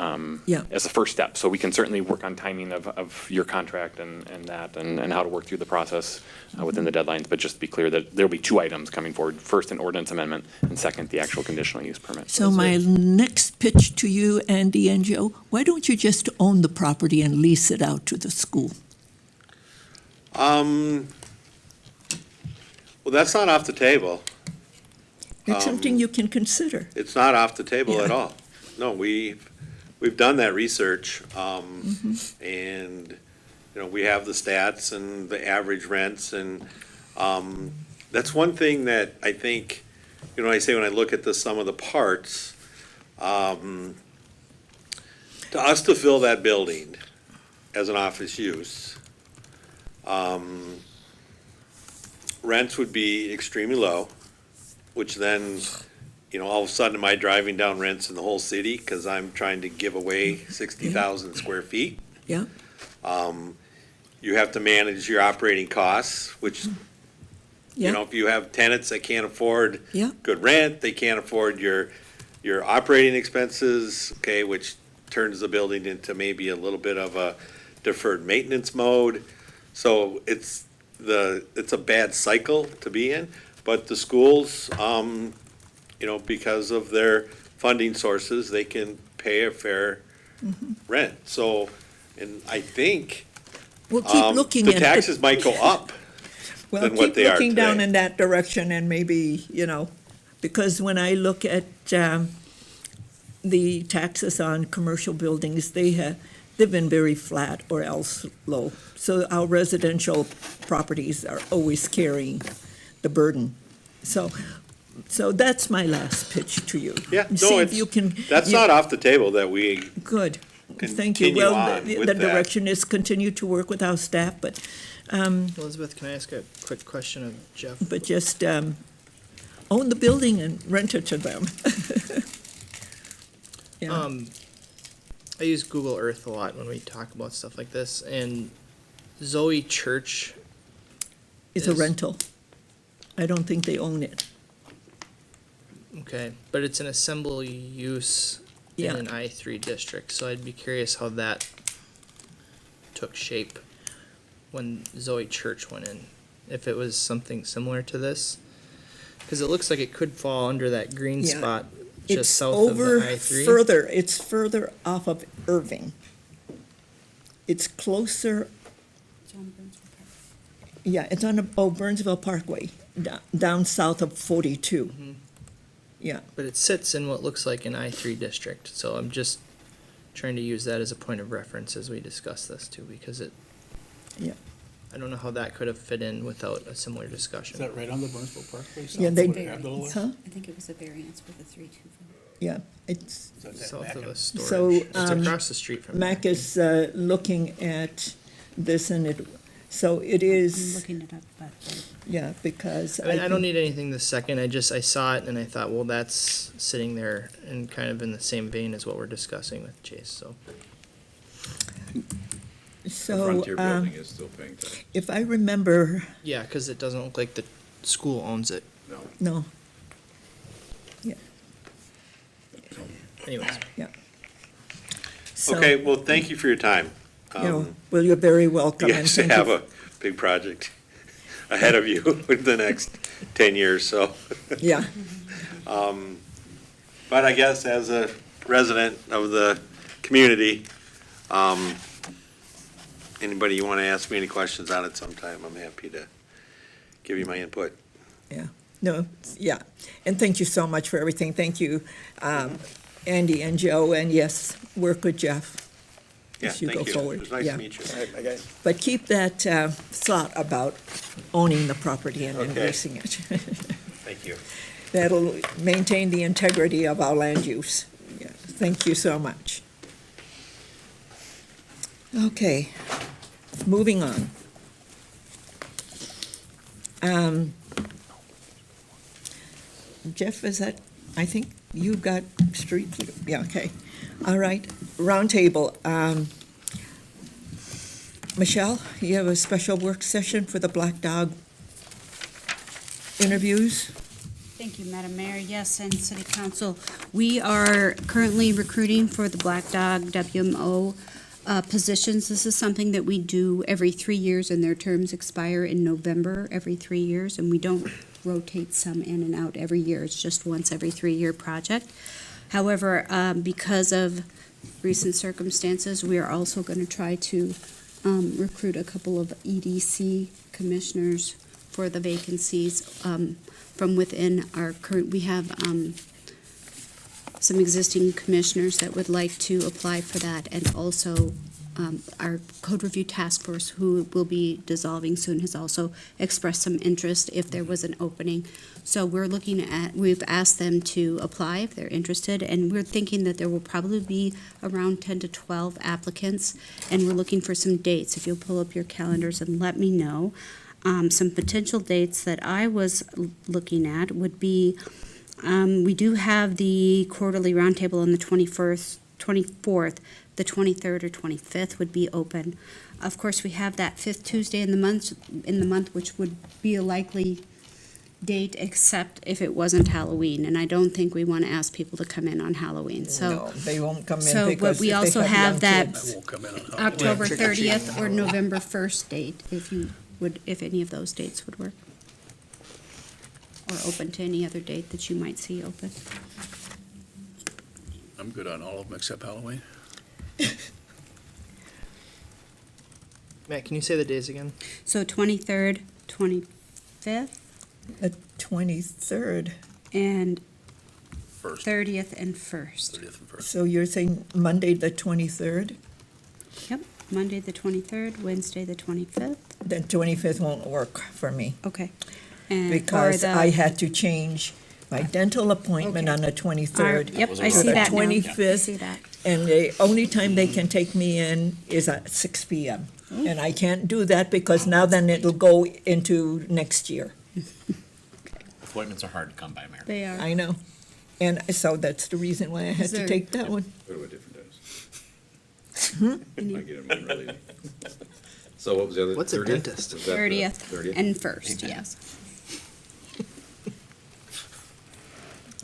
Yeah. as a first step. So we can certainly work on timing of your contract and that, and how to work through the process within the deadlines. But just to be clear that there'll be two items coming forward. First, an ordinance amendment, and second, the actual conditional use permit. So my next pitch to you, Andy and Joe, why don't you just own the property and lease it out to the school? Well, that's not off the table. It's something you can consider. It's not off the table at Yeah. all. No, we've done that research, and, we have the stats and the average rents, and, that's one thing that I think, I say when I look at the sum of the parts, to us to fill that building as an office use, rents would be extremely low, which then, all of a sudden, am I driving down rents in the whole city because I'm trying to give away 60,000 square feet? Yeah. You have to manage your operating costs, which, Yeah. if you have tenants that can't afford Yeah. good rent, they can't afford your operating expenses, okay, which turns the building into maybe a little bit of a deferred maintenance mode. So it's a bad cycle to be in, but the schools, because of their funding sources, they can pay a fair rent. So, and I think, We'll keep looking the at taxes might go up Well, than what keep they are looking down today. in that direction, and maybe, because when I look at the taxes on commercial buildings, they've been very flat or else low. So our residential properties are always carrying the burden. So that's my last pitch to you. Yeah, See no, if you can. that's not off the table that we, Good. Thank you. continue Well, on the with the that. direction is continue to work with our staff, but Elizabeth, can I ask a quick question of Jeff? just own the building and rent it to them. Yeah. I use Google Earth a lot when we talk about stuff like this, and Zoe Church It's a rental. I don't think they own it. Okay, but it's an assembly use in Yeah. an I3 district, so I'd be curious how that took shape when Zoe Church went in, if it was something similar to this. Because it looks like it could fall under that green Yeah. spot It's just south of the over I3. it's further off of Irving. It's closer, yeah, it's on Burnsville Parkway, down south of 42. Mhm. Yeah. But it sits in what looks like an I3 district, so I'm just trying to use that as a point of reference as we discuss this too, because Yeah. I don't know how that could have fit in without a similar Is discussion. that right on the Burnsville Parkway? Yeah, they, South of Abdullah? huh? I think it was a variance with a 3-2 vote. Yeah, it's, Is that South of a so, storage. It's across the street from Mac there. is, looking at this and it, so it I'm is, looking it up, but yeah, because. I mean, I don't think- need anything this second. I saw it and I thought, well, that's sitting there and kind of in the same vein as what we're discussing with Chase, so. The So, Frontier building is still paying tax. if I remember, Yeah, because it doesn't look like the school owns it. No. no, Anyways. yeah. So, Okay, well, thank you for your time. You know, well, you're very welcome. You and guys thank have you. a big project ahead of you in the next 10 years, so. Yeah, But I guess as a resident of the community, anybody you want to ask me any questions on it sometime, I'm happy to give you my input. yeah, no, yeah. And thank you so much for everything. Thank you, Andy and Joe, and yes, work with Jeff. Yeah, as you thank go you. forward. It was nice Yeah. to meet you. Bye, guys. But keep that thought about owning the property and Okay. embracing it. Thank you. That'll maintain the integrity of our land use. Yeah, thank you so much. Okay, moving on. Jeff, is that, I think you got street, yeah, okay. All right, roundtable. Michelle, you have a special work session for the Black Dog interviews? thank you, Madam Mayor. Yes, and City Council, we are currently recruiting for the Black Dog WMO positions. This is something that we do every 3 years, and their terms expire in November every 3 years, and we don't rotate some in and out every year. It's just once every 3-year project. However, because of recent circumstances, we are also going to try to recruit a couple of EDC commissioners for the vacancies from within our current, we have some existing commissioners that would like to apply for that, and also our code review task force, who will be dissolving soon, has also expressed some interest if there was an opening. So we're looking at, we've asked them to apply if they're interested, and we're thinking that there will probably be around 10 to 12 applicants, and we're looking for some dates. If you'll pull up your calendars and let me know. Some potential dates that I was looking at would be, we do have the quarterly roundtable on the 24th, the 23rd or 25th would be open. Of course, we have that 5th Tuesday in the month, which would be a likely date, except if it wasn't Halloween, and I don't think we want to ask people to come in on Halloween, so. No, they won't come in So, but because we if they also have have young that kids. I won't come in on Halloween. October Trick or treating 30th or November 1st date, if you would, if any of those dates would work. Or open to any other date that you might see open. I'm good on all of them except Halloween. Matt, can you say the days again? So 23rd, 25th, The 23rd, and First, 30th and 1st. 30th and first. so you're saying Monday, the 23rd? Yep, Monday the 23rd, Wednesday the 25th. The 25th won't work for me, Okay. And, or because the- I had to change my dental appointment Okay. on the 23rd. Yep, Was I it see the that now. 25th. I see that. And the only time they can take me in is at 6 PM. And I can't do that because now then it'll go into next year. Appointments are hard to come by, Mayor. They are. I know. And so that's the reason why I had Is to there- take that one. Go to a different dentist. I get them in early. So what was the other? What's a 30th? dentist? Was that the 30th 30th? and 1st, yes.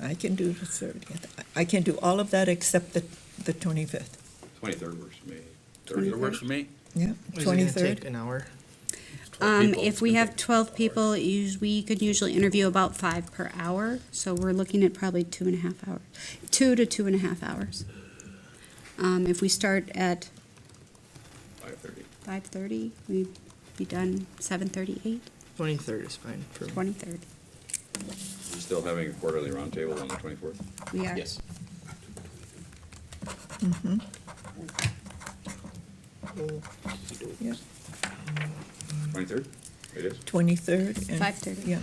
I can do the 30th. I can do all of that except the 25th. 23rd works for me. 30th works for me. Yeah, Is it gonna 23rd. take an hour? 12 people, If it's we gonna have take 12 people, we could usually interview about 5 per hour, so we're looking at probably 2.5 hours, 2 to 2.5 hours. If we start at 5:30. 5:30, we'd be done 7:38, 23rd is fine for me. 23rd. You're still having a quarterly roundtable on the 24th? We are. Yes. Mhm. Yeah, 23rd, it is? 23rd. and- 5:30. Yeah.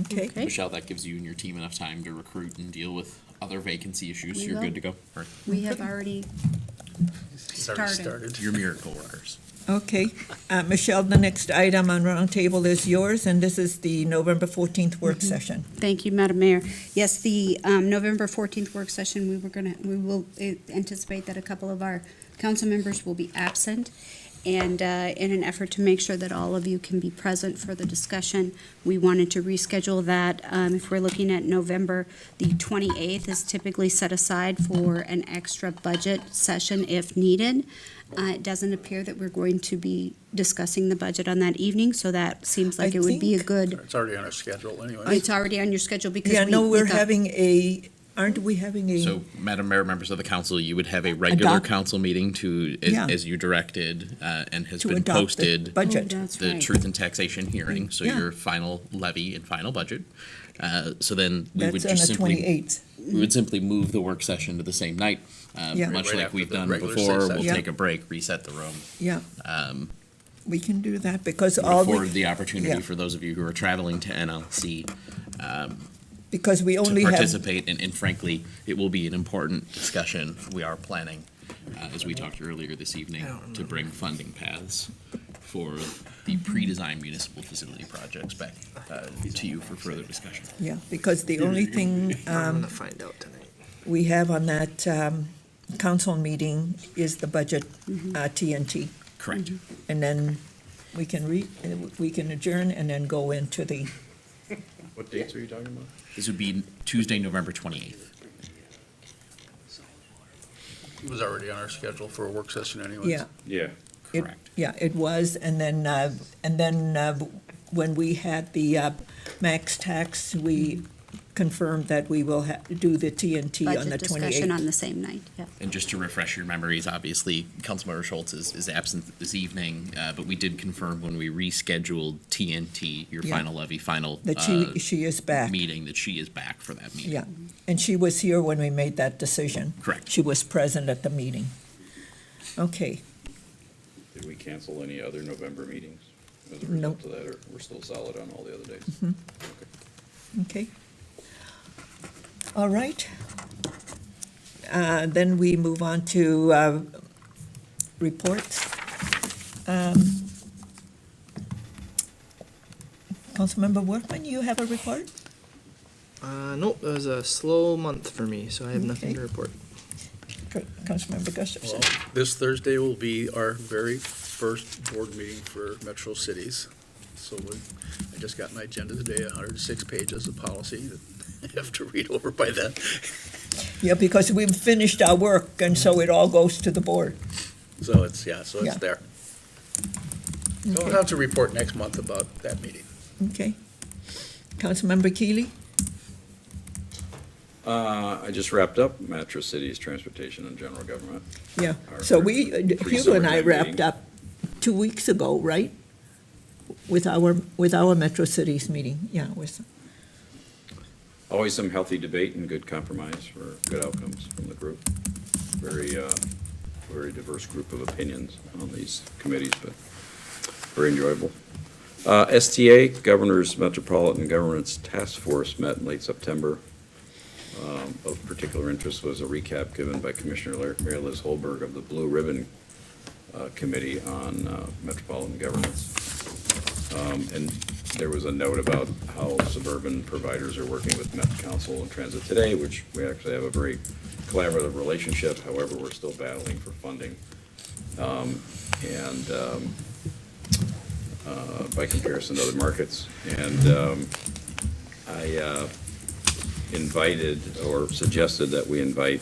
Okay. Michelle, that gives you and your team enough time to recruit and deal with other vacancy issues. We You're will. good to go. Or We have already Your miracle workers. Okay. Michelle, the next item on roundtable is yours, and this is the November 14th work session. Thank you, Madam Mayor. Yes, the November 14th work session, we will anticipate that a couple of our council members will be absent. And in an effort to make sure that all of you can be present for the discussion, we wanted to reschedule that. If we're looking at November, the 28th is typically set aside for an extra budget session if needed. It doesn't appear that we're going to be discussing the budget on that evening, so that seems like it would be a good. It's already on our schedule anyway. It's already on your schedule because Yeah, no, we we're thought- having aren't we having a? So, Madam Mayor, members of the council, you would have a regular Adopt- council meeting to, Yeah. as you directed, and has To been adopt the posted. budget. Oh, that's The right. truth and taxation hearing, so Yeah. your final levy and final budget. So then we would That's on just the simply. 28th. We would simply move the work session to the same night, Yeah. much Right like after we've the done regular before. session. We'll Yeah. take a break, reset the room. Yeah, Um, we can do that because would all afford we, the opportunity yeah. for those of you who are traveling to NLC because we to only have. participate, and frankly, it will be an important discussion. We are planning, as we talked earlier this evening, to bring funding paths for the pre-designed municipal facility projects back to you for further discussion. Yeah, because the only thing I'm gonna find out tonight. we have on that council meeting is the budget TNT. Correct. And then we can adjourn and then go into the, What dates are you talking about? This would be Tuesday, November 28th. It was already on our schedule for a work session anyways. yeah. Yeah. It- Correct. Yeah, it was, and then when we had the max tax, we confirmed that we will do the TNT on the Budget discussion on 28th. the same night, yeah. And just to refresh your memories, obviously, Councilmember Schultz is absent this evening, but we did confirm when we rescheduled TNT, your Yeah. final levy, final That she is back, meeting, that she is back for that meeting. yeah. And she was here when we made that decision. Correct. She was present at the meeting. Okay, Did we cancel any other November meetings as a Nope. result of that, or we're still solid on all the other dates? okay. All right. Then we move on to reports. Councilmember Workman, you have a report? Nope, it was a slow month for me, so I have nothing to Okay. report. Councilmember Gustafson? Well, this Thursday will be our very first board meeting for Metro Cities. So I just got my agenda today, 106 pages of policy that I have to read over by then. Yeah, because we've finished our work, and so it all goes to the board. So it's, yeah, Yeah. there. So I'll have to report next month about that meeting. Okay. Councilmember Keely? I just wrapped up Metro Cities Transportation and General Government. Yeah, Our so pre- Hugo and I pre-summertime wrapped meeting. up 2 weeks ago, right? With our Metro Cities meeting, yeah, with, Always some healthy debate and good compromise for good outcomes from the group. Very diverse group of opinions on these committees, but very enjoyable. STA, Governor's Metropolitan Governance Task Force, met in late September. Of particular interest was a recap given by Commissioner Mary Liz Holberg of the Blue Ribbon Committee on Metropolitan Governance. And there was a note about how suburban providers are working with Met Council and Transit Today, which we actually have a very collaborative relationship. However, we're still battling for funding. By comparison to other markets. And I invited or suggested that we invite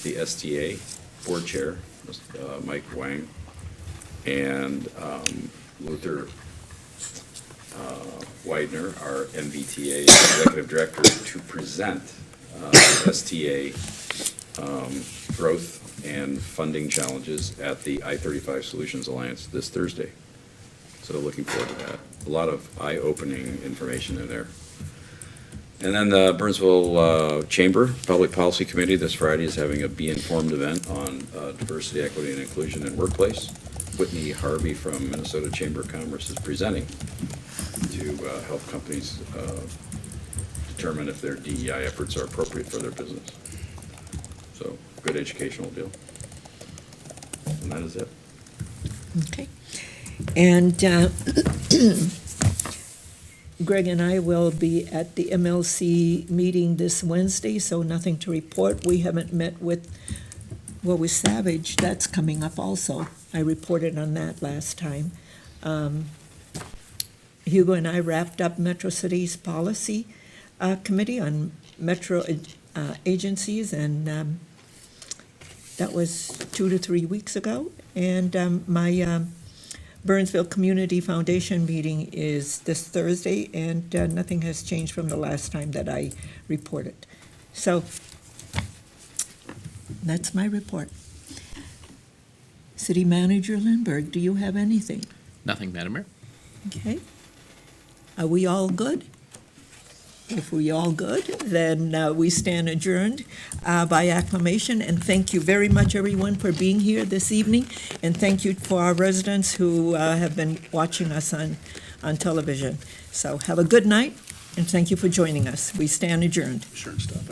the STA board chair, Mike Wang, and Luther Widener, our MBTA executive director, to present STA growth and funding challenges at the I-35 Solutions Alliance this Thursday. So looking forward to that. A lot of eye-opening information in there. And then the Burnsville Chamber Public Policy Committee this Friday is having a Be Informed event on diversity, equity, and inclusion in workplace. Whitney Harvey from Minnesota Chamber of Commerce is presenting to help companies determine if their DEI efforts are appropriate for their business. So, good educational deal. And that is it. Okay. And Greg and I will be at the MLC meeting this Wednesday, so nothing to report. We haven't met with Savage. That's coming up also. I reported on that last time. Hugo and I wrapped up Metro City's policy committee on metro agencies, and that was 2 to 3 weeks ago. And my Burnsville Community Foundation meeting is this Thursday, and nothing has changed from the last time that I reported. So that's my report. City Manager Lindberg, do you have anything? Nothing, Madam Mayor. Okay. Are we all good? If we all good, then we stand adjourned by acclamation. And thank you very much, everyone, for being here this evening. And thank you for our residents who have been watching us on television. So have a good night, and thank you for joining us. We stand adjourned. Sure and stuff.